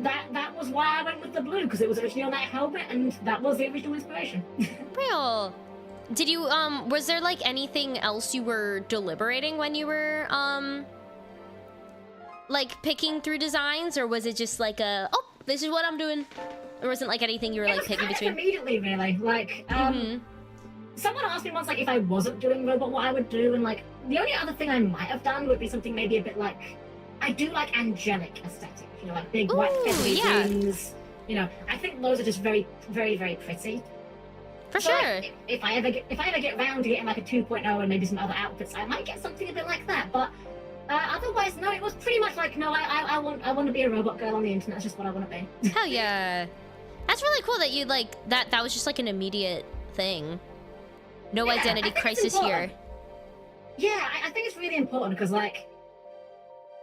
S2: that was why I went with the blue, because it was originally on that helmet, and that was the original inspiration.
S1: Real. Did you was there like anything else you were deliberating when you were like picking through designs, or was it just like this is what I'm doing? Or wasn't like anything you were like picking between?
S2: Immediately, really. Like, someone asked me once, like, if I wasn't doing robot, what I would do, and like, the only other thing I might have done would be something maybe a bit like, I do like angelic aesthetic, you know, like big white feathery wings. You know, I think those are just very, very, very pretty.
S1: For sure.
S2: If I ever get round to getting like a 2.0 and maybe some other outfits, I might get something a bit like that. But otherwise, no, it was pretty much like, no, I want to be a robot girl on the internet. That's just what I want to be.
S1: Hell yeah. That's really cool that you like that was just like an immediate thing. No identity crisis here.
S2: Yeah, I think it's really important because, like,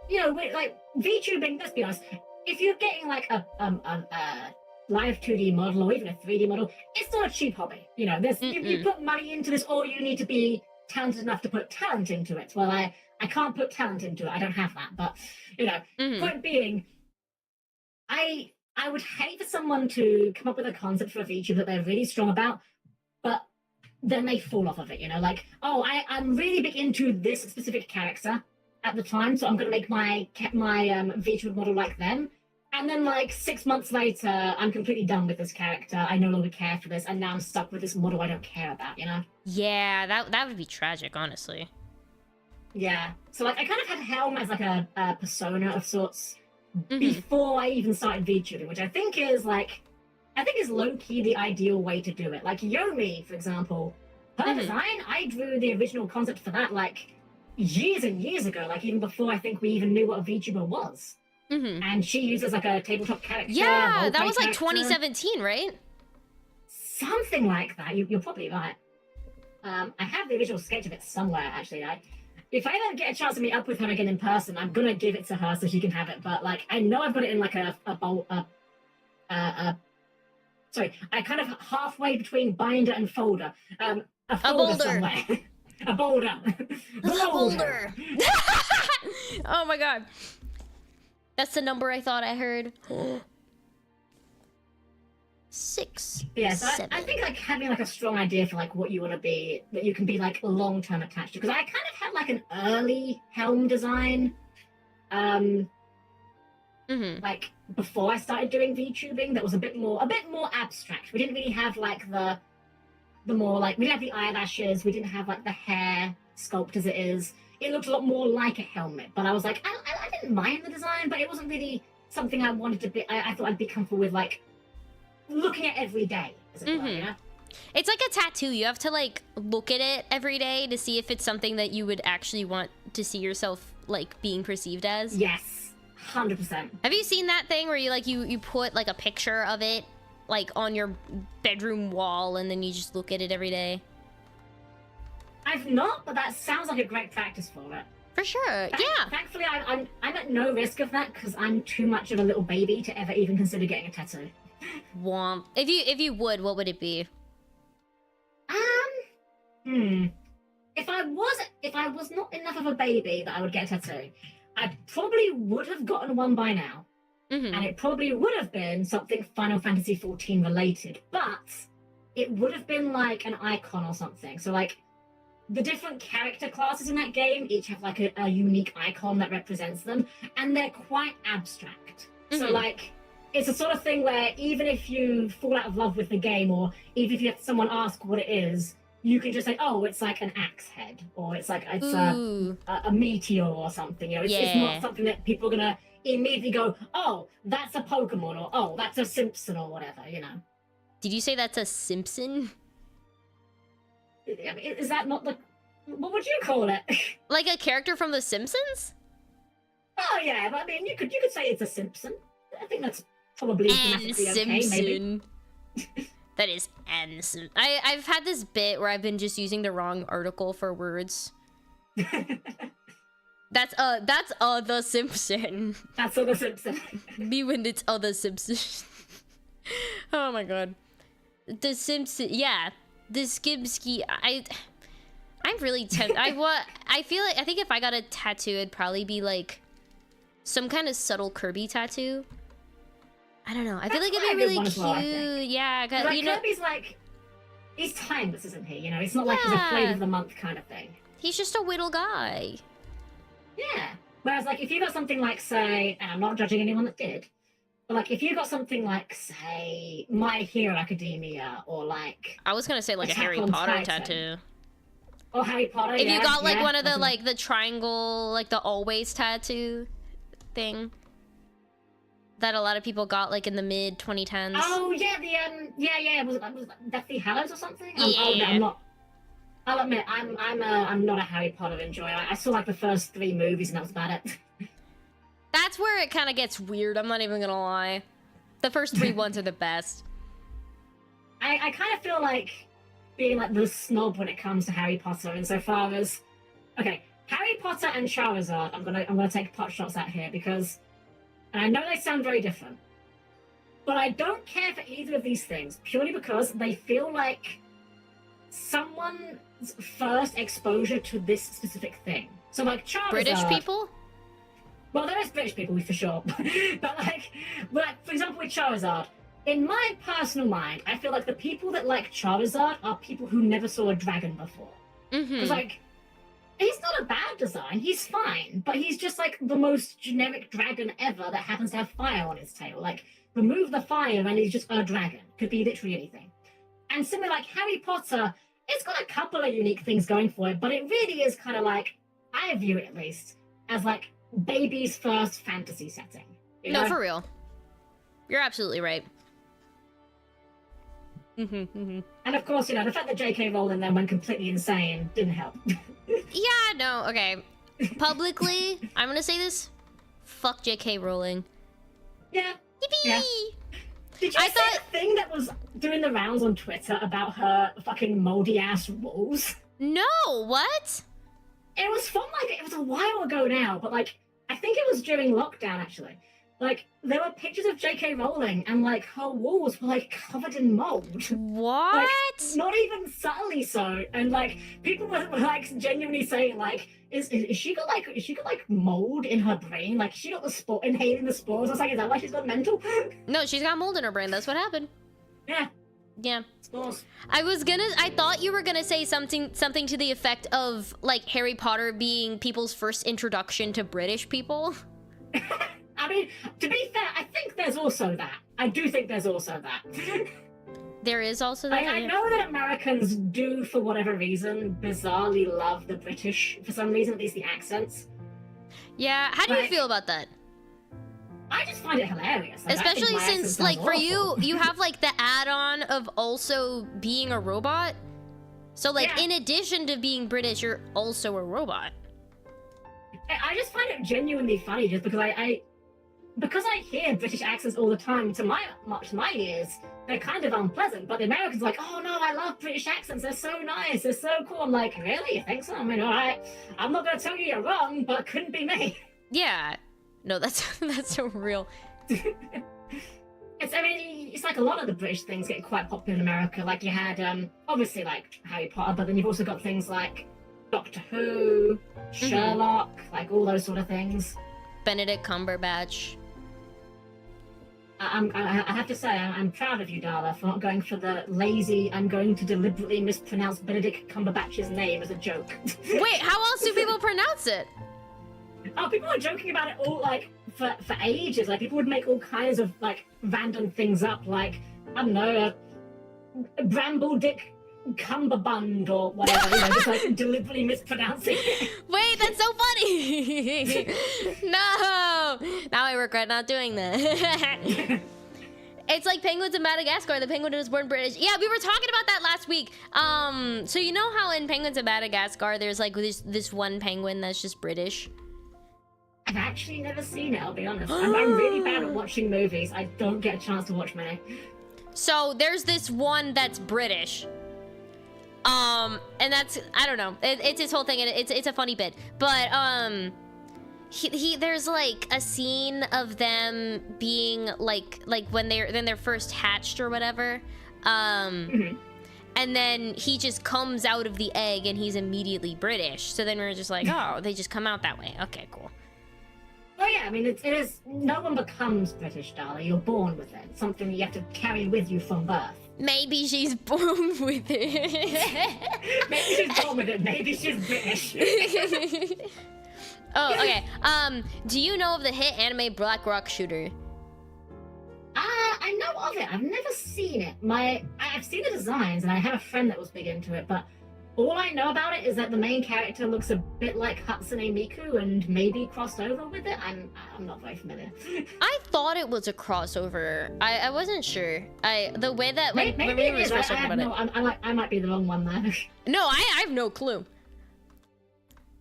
S2: you know, like VTubing, let's be honest, if you're getting like a live 2D model or even a 3D model, it's not a cheap hobby. You know, you put money into this, or you need to be talented enough to put talent into it. Well, I can't put talent into it. I don't have that. But, you know, point being, I would hate for someone to come up with a concept for a VTuber that they're really strong about, but then they fall off of it, you know? Like, oh, I'm really big into this specific character at the time, so I'm going to make my VTuber model like them. And then, like, 6 months later, I'm completely done with this character. I no longer care for this, and now I'm stuck with this model I don't care about, you know?
S1: Yeah, that would be tragic, honestly.
S2: Yeah. So, like, I kind of had Helm as, like, a persona of sorts before I even started VTubing, which I think is low-key the ideal way to do it. Like, Yomi, for example, her design, I drew the original concept for that, like, years and years ago, like, even before I think we even knew what a VTuber was. And she uses like a tabletop character.
S1: Yeah, that was like 2017, right?
S2: Something like that. You're probably right. I have the original sketch of it somewhere, actually. If I ever get a chance to meet up with her again in person, I'm gonna give it to her so she can have it. But like, I know I've got it in like sorry, I kind of halfway between binder and folder. A
S1: A boulder.
S2: somewhere. A boulder.
S1: The boulder. Oh my god. That's the number I thought I heard. 6.
S2: Yeah, so
S1: 7.
S2: I think like having like a strong idea for like what you want to be, that you can be like long-term attached to. Because I kind of had like an early Helm design, like before I started doing VTubing, that was a bit more abstract. We didn't really have like the more like, we didn't have the eyelashes, we didn't have like the hair sculpt as it is. It looked a lot more like a helmet, but I was like, I didn't mind the design, but it wasn't really something I wanted to be. I thought I'd be comfortable with like looking at every day, as it were, you know?
S1: It's like a tattoo. You have to like look at it every day to see if it's something that you would actually want to see yourself like being perceived as.
S2: Yes, 100%.
S1: Have you seen that thing where you like you put like a picture of it like on your bedroom wall and then you just look at it every day?
S2: I've not, but that sounds like a great practice for it.
S1: For sure, yeah.
S2: Thankfully, I'm at no risk of that because I'm too much of a little baby to ever even consider getting a tattoo.
S1: Womp. If you would, what would it be?
S2: If I was not enough of a baby that I would get a tattoo, I probably would have gotten one by now. And it probably would have been something Final Fantasy XIV related, but it would have been like an icon or something. So like the different character classes in that game each have like a unique icon that represents them, and they're quite abstract. So like it's a sort of thing where even if you fall out of love with the game, or even if you have someone ask what it is, you can just say, oh, it's like an axe head, or it's like it's a meteor or something. You know, it's not something that people are gonna immediately go, oh, that's a Pokemon, or oh, that's a Simpson, or whatever. You know.
S1: Did you say that's a Simpson?
S2: Is that not the? What would you call it?
S1: Like a character from The Simpsons?
S2: Oh yeah, but I mean, you could say it's a Simpson. I think that's probably grammatically okay, maybe.
S1: That is N. I've had this bit where I've been just using the wrong article for words. That's the Simpson. That's the Simpson. Me when it's the Simpson. Oh my god. The Simpson, yeah. The Skibski, I'm really tempted. I feel like, I think if I got a tattoo, it'd probably be like some kind of subtle Kirby tattoo. I don't know. I feel like it'd be really cute. Well, yeah,
S2: like,
S1: you know,
S2: Kirby's like, he's timeless, isn't he? You know, it's not like he's a flavor of the month kind of thing.
S1: He's just a whittle guy.
S2: Yeah. Whereas, like, if you got something like, say, and I'm not judging anyone that did, but like, if you got something like, say, My Hero Academia, or like,
S1: I was gonna say like a Harry Potter tattoo.
S2: Or Harry Potter.
S1: If you got like one of the like the triangle, like the always tattoo thing that a lot of people got like in the mid 2010s.
S2: Oh yeah, was it Deathly Hallows or something?
S1: Yeah.
S2: I'll admit, I'm not a Harry Potter enjoyer. I saw like the first 3 movies and that was about it.
S1: That's where it kind of gets weird. I'm not even gonna lie. The first 3 ones are the best.
S2: I kind of feel like being like the snob when it comes to Harry Potter, insofar as, okay, Harry Potter and Charizard, I'm gonna take pot shots at here because, and I know they sound very different, but I don't care for either of these things purely because they feel like someone's first exposure to this specific thing. So like Charizard.
S1: British people?
S2: Well, there is British people for sure, but like, for example, with Charizard, in my personal mind, I feel like the people that like Charizard are people who never saw a dragon before. Because like, he's not a bad design, he's fine, but he's just like the most generic dragon ever that happens to have fire on his tail. Like, remove the fire and he's just a dragon. Could be literally anything. And similar, like Harry Potter, it's got a couple of unique things going for it, but it really is kind of like, I view it at least, as like baby's first fantasy setting. You know?
S1: No, for real. You're absolutely right.
S2: And of course, you know, the fact that J.K. Rowling then went completely insane didn't help.
S1: Yeah, no, okay. Publicly, I'm gonna say this. Fuck J.K. Rowling.
S2: Yeah.
S1: Yippee!
S2: Yeah. Did you see the thing that was doing the rounds on Twitter about her fucking moldy-ass rules?
S1: No, what?
S2: It was from, like, it was a while ago now, but, like, I think it was during lockdown, actually. Like, there were pictures of J.K. Rowling, and like her walls were like covered in mold.
S1: What?
S2: Like, not even subtly so. And like people were like genuinely saying like, is she got like mold in her brain? Like she got the spore inhaling the spores. I was like, is that why she's got mental?
S1: No, she's got mold in her brain. That's what happened.
S2: Yeah.
S1: Yeah.
S2: Spores.
S1: I thought you were gonna say something to the effect of like Harry Potter being people's first introduction to British people.
S2: I mean, to be fair, I think there's also that. I do think there's also that.
S1: There is also that.
S2: I know that Americans do, for whatever reason, bizarrely love the British, for some reason, at least the accents.
S1: Yeah, how do you
S2: Like,
S1: feel about that?
S2: I just find it hilarious. Like, I think
S1: Especially
S2: my accent
S1: since,
S2: sounds
S1: like, for
S2: awful.
S1: you have, like, the add-on of also being a robot. So, like,
S2: Yeah.
S1: in addition to being British, you're also a robot.
S2: I just find it genuinely funny, just because because I hear British accents all the time. To my ears, they're kind of unpleasant. But the Americans are like, oh no, I love British accents. They're so nice. They're so cool. I'm like, really? You think so? I mean, all right. I'm not gonna tell you you're wrong, but it couldn't be me.
S1: Yeah. No, that's so real.
S2: It's like a lot of the British things get quite popular in America. Like you had, obviously, like Harry Potter, but then you've also got things like Doctor Who, Sherlock, like all those sort of things.
S1: Benedict Cumberbatch.
S2: I have to say, I'm proud of you, Darla, for not going for the lazy, I'm going to deliberately mispronounce Benedict Cumberbatch's name as a joke.
S1: Wait, how else do people pronounce it?
S2: Oh, people were joking about it all, like, for ages. Like, people would make all kinds of, like, random things up, like, I don't know, Brambledick Cumberbund or whatever, you know, just, like, deliberately mispronouncing it.
S1: Wait, that's so funny! No! Now I regret not doing that. It's like Penguins of Madagascar. The penguin was born British. Yeah, we were talking about that last week. So you know how in Penguins of Madagascar, there's like this one penguin that's just British?
S2: I've actually never seen it, I'll be honest. I'm really bad at watching movies. I don't get a chance to watch many.
S1: So there's this one that's British. And that's, I don't know. It's his whole thing, and it's a funny bit. But, there's like a scene of them being like when they're first hatched or whatever. And then he just comes out of the egg and he's immediately British. So then we're just like, oh, they just come out that way. Okay, cool.
S2: Oh yeah, I mean, it is, no one becomes British, Darla. You're born with it. It's something you have to carry with you from birth.
S1: Maybe she's born with it.
S2: Maybe she's born with it. Maybe she's British.
S1: Oh, okay. Do you know of the hit anime Black Rock Shooter?
S2: I know of it. I've never seen it. I've seen the designs, and I have a friend that was big into it, but all I know about it is that the main character looks a bit like Hatsune Miku and maybe crossed over with it. I'm not very familiar.
S1: I thought it was a crossover. I wasn't sure. The way that when
S2: maybe
S1: we
S2: it
S1: were
S2: is.
S1: first talking about it.
S2: I might be the wrong one there.
S1: No, I have no clue.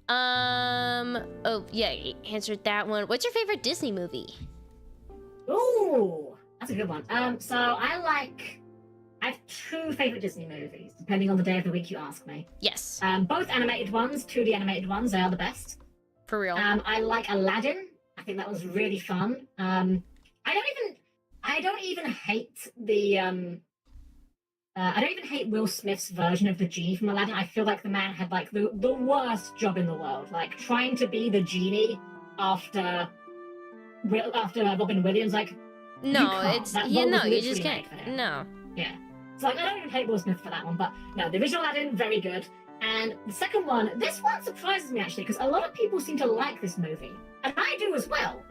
S1: Oh yeah, you answered that one. What's your favorite Disney movie?
S2: Ooh, that's a good one. So I have two favorite Disney movies, depending on the day of the week you ask me.
S1: Yes.
S2: Both animated ones, 2D animated ones, they are the best.
S1: For real.
S2: I like Aladdin. I think that was really fun. I don't even hate I don't even hate Will Smith's version of the genie from Aladdin. I feel like the man had like the worst job in the world, like trying to be the genie after Robin Williams. Like,
S1: no, you just can't. No.
S2: Yeah. So like, I don't even hate Will Smith for that one, but no, the original Aladdin, very good. And the second one, this one surprises me actually, because a lot of people seem to like this movie, and I do as well.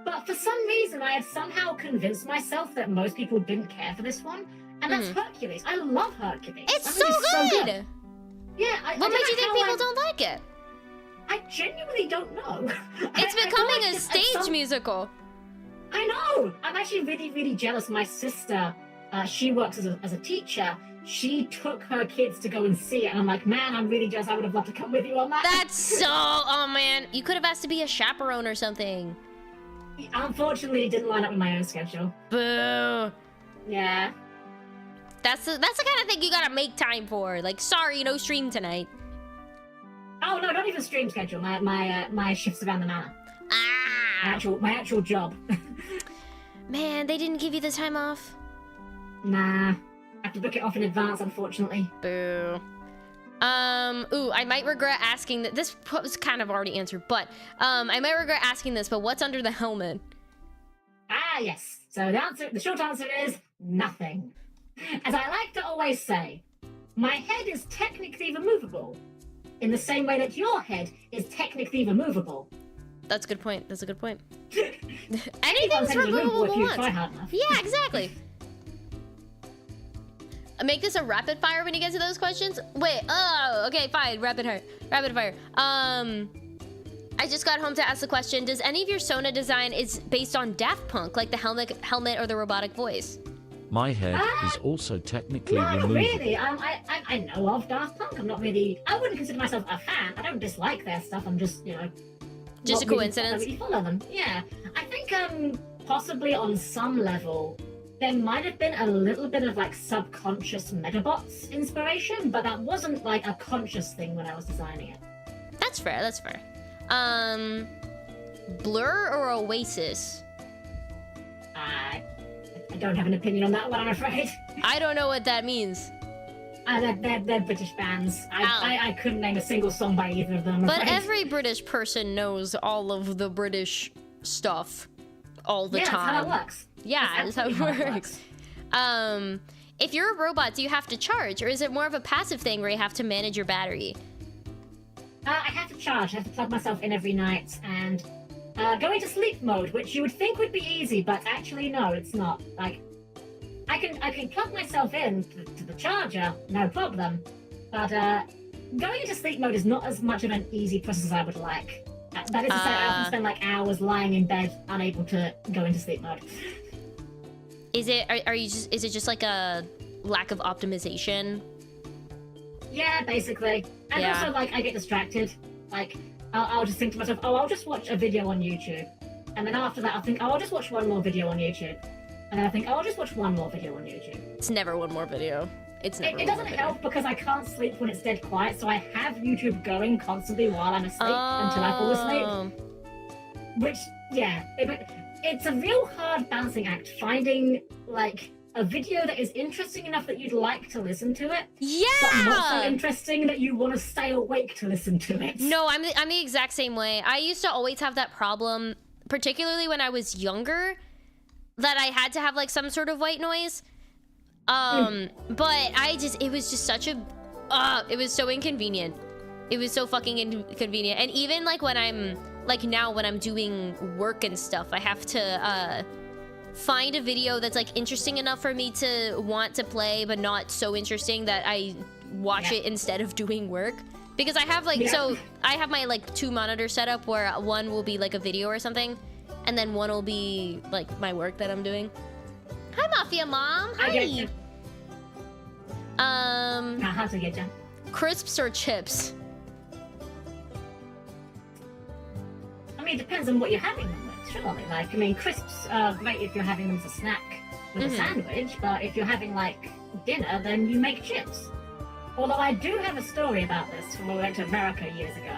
S2: But for some reason, I have somehow convinced myself that most people didn't care for this one. And that's Hercules. I love Hercules.
S1: It's so good.
S2: Yeah.
S1: What made you think people don't like it?
S2: I genuinely don't know.
S1: It's becoming a stage musical.
S2: I know. I'm actually really, really jealous. My sister, she works as a teacher. She took her kids to go and see it. And I'm like, man, I'm really jealous. I would have loved to come with you on that.
S1: That's so... Oh, man. You could have asked to be a chaperone or something.
S2: Unfortunately, it didn't line up with my own schedule.
S1: Boo.
S2: Yeah.
S1: That's the kind of thing you gotta make time for. Like, sorry, no stream tonight.
S2: Oh no, not even stream schedule. My shifts around the manor.
S1: Ah.
S2: My actual job.
S1: Man, they didn't give you the time off.
S2: Nah. I have to book it off in advance, unfortunately.
S1: Boo. Ooh, I might regret asking that. This was kind of already answered, but, I might regret asking this, but what's under the helmet?
S2: Ah, yes. So the short answer is nothing. As I like to always say, my head is technically removable, in the same way that your head is technically removable.
S1: That's a good point. That's a good point.
S2: Anyone's
S1: Anything's
S2: head is removable if you
S1: once.
S2: try hard enough.
S1: Yeah, exactly. Make this a rapid fire when you get to those questions. Wait, oh, okay, fine. Rapid fire. I just got home to ask the question, does any of your Sona design is based on Daft Punk, like the helmet or the robotic voice?
S3: My head is also technically
S2: No,
S3: removable.
S2: really. I know of Daft Punk. I'm not really... I wouldn't consider myself a fan. I don't dislike their stuff. I'm just, you know...
S1: Just a coincidence.
S2: I don't really follow them. Yeah. I think, possibly on some level, there might have been a little bit of, like, subconscious Metabots inspiration, but that wasn't, like, a conscious thing when I was designing it.
S1: That's fair, that's fair. Blur or Oasis?
S2: I don't have an opinion on that one, I'm afraid.
S1: I don't know what that means.
S2: They're British bands. I couldn't name a single song by either of them, I'm
S1: But
S2: afraid.
S1: every British person knows all of the British stuff all the time.
S2: Yeah, that's how it works.
S1: Yeah, that's how it works. If you're a robot, do you have to charge, or is it more of a passive thing where you have to manage your battery?
S2: I have to charge. I have to plug myself in every night and go into sleep mode, which you would think would be easy, but actually no, it's not. Like, I can plug myself in to the charger, no problem. But going into sleep mode is not as much of an easy process as I would like. That is to say, I often spend like hours lying in bed, unable to go into sleep mode.
S1: Is it is it just like a lack of optimization?
S2: Yeah, basically. And
S1: Yeah.
S2: also, like, I get distracted. Like, I'll just think to myself, oh, I'll just watch a video on YouTube. And then after that, I'll think, oh, I'll just watch one more video on YouTube. And then I think, oh, I'll just watch one more video on YouTube.
S1: It's never one more video. It's never.
S2: It doesn't help because I can't sleep when it's dead quiet, so I have YouTube going constantly while I'm asleep until I fall asleep. Which, yeah, it's a real hard balancing act, finding, like, a video that is interesting enough that you'd like to listen to it,
S1: Yeah.
S2: but not so interesting that you want to stay awake to listen to it.
S1: No, I'm the exact same way. I used to always have that problem, particularly when I was younger, that I had to have like some sort of white noise. But it was just such a, it was so inconvenient. It was so fucking inconvenient. And even like when I'm, like now when I'm doing work and stuff, I have to, find a video that's like interesting enough for me to want to play, but not so interesting that I watch it instead of doing work. Because I have like, so I have my like 2 monitor setup where one will be like a video or something, and then one will be like my work that I'm doing. Hi, Mafia Mom. Hi.
S2: I get you. How to get you?
S1: Crisps or chips?
S2: I mean, it depends on what you're having them with, surely. Like, I mean, crisps are great if you're having them as a snack with a sandwich, but if you're having, like, dinner, then you make chips. Although I do have a story about this from when we went to America years ago.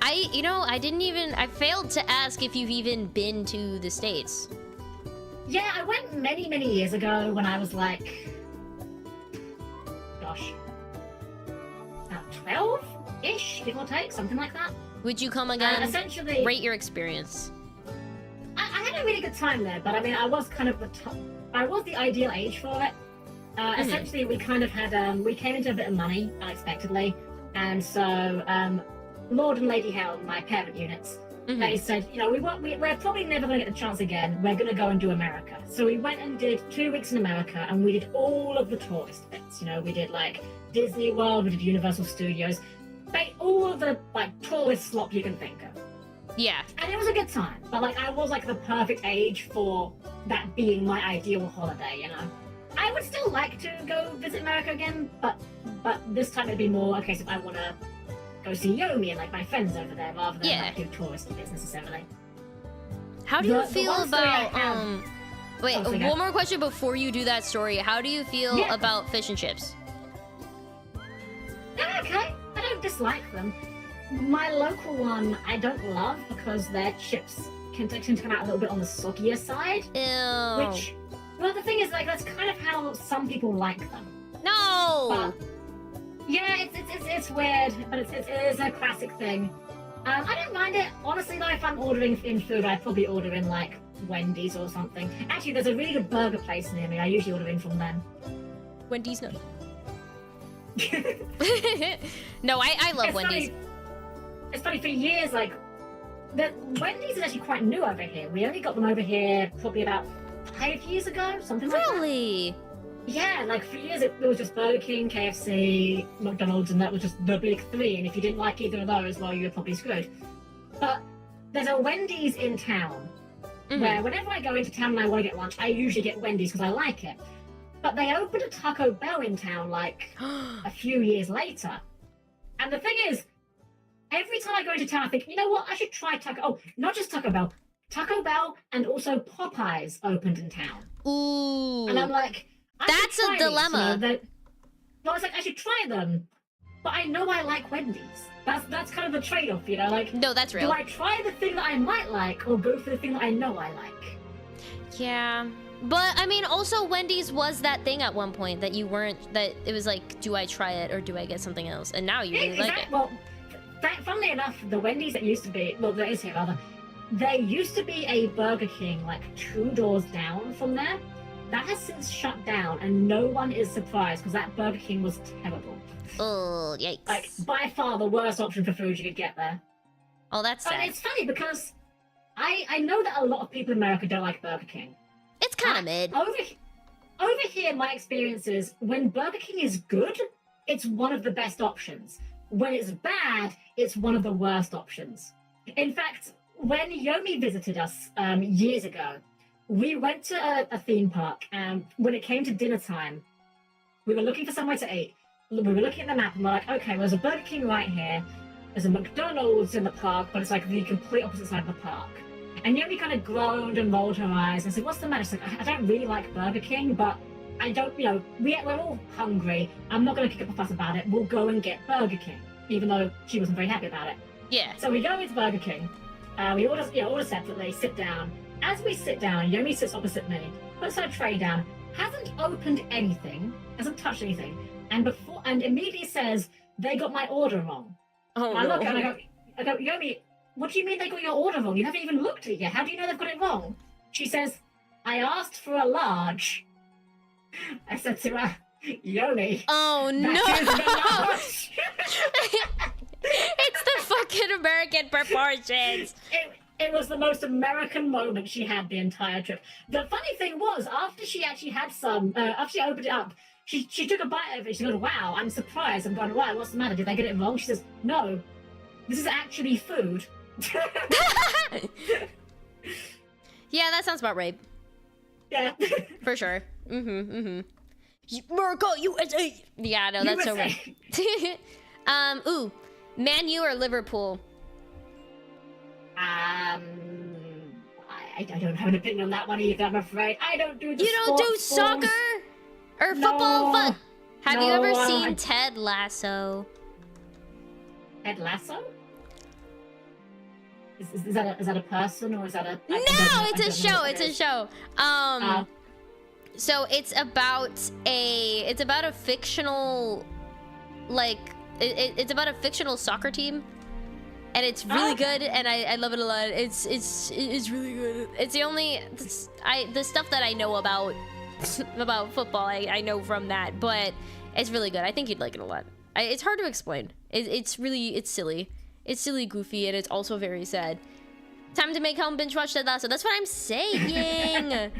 S1: I failed to ask if you've even been to the States.
S2: Yeah, I went many, many years ago when I was, like, gosh, about 12-ish, give or take, something like that.
S1: Would you come again?
S2: Essentially,
S1: rate your experience.
S2: I had a really good time there, but I mean, I was kind of I was the ideal age for it. Essentially, we kind of had, we came into a bit of money unexpectedly, and so Lord and Lady Helm, my parent units, they said, you know, we're probably never going to get the chance again. We're going to go and do America. So we went and did 2 weeks in America, and we did all of the tourist bits. You know, we did like Disney World, we did Universal Studios, all of the like tourist slop you can think of.
S1: Yeah.
S2: And it was a good time, but like I was like the perfect age for that being my ideal holiday, you know. I would still like to go visit America again, but this time it'd be more a case if I want to go see Yomi and like my friends over there rather than like, do touristy business necessarily.
S1: How do you feel about wait,
S2: go.
S1: one more question before you do that story. How do you feel about fish and chips?
S2: They're okay. I don't dislike them. My local one I don't love because their chips can tend to come out a little bit on the soggier side.
S1: Ew.
S2: Which, well, the thing is, like, that's kind of how some people like them.
S1: No!
S2: But, yeah, it's weird, but it is a classic thing. I don't mind it. Honestly, though, if I'm ordering in food, I'd probably order in, like, Wendy's or something. Actually, there's a really good burger place near me. I usually order in from them.
S1: Wendy's, no. No, I love Wendy's.
S2: It's funny, for years, like, Wendy's is actually quite new over here. We only got them over here probably about 5 years ago, something like that.
S1: Really?
S2: Yeah, like for years it was just Burger King, KFC, McDonald's, and that was just the big three. And if you didn't like either of those, well, you were probably screwed. But there's a Wendy's in town where whenever I go into town and I want to get lunch, I usually get Wendy's because I like it. But they opened a Taco Bell in town like a few years later. And the thing is, every time I go into town, I think, you know what, I should try Taco... Oh, not just Taco Bell. Taco Bell and also Popeyes opened in town.
S1: Ooh.
S2: And I'm like...
S1: That's a dilemma.
S2: Well, I was like, I should try them. But I know I like Wendy's. That's kind of the trade-off, you know? Like,
S1: no, that's real.
S2: Do I try the thing that I might like, or go for the thing that I know I like?
S1: Yeah. But, I mean, also Wendy's was that thing at one point that you weren't... That it was like, do I try it or do I get something else? And now you really like it.
S2: Well, funnily enough, the Wendy's that used to be... Well, there is here, rather. There used to be a Burger King, like, 2 doors down from there. That has since shut down, and no one is surprised, because that Burger King was terrible.
S1: Oh, yikes.
S2: Like, by far the worst option for food you could get there.
S1: Oh, that's sad.
S2: And it's funny, because I know that a lot of people in America don't like Burger King.
S1: It's kind of mid.
S2: Over here, my experience is, when Burger King is good, it's one of the best options. When it's bad, it's one of the worst options. In fact, when Yomi visited us years ago, we went to a theme park, and when it came to dinner time, we were looking for somewhere to eat. We were looking at the map, and we're like, okay, well, there's a Burger King right here. There's a McDonald's in the park, but it's like the complete opposite side of the park. And Yomi kind of groaned and rolled her eyes and said, what's the matter? She's like, I don't really like Burger King, but I don't, you know, we're all hungry. I'm not going to kick up a fuss about it. We'll go and get Burger King, even though she wasn't very happy about it.
S1: Yeah.
S2: So we go into Burger King. We order separately, sit down. As we sit down, Yomi sits opposite me, puts her tray down, hasn't opened anything, hasn't touched anything, and immediately says, they got my order wrong.
S1: Oh,
S2: and
S1: no.
S2: I look and I go, Yomi, what do you mean they got your order wrong? You haven't even looked at it yet. How do you know they've got it wrong? She says, I asked for a large. I said to her, Yomi.
S1: Oh, no.
S2: That is the large.
S1: It's the fucking American proportions.
S2: It was the most American moment she had the entire trip. The funny thing was, after she actually had some, after she opened it up, she took a bite of it. She goes, wow, I'm surprised. I'm going, why? What's the matter? Did I get it wrong? She says, no, this is actually food.
S1: Yeah, that sounds about right.
S2: Yeah.
S1: For sure. America, USA. Yeah, no, that's so right. Ooh, Man U or Liverpool?
S2: I don't have an opinion on that one either, I'm afraid. I don't do the
S1: You don't do soccer? Or football?
S2: No.
S1: Have you ever seen Ted Lasso?
S2: Ted Lasso? Is that a person or is that a...
S1: No, it's a show. It's a show. So it's about a fictional, like, it's about a fictional soccer team. And it's really good, and I love it a lot. It's really good. It's the only the stuff that I know about football. I know from that, but it's really good. I think you'd like it a lot. It's hard to explain. It's silly. It's silly, goofy, and it's also very sad. Time to make Helm binge watch Ted Lasso. That's what I'm saying.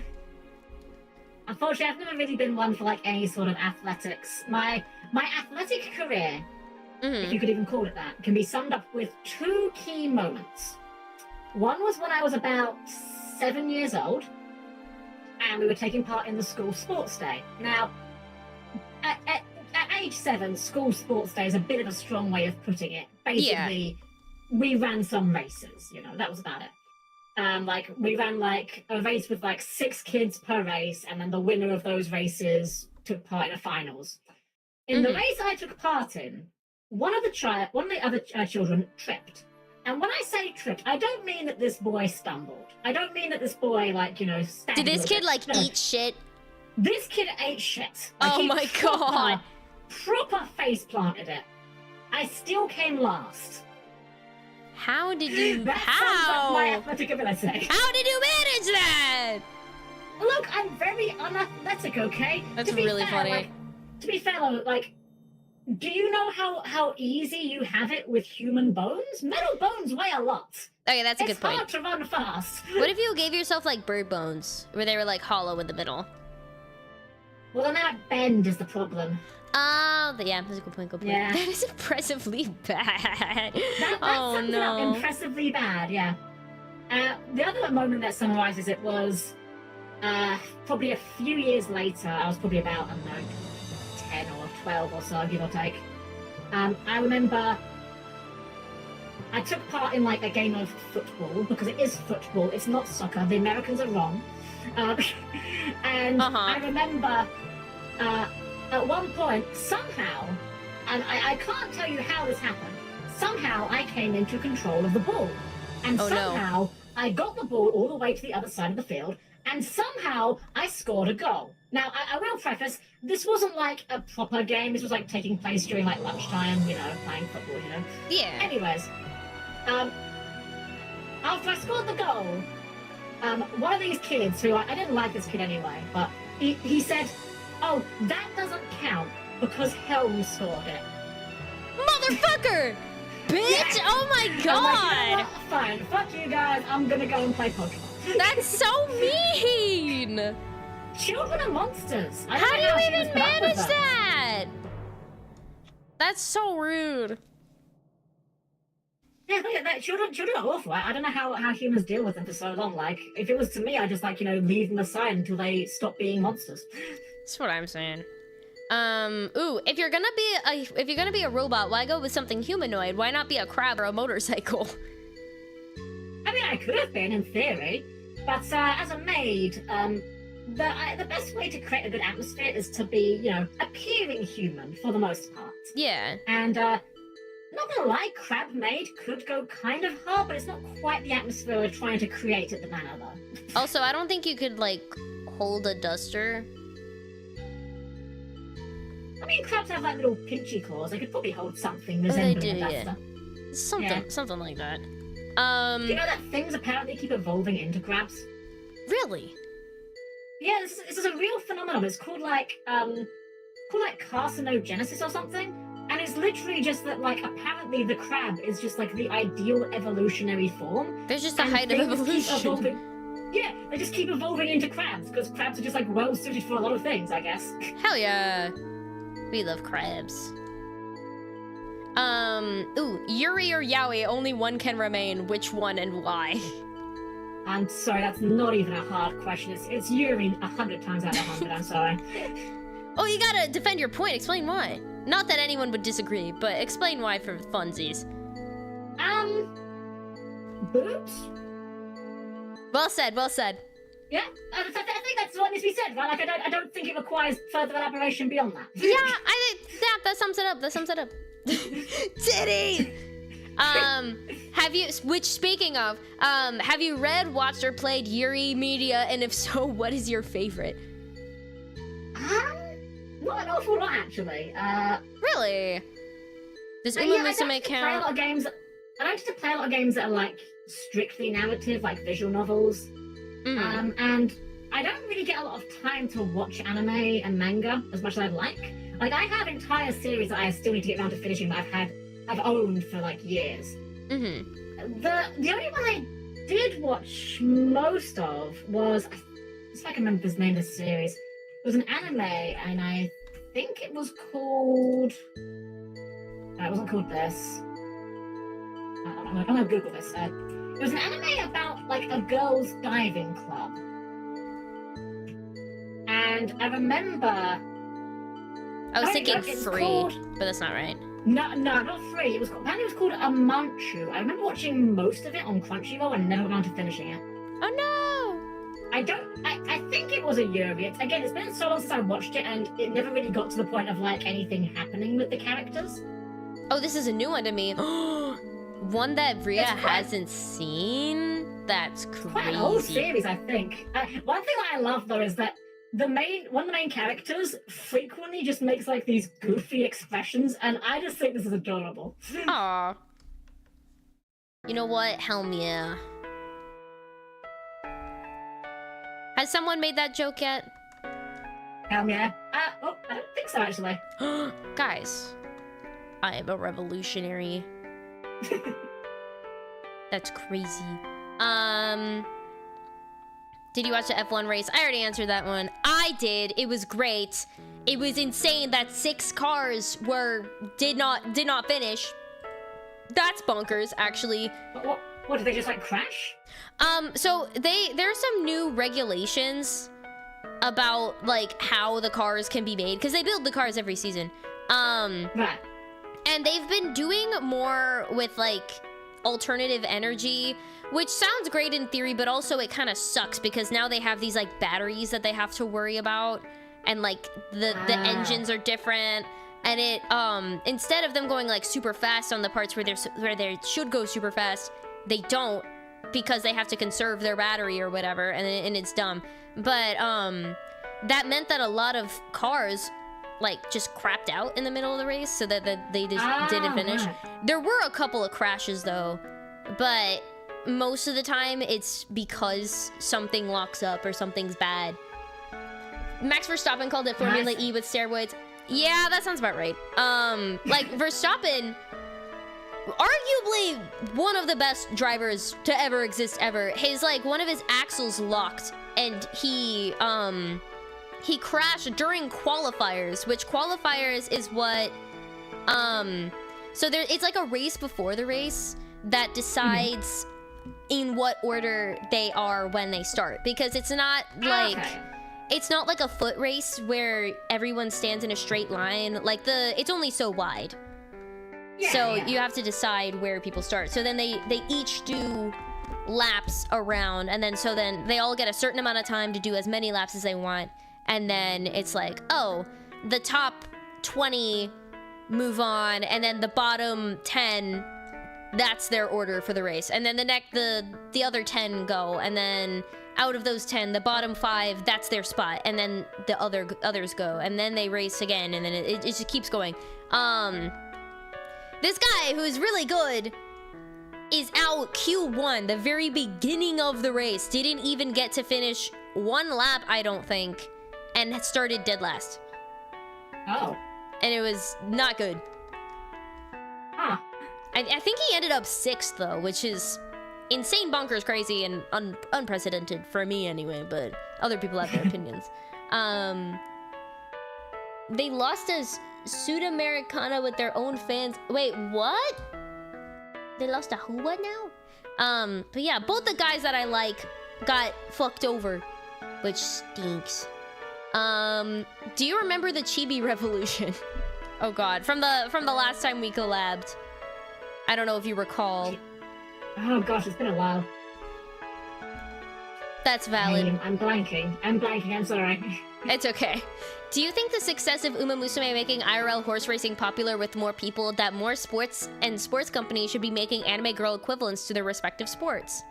S2: Unfortunately, I've never really been one for like any sort of athletics. My athletic career, if you could even call it that, can be summed up with 2 key moments. One was when I was about 7 years old, and we were taking part in the school sports day. Now, at age 7, school sports day is a bit of a strong way of putting it. Basically, we ran some races, you know, that was about it. Like, we ran like a race with like 6 kids per race, and then the winner of those races took part in the finals. In the race I took part in, one of the other children tripped, And when I say tripped, I don't mean that this boy stumbled. I don't mean that this boy, like, you know,
S1: Did this kid, like,
S2: no.
S1: eat shit?
S2: This kid ate shit. Like,
S1: Oh my god.
S2: Proper face planted it. I still came last.
S1: How did you...
S2: That
S1: how?
S2: sums up my athletic ability.
S1: How did you manage that?
S2: Look, I'm very unathletic, okay?
S1: That's really funny.
S2: Like, to be fair, though, like, do you know how easy you have it with human bones? Metal bones weigh a lot.
S1: Okay, that's a good point.
S2: It's hard to run fast.
S1: What if you gave yourself, like, bird bones, where they were, like, hollow in the middle?
S2: Well, then that bend is the problem.
S1: Oh, yeah, that's a good point,
S2: Yeah.
S1: That is impressively bad.
S2: That
S1: Oh,
S2: sums it up
S1: no.
S2: impressively bad, yeah. The other moment that summarizes it was probably a few years later. I was probably about, I don't know, 10 or 12 or so, give or take. I remember I took part in like a game of football, because it is football, it's not soccer. The Americans are wrong. And I remember at one point, somehow, and I can't tell you how this happened, somehow I came into control of the ball. And somehow I got the ball all the way to the other side of the field, and somehow I scored a goal. Now, I will preface, this wasn't like a proper game. This was like taking place during like lunchtime, you know, playing football, you know.
S1: Yeah.
S2: Anyways, after I scored the goal, one of these kids who I didn't like this kid anyway, but he said, "Oh, that doesn't count because Helm scored it."
S1: Motherfucker! Bitch!
S2: Yeah.
S1: Oh my
S2: I'm
S1: god!
S2: like, you know what? Fine, fuck you guys. I'm gonna go and play Pokemon.
S1: That's so mean!
S2: Children are monsters. I don't
S1: How
S2: know
S1: do you
S2: she
S1: even
S2: was put up with
S1: manage
S2: them.
S1: that? That's so rude.
S2: Yeah, children are awful. I don't know how humans deal with them for so long. Like, if it was to me, I'd just like, you know, leave them aside until they stop being monsters.
S1: That's what I'm saying. Ooh, if you're gonna be a robot, why go with something humanoid? Why not be a crab or a motorcycle?
S2: I mean, I could have been in theory, but as a maid, the best way to create a good atmosphere is to be, you know, appearing human for the most part.
S1: Yeah.
S2: And not gonna lie, crab maid could go kind of hard, but it's not quite the atmosphere we're trying to create at the manor, though.
S1: Also, I don't think you could like hold a duster.
S2: I mean, crabs have like little pinchy claws. They could probably hold something
S1: they
S2: resembling
S1: do,
S2: a
S1: yeah.
S2: duster.
S1: Something like that.
S2: Do you know that things apparently keep evolving into crabs?
S1: Really?
S2: Yeah, this is a real phenomenon. It's called like carcinogenesis or something. And it's literally just that, like, apparently the crab is just like the ideal evolutionary form.
S1: There's just a
S2: and
S1: height of
S2: things keep
S1: evolution.
S2: evolving. Yeah, they just keep evolving into crabs because crabs are just like well suited for a lot of things, I guess.
S1: Hell yeah. We love crabs. Ooh, Yuri or Yaoi, only one can remain. Which one and why?
S2: I'm sorry, that's not even a hard question. It's Yuri 100 times out of 100, I'm sorry.
S1: Oh, you gotta defend your point. Explain why. Not that anyone would disagree, but explain why for funsies.
S2: Boobs?
S1: Well said, well said.
S2: Yeah, I think that's what needs to be said, right? Like, I don't think it requires further elaboration beyond that.
S1: Yeah, that sums it up. That sums it up. Titty! Speaking of, have you read, watched, or played Yuri Media? And if so, what is your favorite?
S2: Not an awful lot, actually.
S1: Really? Does Uma Musume count?
S2: I don't get to play a lot of games that are, like, strictly narrative, like visual novels. And I don't really get a lot of time to watch anime and manga as much as I'd like. Like, I have entire series that I still need to get around to finishing that I've owned for, like, years. The only one I did watch most of was, I can remember the name of the series. It was an anime, and I think it was called... No, it wasn't called this. I'm gonna Google this. It was an anime about, like, a girls' diving club. And I remember...
S1: I was thinking Free, but that's not right.
S2: No, not Free. Apparently it was called Amanchu. I remember watching most of it on Crunchyroll and never got to finishing it.
S1: Oh no!
S2: I think it was a Yuri. Again, it's been so long since I watched it, and it never really got to the point of, like, anything happening with the characters.
S1: Oh, this is a new one to me. one that Rhea hasn't seen? That's crazy.
S2: Quite an old series, I think. One thing that I love though is that one of the main characters frequently just makes like these goofy expressions, and I just think this is adorable.
S1: Aww. You know what? Helm, Has someone made that joke yet?
S2: Helm, I don't think so actually.
S1: Guys, I am a revolutionary. That's crazy. Did you watch the F1 race? I already answered that one. I did. It was great. It was insane that 6 cars did not finish. That's bonkers, actually.
S2: What did they just like crash?
S1: So there's some new regulations about like how the cars can be made, because they build the cars every season.
S2: Right.
S1: And they've been doing more with like alternative energy, which sounds great in theory, but also it kind of sucks because now they have these like batteries that they have to worry about, and like the engines are different, and it instead of them going like super fast on the parts where they should go super fast, they don't, because they have to conserve their battery or whatever, and it's dumb. But that meant that a lot of cars like just crapped out in the middle of the race, so that they just didn't finish. There were a couple of crashes though, but most of the time it's because something locks up or something's bad. Max Verstappen called it Formula E with steroids. Yeah, that sounds about right. Like Verstappen, arguably one of the best drivers to ever exist ever. One of his axles locked, and he crashed during qualifiers, which qualifiers is what, so it's like a race before the race that decides in what order they are when they start, because it's not like, it's not like a foot race where everyone stands in a straight line. Like it's only so wide. So you have to decide where people start. So then they each do laps around, and then they all get a certain amount of time to do as many laps as they want. And then it's like, oh, the top 20 move on, and then the bottom 10, that's their order for the race. And then the other 10 go, and then out of those 10, the bottom 5, that's their spot, and then the others go, and then they race again, and then it just keeps going. This guy who's really good is out Q1, the very beginning of the race. Didn't even get to finish one lap, I don't think, and had started dead last.
S2: Oh.
S1: And it was not good.
S2: Huh.
S1: I think he ended up 6th, though, which is insane, bonkers, crazy, and unprecedented for me anyway, but other people have their opinions. They lost as 𝒂𝒂𝒅𝒚 with their own fans. Wait, what? They lost to who what now? But yeah, both the guys that I like got fucked over, which stinks. Do you remember the Chibi Revolution? Oh god, from the last time we collabed. I don't know if you recall.
S2: Oh gosh, it's been a while.
S1: That's valid.
S2: I'm blanking, I'm sorry.
S1: It's okay. Do you think the success of Uma Musume making IRL horse racing popular with more people, that more sports companies should be making anime girl equivalents to their respective sports?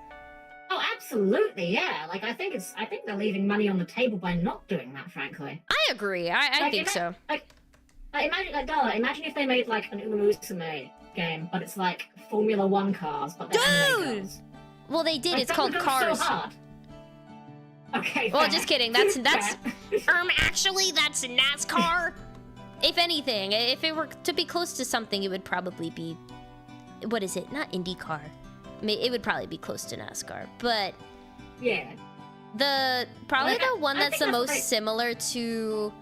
S2: Oh, absolutely, yeah. Like, I think they're leaving money on the table by not doing that, frankly.
S1: I agree. I think so.
S2: Darla, imagine if they made, like, an Uma Musume game, but it's, like, Formula 1 cars, but they're anime girls.
S1: Well, they did. It's called Cars.
S2: So hard. Okay,
S1: well,
S2: fair.
S1: just kidding. That's actually, that's NASCAR. If anything, if it were to be close to something, it would probably be, what is it? Not IndyCar. It would probably be close to NASCAR, but
S2: yeah,
S1: the one that's the most similar to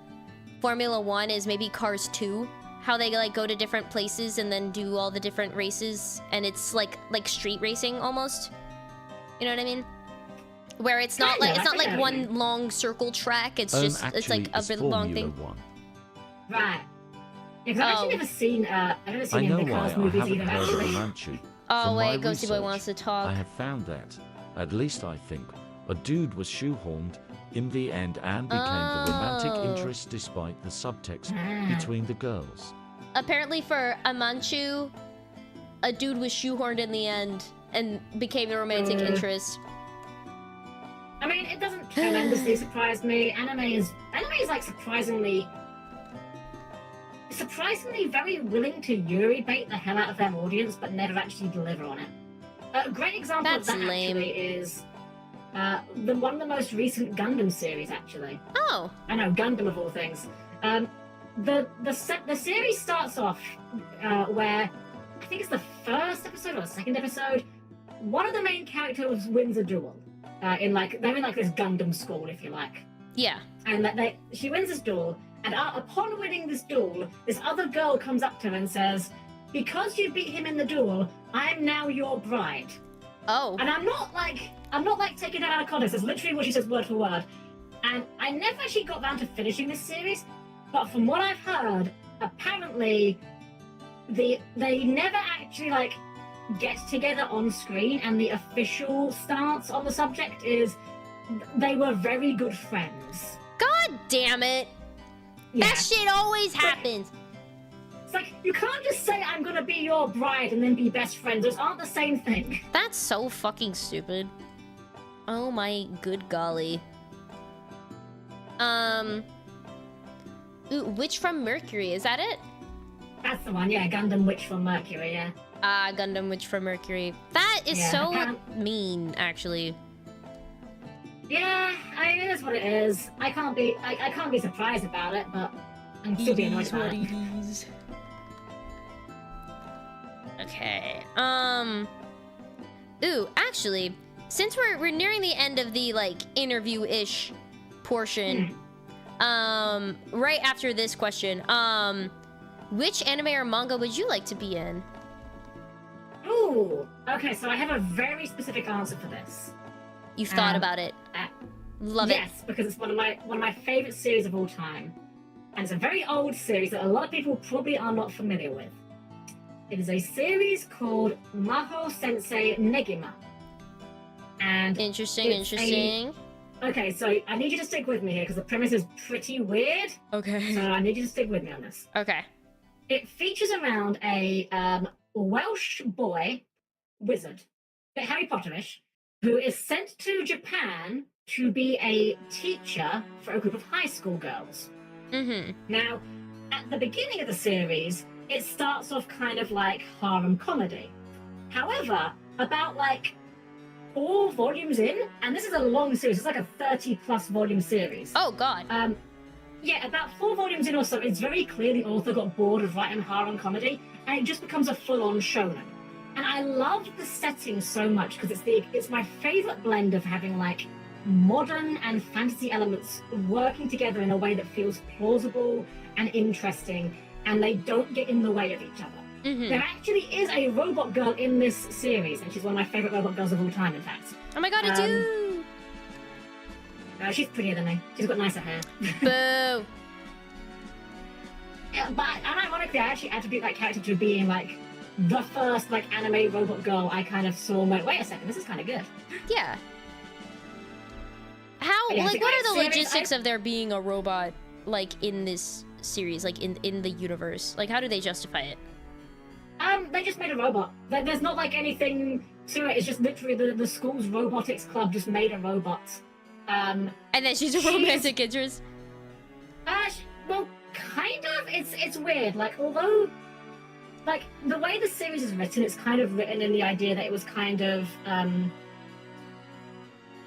S1: Formula 1 is maybe Cars 2. How they like go to different places and then do all the different races, and it's like street racing almost. You know what I mean? Where it's not like one long circle track. It's just it's like a really long thing.
S2: Right. Yeah, I've actually never seen any of the Cars movies either. Actually.
S1: Oh wait, Ghosty Boy wants to talk.
S3: I have found that, at least I think, a dude was shoehorned in the end and became the romantic interest despite the subtext between the girls.
S1: Apparently for Amanchu, a dude was shoehorned in the end and became the romantic interest.
S2: I mean, it doesn't tremendously surprise me. Anime is like surprisingly very willing to Yuri bait the hell out of their audience, but never actually deliver on it. A great example of that actually is one of the most recent Gundam series, actually.
S1: Oh.
S2: I know, Gundam of all things. The series starts off where I think it's the first episode or the second episode. One of the main characters wins a duel. They're in like this Gundam school, if you like.
S1: Yeah.
S2: And she wins this duel, and upon winning this duel, this other girl comes up to her and says, "Because you beat him in the duel, I'm now your bride."
S1: Oh.
S2: And I'm not like taking that out of context. It's literally what she says word for word. And I never actually got down to finishing this series, but from what I've heard, apparently they never actually like get together on screen, and the official stance on the subject is they were very good friends.
S1: God damn it! Yeah. That shit always happens.
S2: It's like, you can't just say I'm gonna be your bride and then be best friends. Those aren't the same thing.
S1: That's so fucking stupid. Oh my good golly. Ooh, Witch from Mercury, is that it?
S2: That's the one, yeah. Gundam Witch from Mercury, yeah.
S1: Gundam Witch from Mercury. That is so mean, actually.
S2: Yeah, I mean, it is what it is. I can't be surprised about it, but I'm still being annoyed about it.
S1: Okay. Ooh, actually, since we're nearing the end of the like interview-ish portion, right after this question, which anime or manga would you like to be in?
S2: Ooh, okay, so I have a very specific answer for this.
S1: You've thought about it. Love it.
S2: Yes, because it's one of my favorite series of all time, and it's a very old series that a lot of people probably are not familiar with. It is a series called Maho Sensei Negima. And interesting. Okay, so I need you to stick with me here because the premise is pretty weird. Okay. So I need you to stick with me on this.
S1: Okay.
S2: It features around a Welsh boy, wizard, a bit Harry Potterish, who is sent to Japan to be a teacher for a group of high school girls.
S1: Mm-hmm.
S2: Now, at the beginning of the series, it starts off kind of like harem comedy. However, about like 4 volumes in, and this is a long series, it's like a 30+ volume series.
S1: Oh god.
S2: Yeah, about 4 volumes in or so, it's very clear the author got bored of writing harem comedy, and it just becomes a full-on shonen. And I love the setting so much because it's my favorite blend of having like modern and fantasy elements working together in a way that feels plausible and interesting, and they don't get in the way of each other.
S1: Mm-hmm.
S2: There actually is a robot girl in this series, and she's one of my favorite robot girls of all time, in fact.
S1: Oh my god, I do!
S2: She's prettier than me. She's got nicer hair.
S1: Boo!
S2: Yeah, but ironically, I actually attribute that character to being like the first like anime robot girl I kind of saw and went, wait a second, this is kind of good.
S1: Yeah. How,
S2: yeah,
S1: like, what are the logistics of there being a robot, like, in this series, like, in the universe? Like, how do they justify it?
S2: They just made a robot. There's not, like, anything to it. It's just literally the school's robotics club just made a robot.
S1: And then she's a romantic interest?
S2: Well, kind of. It's weird. Like, although, like, the way the series is written, it's kind of written in the idea that it was kind of,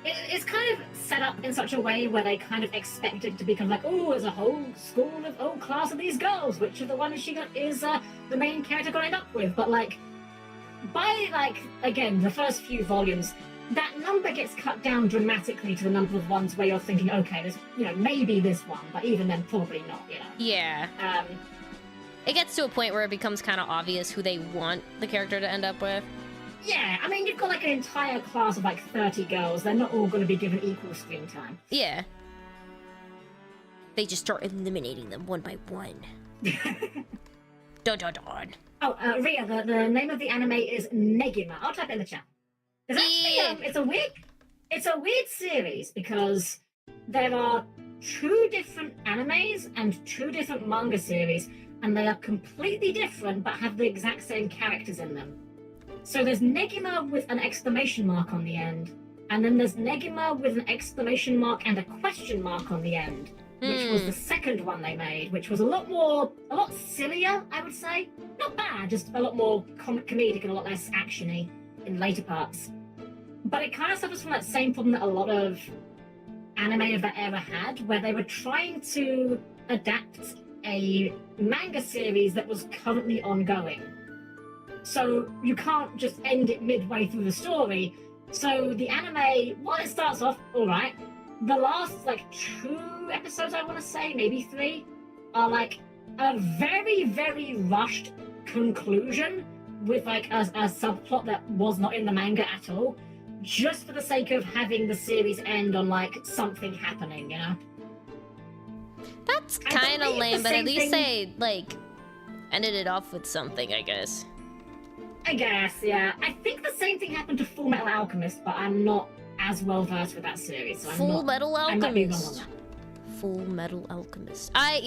S2: it's kind of set up in such a way where they kind of expect it to become like, oh, there's a whole school of class of these girls. Which of the one is the main character going to end up with? But like, by like again the first few volumes, that number gets cut down dramatically to the number of ones where you're thinking, okay, there's maybe this one, but even then, probably not.
S1: Yeah. It gets to a point where it becomes kind of obvious who they want the character to end up with.
S2: Yeah, I mean, you've got like an entire class of like 30 girls. They're not all going to be given equal screen time.
S1: Yeah. They just start eliminating them one by one. Dun dun dun.
S2: Oh, Ria, the name of the anime is Negima. I'll type it in the chat. It's actually, it's a weird series because there are 2 different animes and 2 different manga series, and they are completely different but have the exact same characters in them. So there's Negima with an exclamation mark on the end, and then there's Negima with an exclamation mark and a question mark on the end, which was the second one they made, which was a lot sillier, I would say. Not bad, just a lot more comedic and a lot less actiony in later parts. But it kind of suffers from that same problem that a lot of anime of that era had, where they were trying to adapt a manga series that was currently ongoing. So you can't just end it midway through the story. So the anime, while it starts off all right, the last like 2 episodes, I want to say, maybe 3, are like a very, very rushed conclusion with like a subplot that was not in the manga at all, just for the sake of having the series end on like something happening, you know?
S1: That's kind of lame, but at least they like ended it off with something, I guess.
S2: I guess, yeah. I think the same thing happened to Full Metal Alchemist, but I'm not as well versed with that series. So
S1: Full Metal Alchemist.
S2: I might be wrong on that.
S1: Full Metal Alchemist. I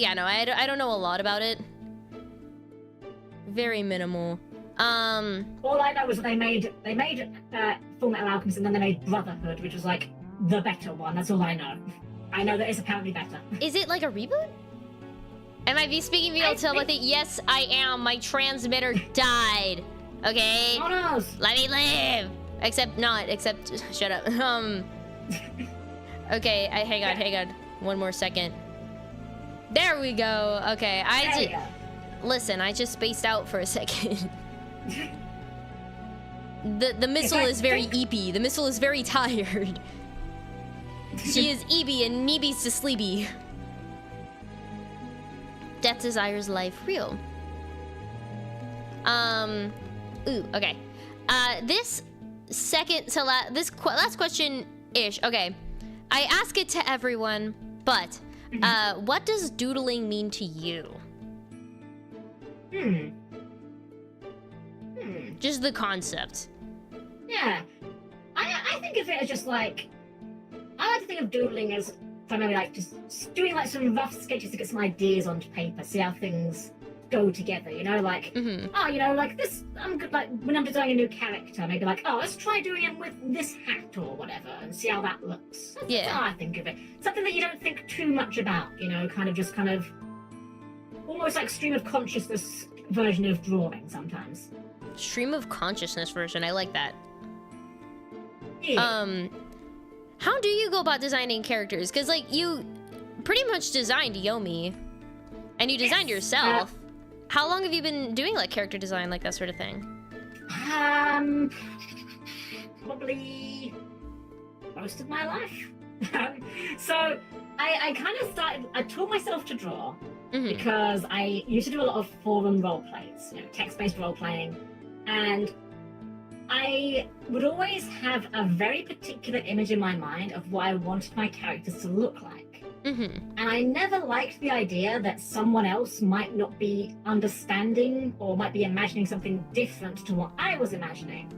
S1: don't know a lot about it. Very minimal.
S2: All I know is that they made Full Metal Alchemist, and then they made Brotherhood, which was like the better one. That's all I know. I know that it's apparently better.
S1: Is it like a reboot? Am I speaking via telepathy? Yes, I am. My transmitter died. Okay.
S2: Oh no.
S1: Let me live. Except, shut up. Okay, hang on. One more second. There we go. Okay, listen, I just spaced out for a second. The missile is very eepy. The missile is very tired. She is eepy and neebies to sleepy. Death desires life real. Ooh, okay. This last question-ish. Okay. I ask it to everyone, but what does doodling mean to you? Just the concept.
S2: Yeah. I think of it as just like, I like to think of doodling as primarily like just doing like some rough sketches to get some ideas onto paper, see how things go together, you know, like, oh, you know, like this, I'm good, like, when I'm designing a new character, maybe like, oh, let's try doing him with this hat or whatever, and see how that looks. That's how I think of it. Something that you don't think too much about, you know, kind of, almost like stream of consciousness version of drawing sometimes.
S1: Stream of consciousness version, I like that.
S2: Yeah.
S1: How do you go about designing characters? Because, like, you pretty much designed Yomi, and you designed yourself. How long have you been doing, like, character design, like that sort of thing?
S2: Probably most of my life. So, I kind of started, I taught myself to draw, because I used to do a lot of forum role plays, you know, text-based role playing, and I would always have a very particular image in my mind of what I wanted my characters to look like. And I never liked the idea that someone else might not be understanding or might be imagining something different to what I was imagining.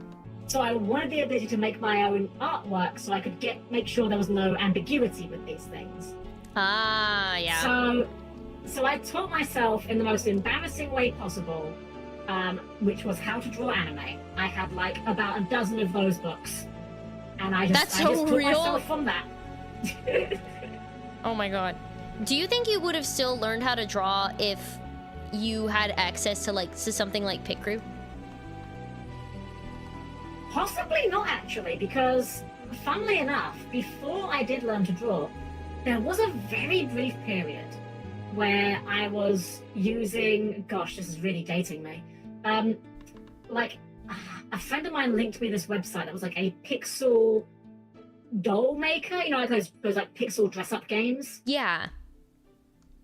S2: So I wanted the ability to make my own artwork so I could make sure there was no ambiguity with these things.
S1: Ah, yeah.
S2: So I taught myself in the most embarrassing way possible, which was how to draw anime. I had like about a dozen of those books, and I just taught myself from that.
S1: Oh my god. Do you think you would have still learned how to draw if you had access to something like Pit Crew?
S2: Possibly not, actually, because funnily enough, before I did learn to draw, there was a very brief period where I was using, gosh, this is really dating me. Like, a friend of mine linked me this website that was like a pixel doll maker, you know, like those like pixel dress-up games.
S1: Yeah.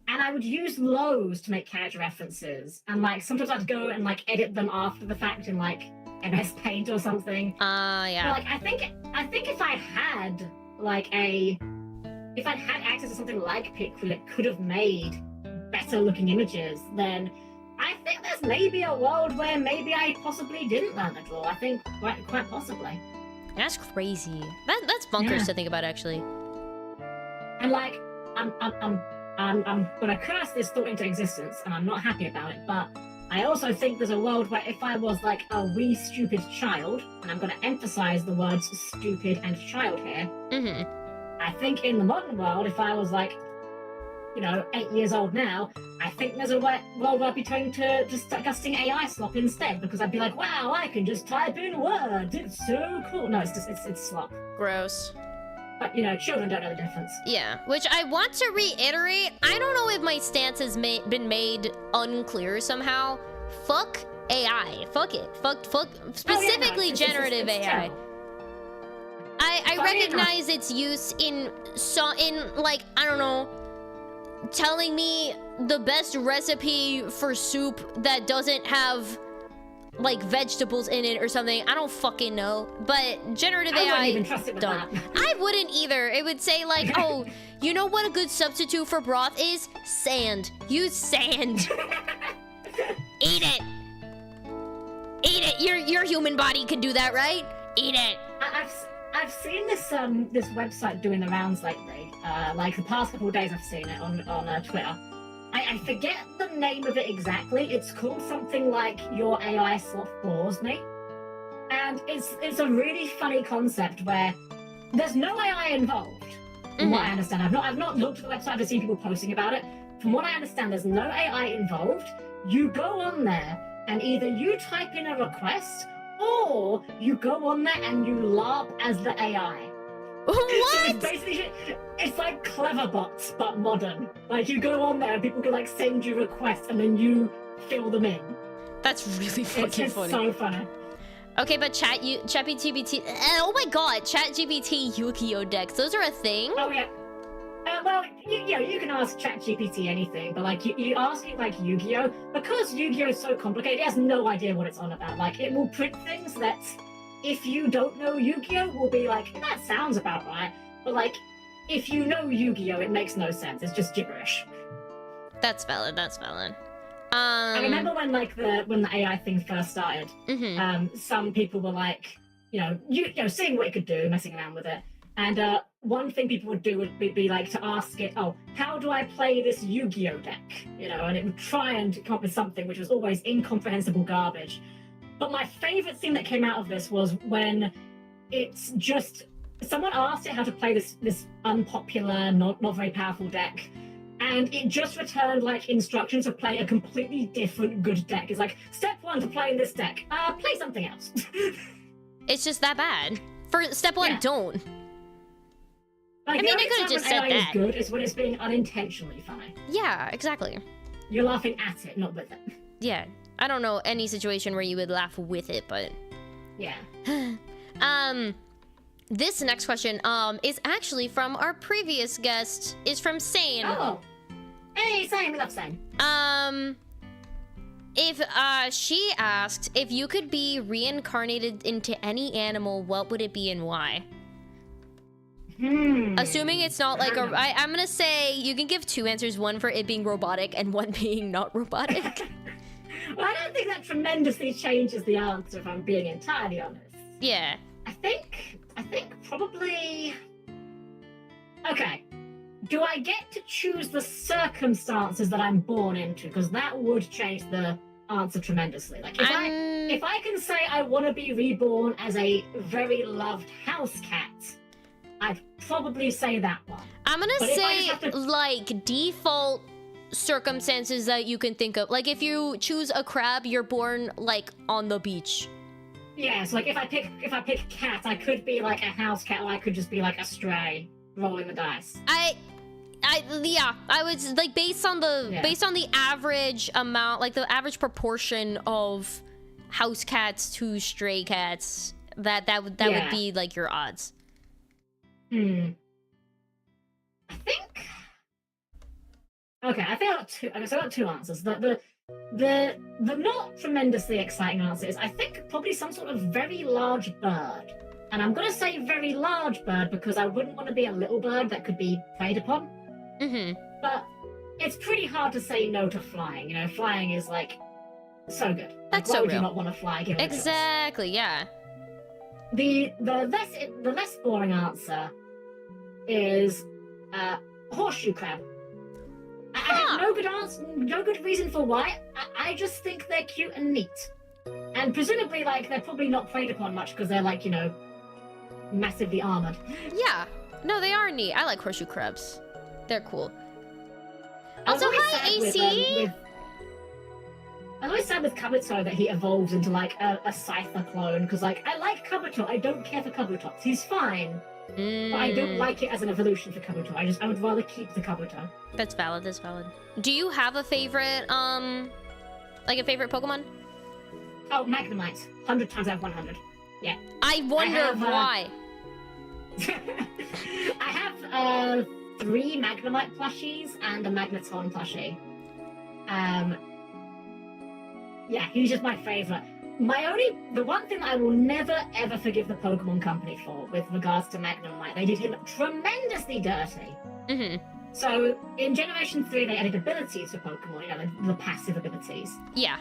S2: And I would use those to make character references, and like sometimes I'd go and like edit them after the fact in like MS Paint or something.
S1: Yeah.
S2: But, like I think if I had access to something like Pit Crew that could have made better looking images, then I think there's maybe a world where maybe I possibly didn't learn to draw. I think quite possibly.
S1: That's crazy. That's bonkers to think about, actually.
S2: And like, I'm gonna curse this thought into existence, and I'm not happy about it. But I also think there's a world where if I was like a wee stupid child, and I'm going to emphasize the words stupid and child here, I think in the modern world, if I was like, 8 years old now, I think there's a world where I'd be trying to just discussing AI slop instead, because I'd be like, wow, I can just type in words, it's so cool. No, it's slop.
S1: Gross.
S2: But, children don't know the difference.
S1: Yeah, which I want to reiterate, I don't know if my stance has been made unclear somehow. Fuck AI. Fuck it. Fuck specifically generative AI.
S2: terrible.
S1: I recognize its use in like, I don't know, telling me the best recipe for soup that doesn't have like vegetables in it or something. I don't fucking know. But generative AI,
S2: wouldn't even trust it with
S1: don't.
S2: that.
S1: I wouldn't either. It would say like, oh, you know what a good substitute for broth is? Sand. Use sand. Eat it. Eat it. Your human body can do that, right? Eat it.
S2: I've seen this website doing the rounds lately. Like the past couple of days, I've seen it on Twitter. I forget the name of it exactly. It's called something like "Your AI Slop Bores Me," and it's a really funny concept where there's no AI involved. From what I understand, I've not looked at the website to see people posting about it. From what I understand, there's no AI involved. You go on there and either you type in a request or you go on there and you LARP as the AI.
S1: What?
S2: So it's like Cleverbots, but modern. Like, you go on there and people can, like, send you requests and then you fill them in.
S1: That's really fucking
S2: It's
S1: funny.
S2: so funny.
S1: Okay, but ChatGPT, oh my god, ChatGPT Yu-Gi-Oh decks, those are a thing?
S2: Oh, yeah. Well, you can ask ChatGPT anything, but, like, you ask it, like, Yu-Gi-Oh! Because Yu-Gi-Oh! Is so complicated, it has no idea what it's on about. Like, it will print things that, if you don't know Yu-Gi-Oh! Will be like, that sounds about right. But, like, if you know Yu-Gi-Oh! It makes no sense. It's just gibberish.
S1: That's valid, that's valid.
S2: I remember when, like, when the AI thing first started, some people were like, seeing what it could do, messing around with it. And one thing people would do would be like to ask it, oh, how do I play this Yu-Gi-Oh! Deck? And it would try and come up with something which was always incomprehensible garbage. But my favorite thing that came out of this was when it's just someone asked it how to play this unpopular, not very powerful deck, and it just returned like instructions to play a completely different good deck. It's like, step 1 to play in this deck, play something else.
S1: It's just that bad. For step 1, don't.
S2: Like,
S1: I mean, they could have just said
S2: AI
S1: that.
S2: is good is when it's being unintentionally funny.
S1: Yeah, exactly.
S2: You're laughing at it, not with it.
S1: Yeah, I don't know any situation where you would laugh with it, but
S2: Yeah.
S1: this next question is actually from our previous guest, is from Sane.
S2: Oh. Hey, Sane, we love Sane.
S1: If she asked if you could be reincarnated into any animal, what would it be and why? Assuming it's not like I'm gonna say you can give 2 answers, one for it being robotic and one being not robotic.
S2: Well, I don't think that tremendously changes the answer, if I'm being entirely honest.
S1: Yeah.
S2: I think probably... Okay. Do I get to choose the circumstances that I'm born into? Because that would change the answer tremendously. Like, if I can say I want to be reborn as a very loved house cat, I'd probably say that one.
S1: I'm gonna
S2: But
S1: say, like, default circumstances that you can think of. Like, if you choose a crab, you're born, like, on the beach.
S2: Yeah, so, like, if I pick cat, I could be, like, a house cat, or I could just be, like, a stray, rolling the dice.
S1: I would, like, based on the average amount, like, the average proportion of house cats to stray cats, that would be, like, your odds.
S2: I think... Okay, I think I got two. I guess I got 2 answers. The not tremendously exciting answer is, I think, probably some sort of very large bird. And I'm gonna say very large bird because I wouldn't want to be a little bird that could be preyed upon. But it's pretty hard to say no to flying. Flying is, like, so good.
S1: That's
S2: why
S1: so
S2: would
S1: real.
S2: you not want to fly? Given a choice?
S1: Exactly, yeah.
S2: The less boring answer is horseshoe crab. I have no good answer, no good reason for why. I just think they're cute and neat. And presumably, like, they're probably not preyed upon much because they're, like, you know, massively armored.
S1: Yeah. No, they are neat. I like horseshoe crabs. They're cool.
S2: I was
S1: Also,
S2: always
S1: hi,
S2: sad
S1: AC!
S2: I'm always sad with Kabuto that he evolves into, like, a Scyther clone, because, like, I like Kabuto, I don't care for Kabutops. He's fine, but I don't like it as an evolution for Kabuto. I would rather keep the Kabuto.
S1: That's valid, that's valid. Do you have a favorite, like a favorite Pokemon?
S2: Oh, Magnemite. 100 times out of 100. Yeah.
S1: I wonder why.
S2: I have 3 Magnemite plushies and a Magneton plushie. Yeah, he's just my favorite. The one thing that I will never ever forgive the Pokemon Company for with regards to Magnemite, they did him tremendously dirty.
S1: Mm-hmm.
S2: So in Generation 3, they added abilities to Pokemon, you know, the passive abilities.
S1: Yeah.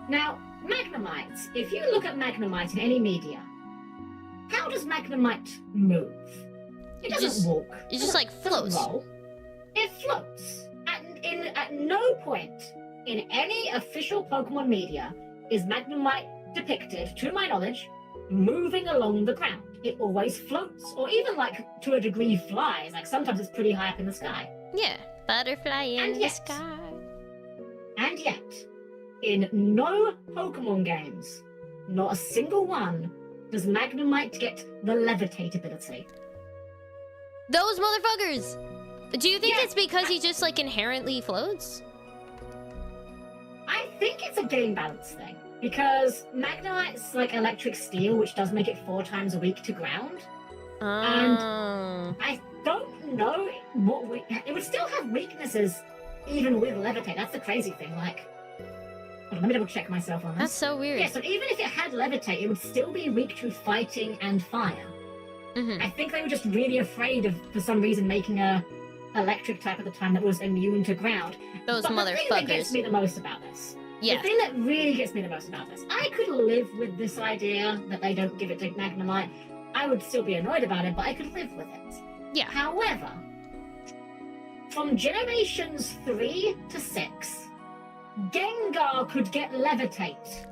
S2: Now, Magnemite, if you look at Magnemite in any media, how does Magnemite move? It doesn't walk.
S1: It just like floats.
S2: Roll. It floats. At no point in any official Pokemon media is Magnemite depicted, to my knowledge, moving along the ground. It always floats, or even, like, to a degree flies. Like, sometimes it's pretty high up in the sky.
S1: Yeah, butterfly in the sky.
S2: And yet, in no Pokemon games, not a single one, does Magnemite get the levitate ability.
S1: Those motherfuckers! Do you think it's because he just, like, inherently floats?
S2: I think it's a game balance thing. Because Magnemite's, like, electric steel, which does make it 4 times a week to ground.
S1: Oh.
S2: And I don't know it would still have weaknesses even with levitate. That's the crazy thing. Like, hold on, let me double check myself on this.
S1: That's so weird.
S2: Yeah, so even if it had levitate, it would still be weak to fighting and fire.
S1: Mm-hmm.
S2: I think they were just really afraid of, for some reason, making a electric type at the time that was immune to ground.
S1: Those
S2: but
S1: motherfuckers.
S2: The thing that gets me the most about this.
S1: Yeah.
S2: The thing that really gets me the most about this, I could live with this idea that they don't give it to Magnemite. I would still be annoyed about it, but I could live with it.
S1: Yeah.
S2: However, from generations 3 to 6, Gengar could get levitate,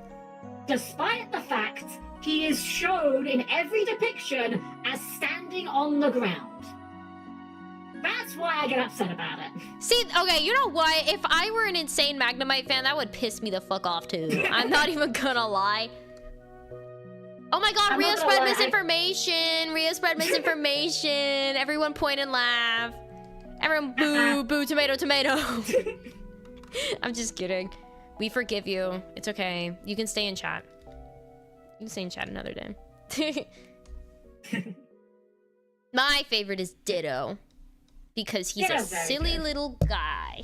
S2: despite the fact he is shown in every depiction as standing on the ground. That's why I get upset about it.
S1: See, okay, you know what? If I were an insane Magnemite fan, that would piss me the fuck off too. I'm not even gonna lie. Oh my god, Rhea spread misinformation! Rhea spread misinformation! Everyone point and laugh. Everyone boo, boo, tomato, tomato. I'm just kidding. We forgive you. It's okay. You can stay in chat. You can stay in chat another day. My favorite is Ditto. Because he's a silly little guy.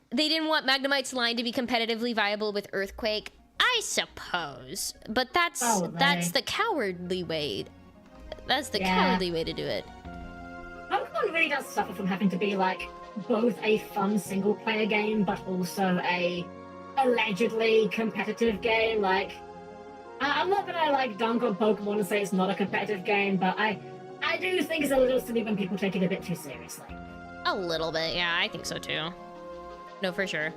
S1: They didn't want Magnemite's line to be competitively viable with Earthquake. I suppose. But that's the cowardly way. That's the cowardly way to do it.
S2: Pokemon really does suffer from having to be, like, both a fun single-player game, but also a allegedly competitive game. Like, I'm not gonna, like, dunk on Pokemon and say it's not a competitive game, but I do think it's a little silly when people take it a bit too seriously.
S1: A little bit, yeah, I think so too. No, for sure.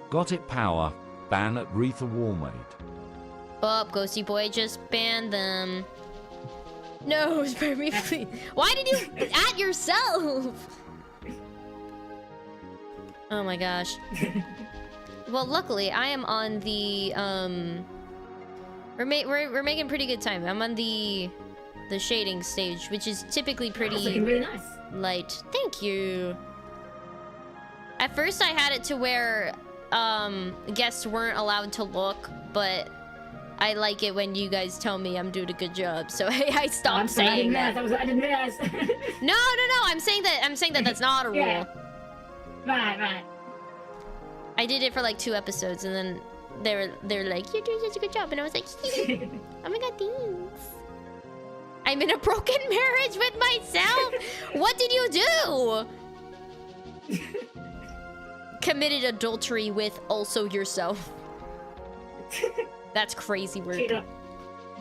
S3: Got it power. Ban at 𝒆𝒂𝒂𝒅𝒚.
S1: Up, Ghosty Boy, just ban them. No, spare me, please. Why did you at yourself? Oh my gosh. Well, luckily, I am on the, we're making pretty good time. I'm on the shading stage, which is typically pretty
S2: really nice.
S1: light. Thank you. At first I had it to where guests weren't allowed to look, but I like it when you guys tell me I'm doing a good job, so I stopped saying that.
S2: I didn't realize.
S1: No. I'm saying that that's not a rule.
S2: Yeah. Right.
S1: I did it for like 2 episodes, and then they're like, you're doing such a good job, and I was like, oh my god, thanks. I'm in a broken marriage with myself. What did you do? Committed adultery with also yourself. That's crazy work.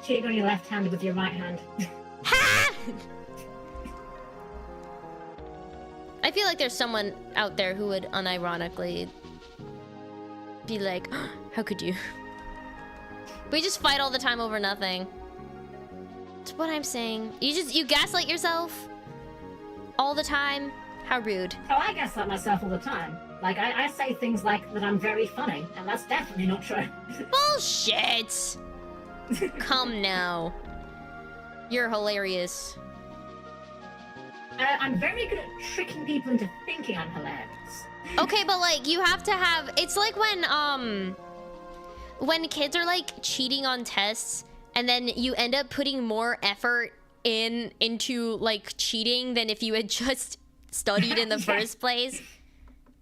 S2: Cheated on your left hand with your right hand.
S1: Ha! I feel like there's someone out there who would unironically be like, how could you? We just fight all the time over nothing. That's what I'm saying. You gaslight yourself all the time. How rude.
S2: Oh, I gaslight myself all the time. Like, I say things like that I'm very funny, and that's definitely not true.
S1: Bullshit! Come now. You're hilarious.
S2: I'm very good at tricking people into thinking I'm hilarious.
S1: Okay, but like, you have to have... It's like when kids are like cheating on tests, and then you end up putting more effort into like cheating than if you had just studied in the first place.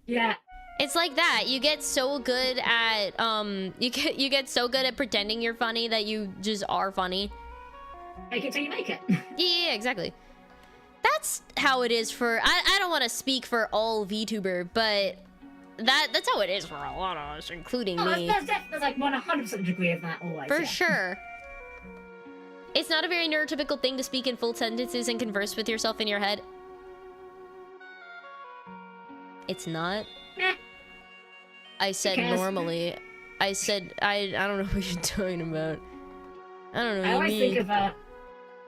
S2: Yeah.
S1: It's like that. You get so good at you get so good at pretending you're funny that you just are funny.
S2: Make it till you make it.
S1: Yeah, exactly. That's how it is for... I don't want to speak for all VTuber, but that's how it is for a lot of us, including me.
S2: There's like 100% degree of that always.
S1: For sure. It's not a very neurotypical thing to speak in full sentences and converse with yourself in your head. It's not.
S2: Eh.
S1: I said normally. I said... I don't know what you're talking about. I don't know what
S2: I
S1: you
S2: always
S1: mean.
S2: think of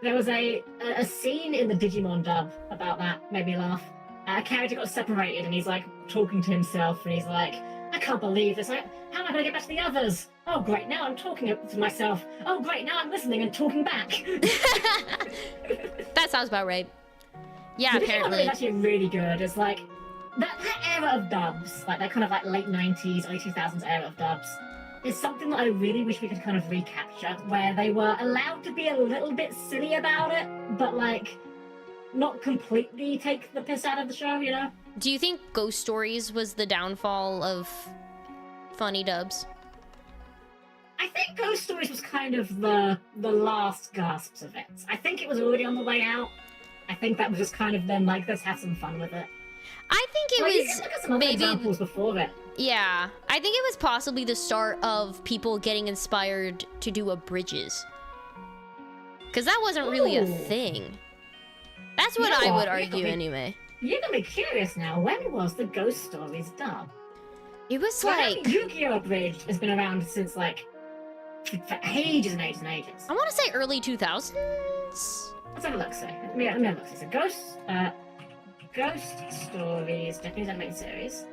S2: there was a scene in the Digimon dub about that, made me laugh. A character got separated and he's like talking to himself and he's like, I can't believe this. How am I going to get back to the others? Oh great, now I'm talking to myself. Oh great, now I'm listening and talking back.
S1: That sounds about right. Yeah,
S2: the
S1: apparently.
S2: Digimon is actually really good. It's like that era of dubs, like that kind of like late 90s, early 2000s era of dubs, is something that I really wish we could kind of recapture, where they were allowed to be a little bit silly about it, but like not completely take the piss out of the show, you know?
S1: Do you think Ghost Stories was the downfall of funny dubs?
S2: I think Ghost Stories was kind of the last gasps of it. I think it was already on the way out. I think that was just kind of them like, let's have some fun with it.
S1: I think it
S2: You
S1: was
S2: can look at some other examples before it.
S1: Yeah, I think it was possibly the start of people getting inspired to do abridges. Because that wasn't really a thing. That's what I would argue anyway.
S2: You're gonna be curious now. When was the Ghost Stories dub?
S1: It was
S2: So
S1: like...
S2: Yu-Gi-Oh! Abridged has been around since like for ages and ages and ages.
S1: I want to say early 2000s?
S2: Let's have a look. Let me have a look. So Ghost Stories, Japanese animated series.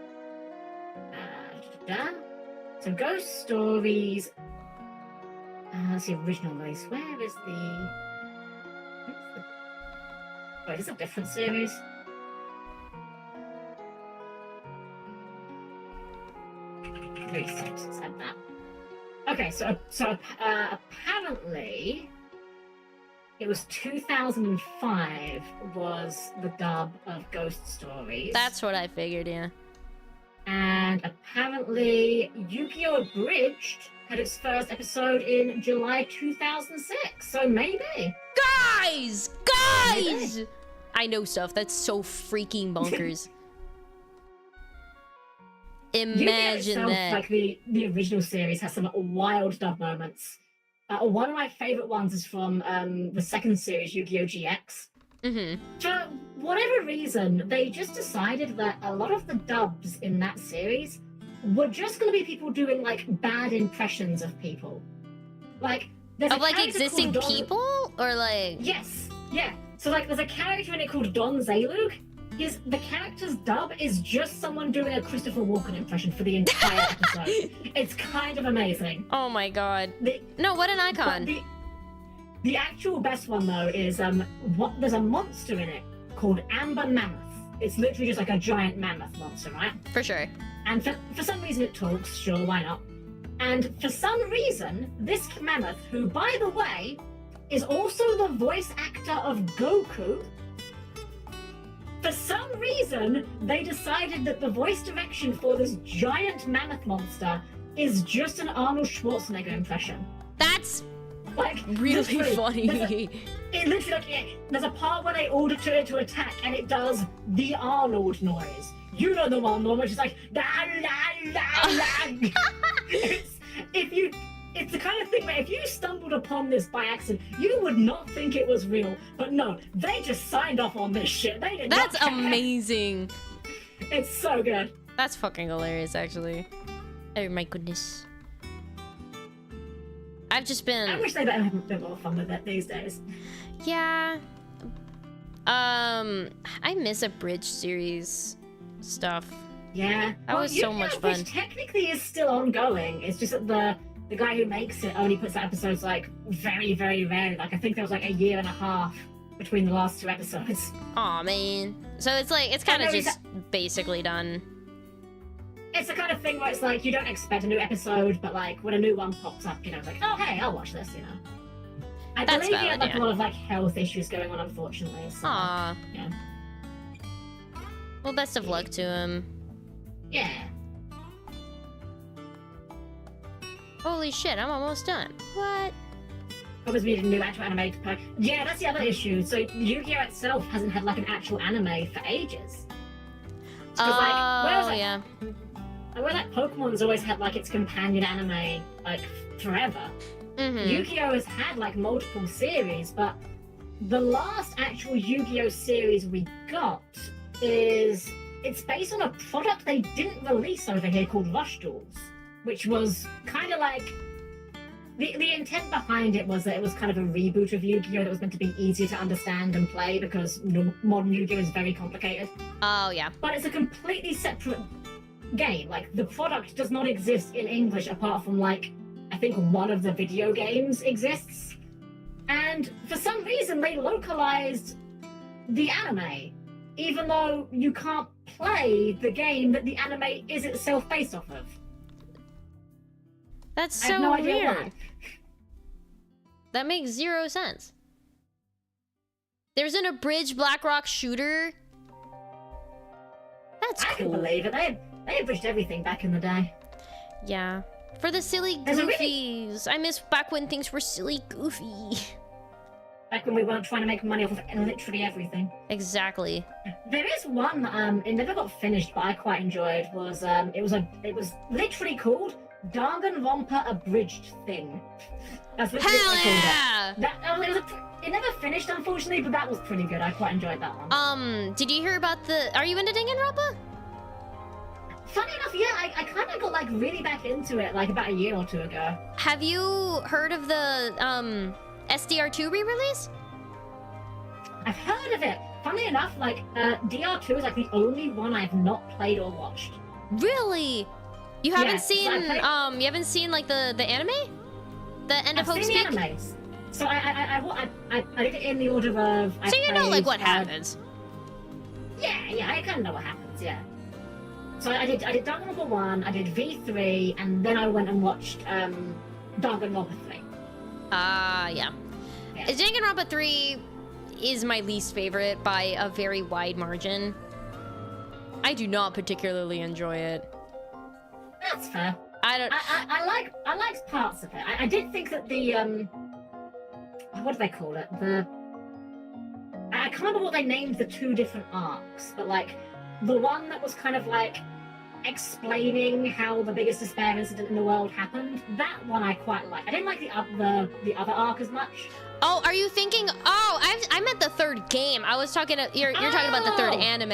S2: So Ghost Stories. That's the original release. Where is the? Wait, is this a different series? Let's have that. Okay, so apparently it was 2005 was the dub of Ghost Stories.
S1: That's what I figured, yeah.
S2: And apparently Yu-Gi-Oh! Abridged had its first episode in July 2006, so maybe.
S1: Guys!
S2: Maybe.
S1: I know stuff. That's so freaking bonkers. Imagine that.
S2: Like the original series has some wild dub moments. One of my favorite ones is from the second series, Yu-Gi-Oh! GX.
S1: Mm-hmm.
S2: For whatever reason, they just decided that a lot of the dubs in that series were just going to be people doing like bad impressions of people. Like there's
S1: of like existing people, or like
S2: yes, yeah. So like there's a character in it called Don Zalug. The character's dub is just someone doing a Christopher Walken impression for the entire episode. It's kind of amazing.
S1: Oh my god. No, what an icon.
S2: The actual best one though is there's a monster in it called Amber Mammoth. It's literally just like a giant mammoth monster, right?
S1: For sure.
S2: And for some reason it talks, sure, why not? And for some reason, this mammoth, who by the way, is also the voice actor of Goku, for some reason, they decided that the voice direction for this giant mammoth monster is just an Arnold Schwarzenegger impression.
S1: That's
S2: like
S1: really funny.
S2: There's a part where they order it to attack, and it does the Arnold noise. You know the one, which is like da la la la. It's the kind of thing where if you stumbled upon this by accident, you would not think it was real. But no, they just signed off on this shit. They did
S1: That's
S2: not care.
S1: amazing.
S2: It's so good.
S1: That's fucking hilarious, actually. Oh my goodness. I've just been...
S2: I wish they'd have a bit more fun with it these days.
S1: Yeah. I miss abridged series stuff.
S2: Yeah.
S1: That was so much fun.
S2: Which technically is still ongoing. It's just that the guy who makes it only puts out episodes like very, very rarely. Like I think there was like a year and a half between the last 2 episodes.
S1: Aw, man. So it's like, it's kind of just basically done.
S2: It's the kind of thing where it's like, you don't expect a new episode, but like, when a new one pops up, you know, it's like, oh, hey, I'll watch this, you know. I
S1: That's
S2: believe he had
S1: valid,
S2: like
S1: yeah.
S2: a lot of like health issues going on, unfortunately. So,
S1: Aw.
S2: yeah.
S1: Well, best of luck to him.
S2: Yeah.
S1: Holy shit, I'm almost done. What?
S2: Always needed a new actual anime to play. Yeah, that's the other issue. So Yu-Gi-Oh! Itself hasn't had like an actual anime for ages.
S1: Oh, yeah.
S2: Where like Pokemon's always had like its companion anime like forever. Yu-Gi-Oh! Has had like multiple series, but the last actual Yu-Gi-Oh! Series we got it's based on a product they didn't release over here called Rush Duels, which was kind of like the intent behind it was that it was kind of a reboot of Yu-Gi-Oh! That was meant to be easier to understand and play because modern Yu-Gi-Oh! Is very complicated.
S1: Oh, yeah.
S2: But it's a completely separate game. Like, the product does not exist in English apart from, like, I think one of the video games exists. And for some reason, they localized the anime, even though you can't play the game that the anime is itself based off of.
S1: That's so
S2: I have no idea
S1: weird.
S2: why.
S1: That makes 0 sense. There's an abridged Blackrock shooter. That's cool.
S2: I can believe it. They abridged everything back in the day.
S1: Yeah. For the silly
S2: There's a
S1: goofies. I miss back when things were silly goofy.
S2: Back when we weren't trying to make money off of literally everything.
S1: Exactly.
S2: There is one, it never got finished, but I quite enjoyed, was, it was literally called Danganronpa Abridged Thing. That's what
S1: Hell
S2: they called
S1: yeah!
S2: it. It never finished, unfortunately, but that was pretty good. I quite enjoyed that one.
S1: Did you hear about the... Are you into Danganronpa?
S2: Funny enough, yeah, I kind of got, like, really back into it, like, about a year or 2 ago.
S1: Have you heard of the, SDR2 re-release?
S2: I've heard of it. Funny enough, like, DR2 is, like, the only one I've not played or watched.
S1: Really? You haven't
S2: Yeah,
S1: seen, you haven't seen, like, the anime? The End of
S2: I've
S1: Hope's
S2: seen
S1: Peak?
S2: the animes. So I did it in the order of...
S1: So you know, like, what happens.
S2: Yeah, I kind of know what happens, yeah. So I did Danganronpa 1, I did V3, and then I went and watched Danganronpa 3.
S1: Yeah. Danganronpa 3 is my least favorite by a very wide margin. I do not particularly enjoy it.
S2: That's fair.
S1: I
S2: liked parts of it. I did think that the what do they call it? I can't remember what they named the 2 different arcs, but like the one that was kind of like explaining how the biggest despair incident in the world happened. That one I quite like. I didn't like the other arc as much.
S1: Oh, are you thinking? Oh, I meant the 3rd game. I was talking. You're talking about the 3rd anime.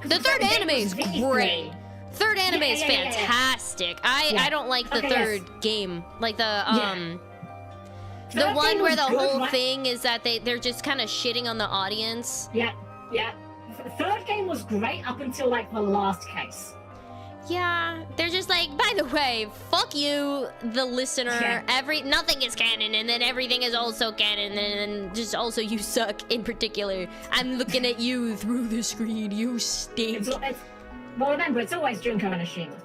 S1: The 3rd anime is great. 3rd anime is fantastic. I don't like the 3rd game. Like the the one where the whole thing is that they're just kind of shitting on the audience.
S2: Yeah. 3rd game was great up until like the last case.
S1: Yeah, they're just like, by the way, fuck you, the listener.
S2: Yeah.
S1: Nothing is canon, and then everything is also canon, and then just also you suck in particular. I'm looking at you through the screen. You stink.
S2: Well, remember, it's always Junko Enoshima.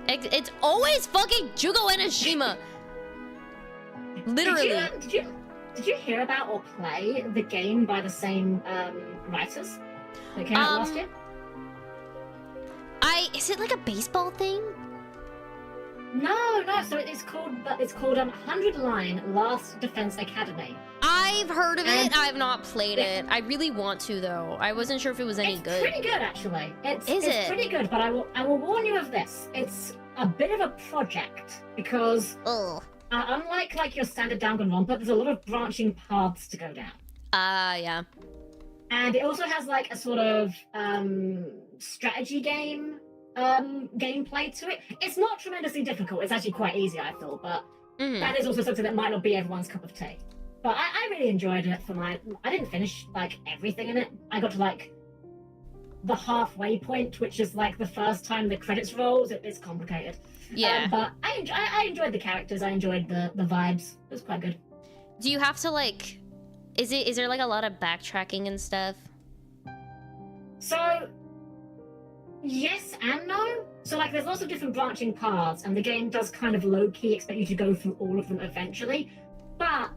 S1: It's always fucking Junko Enoshima. Literally.
S2: Did you hear about or play the game by the same writers that came out last year?
S1: Is it like a baseball thing?
S2: No. So it's called 100 Line Last Defense Academy.
S1: I've heard of it. I've not played it. I really want to though. I wasn't sure if it was any good.
S2: It's pretty good actually. It's pretty good, but I will warn you of this. It's a bit of a project because unlike like your standard Danganronpa, there's a lot of branching paths to go down.
S1: Yeah.
S2: And it also has like a sort of strategy game gameplay to it. It's not tremendously difficult. It's actually quite easy, I feel, but that is also something that might not be everyone's cup of tea. But I really enjoyed it for my... I didn't finish, like, everything in it. I got to, like, the halfway point, which is, like, the first time the credits rolls. It's complicated.
S1: Yeah.
S2: But I enjoyed the characters. I enjoyed the vibes. It was quite good.
S1: Do you have to, like... Is there, like, a lot of backtracking and stuff?
S2: So, yes and no. So, like, there's lots of different branching paths, and the game does kind of low-key expect you to go through all of them eventually. But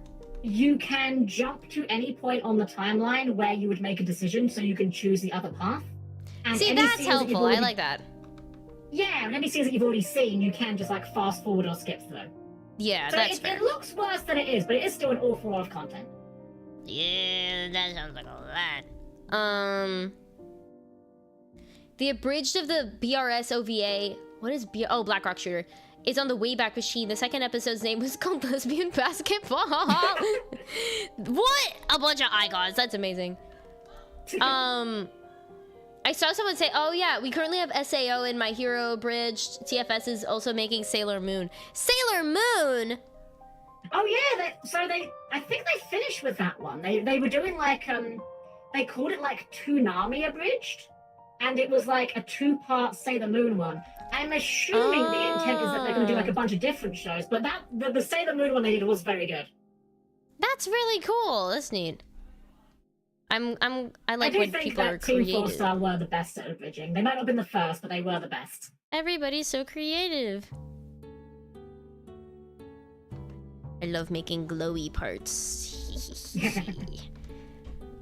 S2: you can jump to any point on the timeline where you would make a decision, so you can choose the other path. And
S1: see, that's helpful. I like that.
S2: Yeah, and any scenes that you've already seen, you can just, like, fast forward or skip through.
S1: Yeah,
S2: so
S1: that's fair.
S2: It looks worse than it is, but it is still an awful lot of content.
S1: Yeah, that sounds like a lot. The abridged of the BRS OVA, what is Black Rock Shooter, is on the Wayback Machine. The second episode's name was called Lesbian Basketball. What? A bunch of icons. That's amazing. I saw someone say, oh yeah, we currently have SAO in My Hero Abridged. TFS is also making Sailor Moon. Sailor Moon?
S2: Oh yeah, I think they finished with that one. They were doing like, they called it like Toonami Abridged. And it was like a 2-part Sailor Moon one. I'm assuming the intent is that they're going to do like a bunch of different shows, but the Sailor Moon one they did was very good.
S1: That's really cool. That's neat. I like when people are creative.
S2: Team 4-Star were the best at abridging. They might not have been the first, but they were the best.
S1: Everybody's so creative. I love making glowy parts.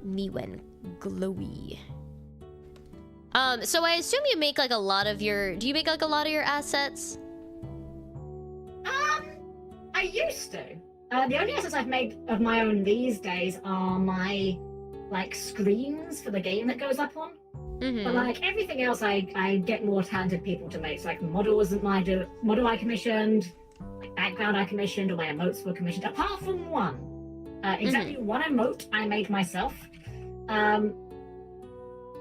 S1: Me when glowy. So I assume you make like a lot of your... Do you make like a lot of your assets?
S2: I used to. The only assets I've made of my own these days are my, like, screens for the game that goes up on. But, like, everything else I get more talented people to make. So, like, model I commissioned, like, background I commissioned, or my emotes were commissioned. Apart from one. Exactly one emote I made myself.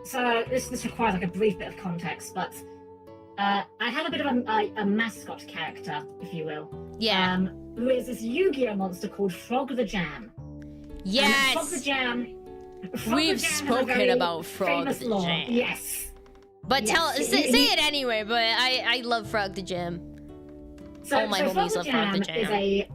S2: So this requires like a brief bit of context, but I had a bit of a mascot character, if you will.
S1: Yeah.
S2: Who is this Yu-Gi-Oh monster called Frog the Jam.
S1: Yes.
S2: Frog the Jam.
S1: We've spoken about Frog the Jam.
S2: Yes.
S1: But
S2: yes.
S1: say it anyway. But I love Frog the Jam. All my homies love Frog the Jam.
S2: Is a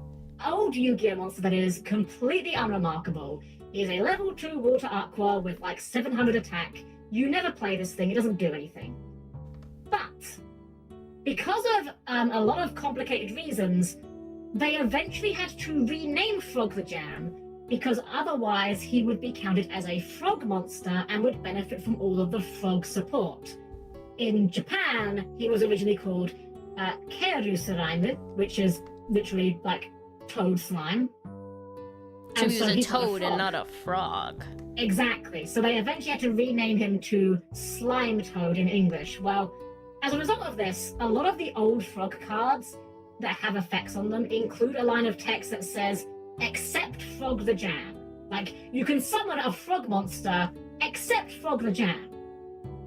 S2: old Yu-Gi-Oh monster that is completely unremarkable. He is a level 2 water aqua with like 700 attack. You never play this thing, it doesn't do anything. But, because of a lot of complicated reasons, they eventually had to rename Frog the Jam, because otherwise he would be counted as a frog monster and would benefit from all of the frog support. In Japan, he was originally called 𝒂𝒅𝒚, which is literally like toad slime.
S1: So he was a toad and not a frog.
S2: Exactly. So they eventually had to rename him to Slime Toad in English. Well, as a result of this, a lot of the old frog cards that have effects on them include a line of text that says, except Frog the Jam. Like, you can summon a frog monster, except Frog the Jam.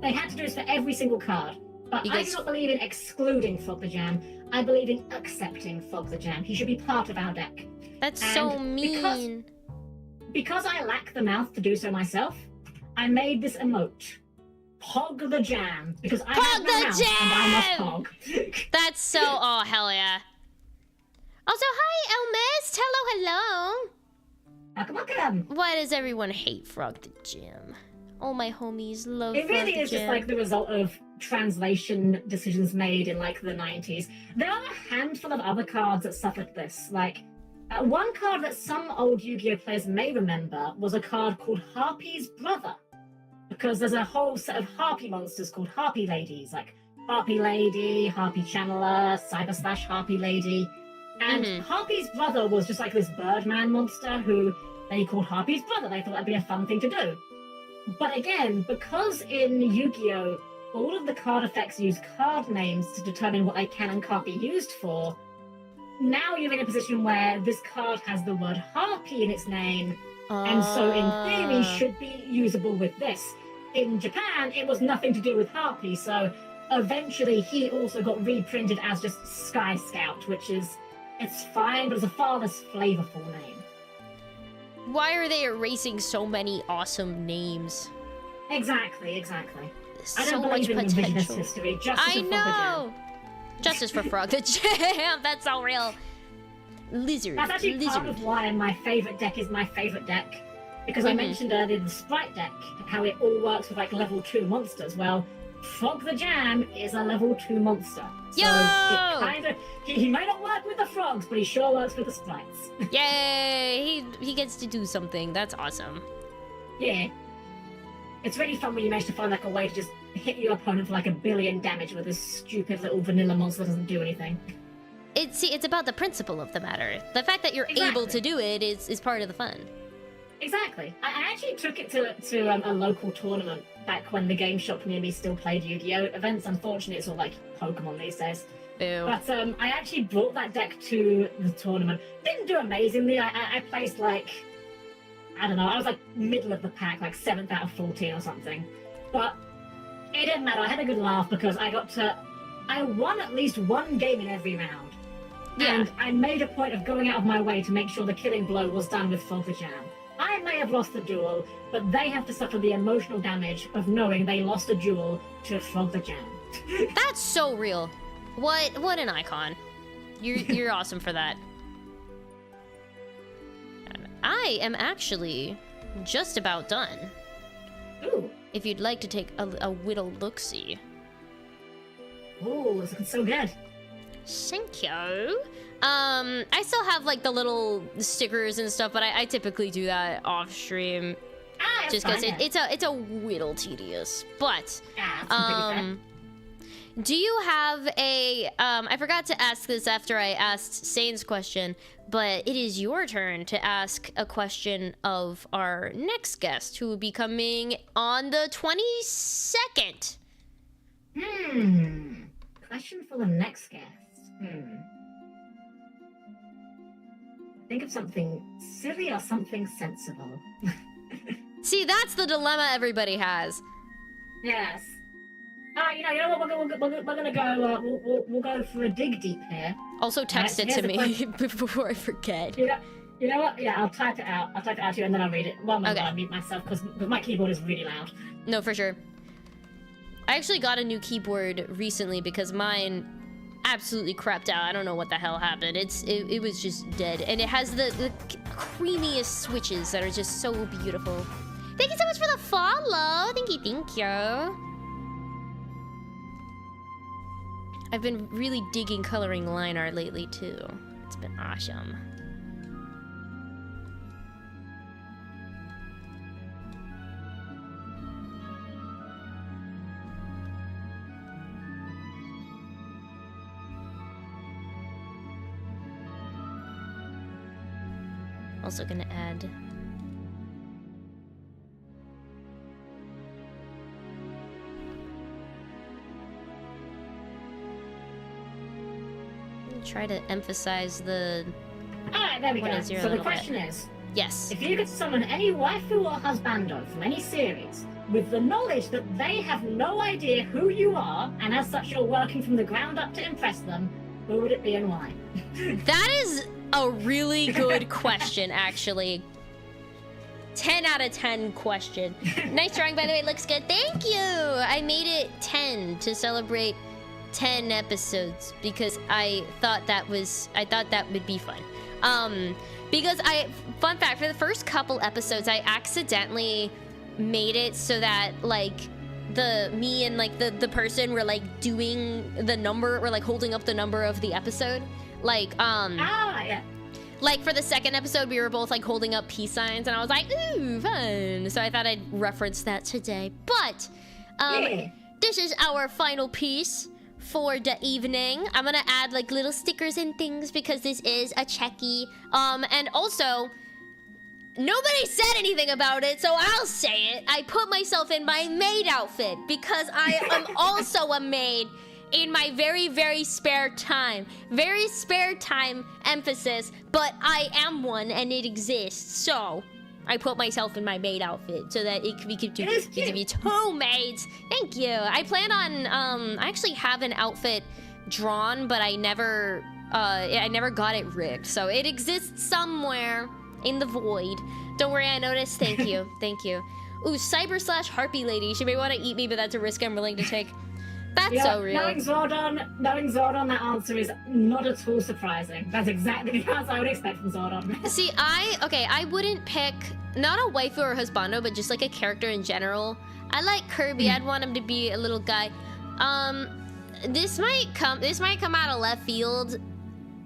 S2: They had to do this for every single card. But I do not believe in excluding Frog the Jam. I believe in accepting Frog the Jam. He should be part of our deck.
S1: That's so mean.
S2: Because I lack the mouth to do so myself, I made this emote. Pog the Jam. Because I have no mouth and I must pog.
S1: That's so... Oh, hell yeah. Also, hi, Elmis. Hello.
S2: Welcome.
S1: Why does everyone hate Frog the Jam? All my homies love Frog the Jam.
S2: It really is just like the result of translation decisions made in like the 90s. There are a handful of other cards that suffered this. Like, one card that some old Yu-Gi-Oh players may remember was a card called Harpy's Brother. Because there's a whole set of Harpy monsters called Harpy Ladies, like Harpy Lady, Harpy Channeler, Cyber / Harpy Lady. And Harpy's Brother was just like this Birdman monster who they called Harpy's Brother. They thought that'd be a fun thing to do. But again, because in Yu-Gi-Oh, all of the card effects use card names to determine what they can and can't be used for, now you're in a position where this card has the word Harpy in its name, and so in theory should be usable with this. In Japan, it was nothing to do with Harpy, so eventually he also got reprinted as just Sky Scout, which is, it's fine, but it's a far less flavorful name.
S1: Why are they erasing so many awesome names?
S2: Exactly. I
S1: So
S2: don't
S1: much
S2: believe in revisionist
S1: potential.
S2: history. Justice
S1: I
S2: for Frog the Jam.
S1: know! Justice for Frog the Jam! That's so real. Lizard.
S2: That's actually
S1: Lizard.
S2: part of why my favorite deck is my favorite deck. Because I mentioned earlier the Sprite deck, how it all works with like level 2 monsters. Well, Frog the Jam is a level 2 monster. So he may not work with the frogs, but he sure works with the sprites.
S1: Yay! He gets to do something. That's awesome.
S2: Yeah. It's really fun when you manage to find like a way to just hit your opponent for like 1 billion damage with this stupid little vanilla monster that doesn't do anything.
S1: It's about the principle of the matter. The fact that you're able to do it is part of the fun.
S2: Exactly. I actually took it to a local tournament back when the game shop near me still played Yu-Gi-Oh! Events. Unfortunately, it's all like Pokemon these days.
S1: Ew.
S2: But I actually brought that deck to the tournament. Didn't do amazingly. I placed like, I don't know, I was like middle of the pack, like 7th out of 14 or something. But it didn't matter. I had a good laugh because I won at least one game in every round.
S1: Yeah.
S2: And I made a point of going out of my way to make sure the killing blow was done with Frog the Jam. I may have lost the duel, but they have to suffer the emotional damage of knowing they lost a duel to Frog the Jam.
S1: That's so real. What an icon. You're awesome for that. I am actually just about done.
S2: Ooh.
S1: If you'd like to take a whittle look-see.
S2: Ooh, it's looking so good.
S1: Thank you. I still have like the little stickers and stuff, but I typically do that off stream. Just because it's a whittle tedious. But do you have a I forgot to ask this after I asked Sane's question, but it is your turn to ask a question of our next guest, who will be coming on the 22nd.
S2: Question for the next guest. Think of something silly or something sensible.
S1: See, that's the dilemma everybody has.
S2: Yes. You know what? We're gonna go. We'll go for a dig deep here.
S1: Also, text it to me before I forget.
S2: You know what? Yeah, I'll type it out. I'll type it out to you and then I'll read it. Well,
S1: Okay.
S2: I'll mute myself because my keyboard is really loud.
S1: No, for sure. I actually got a new keyboard recently because mine absolutely crapped out. I don't know what the hell happened. It was just dead, and it has the creamiest switches that are just so beautiful. Thank you so much for the follow. Thank you. I've been really digging coloring line art lately too. It's been awesome. Also gonna add try to emphasize the
S2: Alright, there we go. So the question is,
S1: yes,
S2: if you could summon any waifu or husbando from any series with the knowledge that they have no idea who you are, and as such you're working from the ground up to impress them, who would it be and why?
S1: that is a really good question, actually. 10 out of 10 question. Nice drawing, by the way. It looks good. Thank you. I made it 10 to celebrate 10 episodes because I thought that would be fun. Because fun fact, for the first couple episodes, I accidentally made it so that like me and like the person were like doing the number, or like holding up the number of the episode. Like,
S2: yeah.
S1: Like for the second episode, we were both like holding up peace signs, and I was like, ooh, fun. So I thought I'd reference that today. But, This is our final piece for the evening. I'm gonna add like little stickers and things because this is a checky. And also, nobody said anything about it, so I'll say it. I put myself in my maid outfit because I am also a maid in my very, very spare time. Very spare time emphasis, but I am one and it exists, so I put myself in my maid outfit so that we could do be 2 maids. Thank you. I plan on I actually have an outfit drawn, but I never got it rigged, so it exists somewhere in the void. Don't worry, I noticed. Thank you. Thank you. Ooh, cyber/harpy lady. She may want to eat me, but that's a risk I'm willing to take. That's so real.
S2: Knowing Zordon, that answer is not at all surprising. That's exactly the answer I would expect from Zordon.
S1: See, I wouldn't pick not a waifu or husbando, but just like a character in general. I like Kirby. I'd want him to be a little guy. This might come out of left field.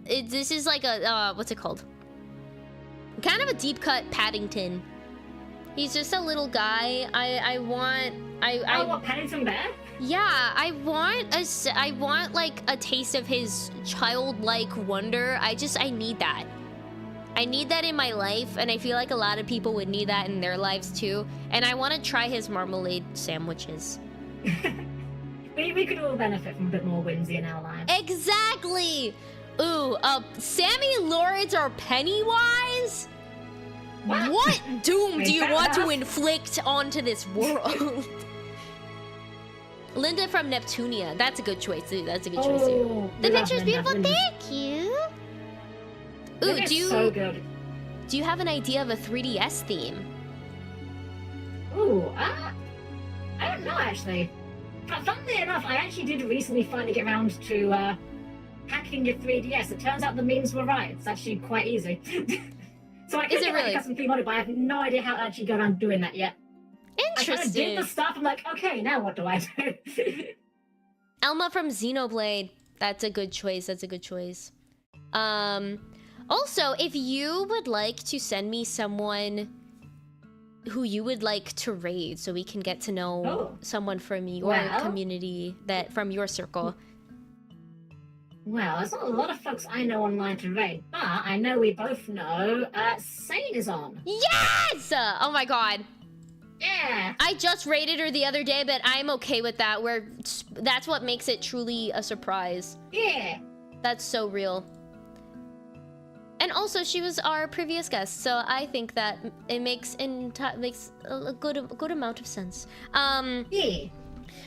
S1: This is like a what's it called? Kind of a deep cut Paddington. He's just a little guy. I
S2: want Paddington Bear?
S1: Yeah, I want like a taste of his childlike wonder. I need that. I need that in my life, and I feel like a lot of people would need that in their lives too. And I want to try his marmalade sandwiches.
S2: we could all benefit from a bit more whimsy in our lives.
S1: Exactly! Ooh, Sammy Lawrence or Pennywise? What doom do you want to inflict onto this world? Linda from Neptunia. That's a good choice too. That's a good choice too. The picture's beautiful. Thank you. Ooh,
S2: so good.
S1: Do you have an idea of a 3DS theme?
S2: Ooh, I don't know actually. Funnily enough, I actually did recently finally get around to hacking your 3DS. It turns out the memes were right. It's actually quite easy. So I could get like a custom theme on it, but I have no idea how to actually go around doing that yet.
S1: Interesting.
S2: I kind of did the stuff. I'm like, okay, now what do I do?
S1: Elma from Xenoblade. That's a good choice. That's a good choice. Also, if you would like to send me someone who you would like to raid, so we can get to know someone from your community, from your circle.
S2: Well, there's not a lot of folks I know online to raid, but I know we both know Sane is on.
S1: Yes! Oh my god.
S2: Yeah.
S1: I just raided her the other day, but I'm okay with that. That's what makes it truly a surprise.
S2: Yeah.
S1: That's so real. And also, she was our previous guest, so I think that it makes a good amount of sense.
S2: Yeah.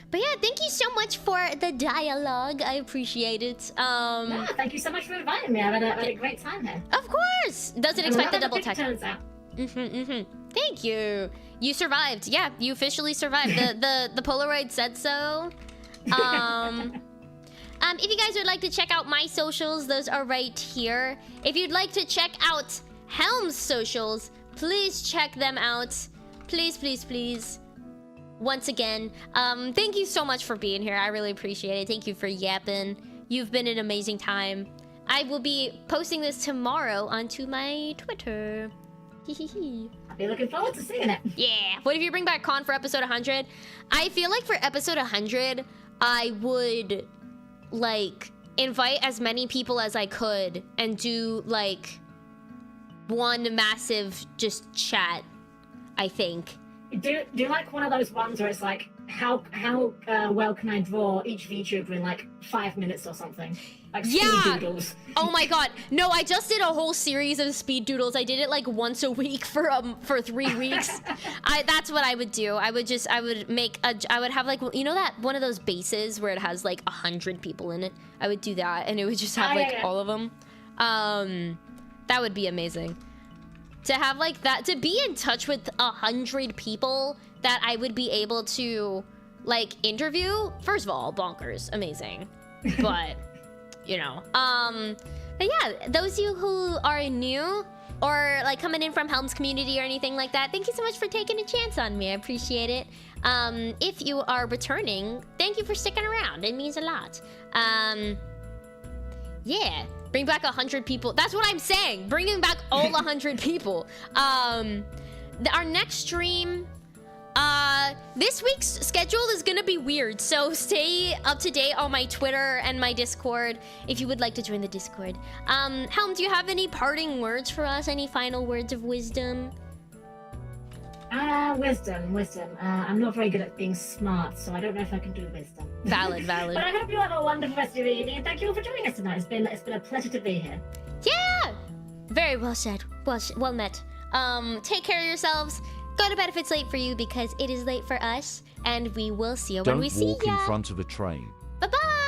S1: But yeah, thank you so much for the dialogue. I appreciate it.
S2: No, thank you so much for inviting me. I've had a great time here.
S1: Of course. Doesn't expect the double tech.
S2: Turns out.
S1: Thank you. You survived. Yeah, you officially survived. The Polaroid said so. If you guys would like to check out my socials, those are right here. If you'd like to check out Helm's socials, please check them out. Please, please, please. Once again, thank you so much for being here. I really appreciate it. Thank you for yapping. You've been an amazing time. I will be posting this tomorrow onto my Twitter.
S2: I'll be looking forward to seeing it.
S1: Yeah. What if you bring back Con for episode 100? I feel like for episode 100, I would, like, invite as many people as I could and do, like, one massive just chat, I think.
S2: Do you like one of those ones where it's like, how well can I draw each VTuber in like 5 minutes or something? Like speed doodles.
S1: Oh my god. No, I just did a whole series of speed doodles. I did it like once a week for 3 weeks. That's what I would do. I would have like, you know that one of those bases where it has like 100 people in it? I would do that and it would just have all of them. That would be amazing. To have like that, to be in touch with 100 people that I would be able to like interview. First of all, bonkers, amazing. But, you know, but yeah, those of you who are new or like coming in from Helm's community or anything like that, thank you so much for taking a chance on me. I appreciate it. If you are returning, thank you for sticking around. It means a lot. Yeah. Bring back 100 people. That's what I'm saying. Bringing back all 100 people. Our next stream, this week's schedule is gonna be weird, so stay up to date on my Twitter and my Discord if you would like to join the Discord. Helm, do you have any parting words for us? Any final words of wisdom?
S2: Wisdom. I'm not very good at being smart, so I don't know if I can do wisdom.
S1: Valid.
S2: But I hope you have a wonderful rest of your evening, and thank you all for joining us tonight. It's been a pleasure to be here.
S1: Yeah! Very well said. Well met. Take care of yourselves. Go to bed if it's late for you because it is late for us. And we will see you when
S3: Don't
S1: we see
S3: walk
S1: ya.
S3: in front of a train.
S1: Bye-bye.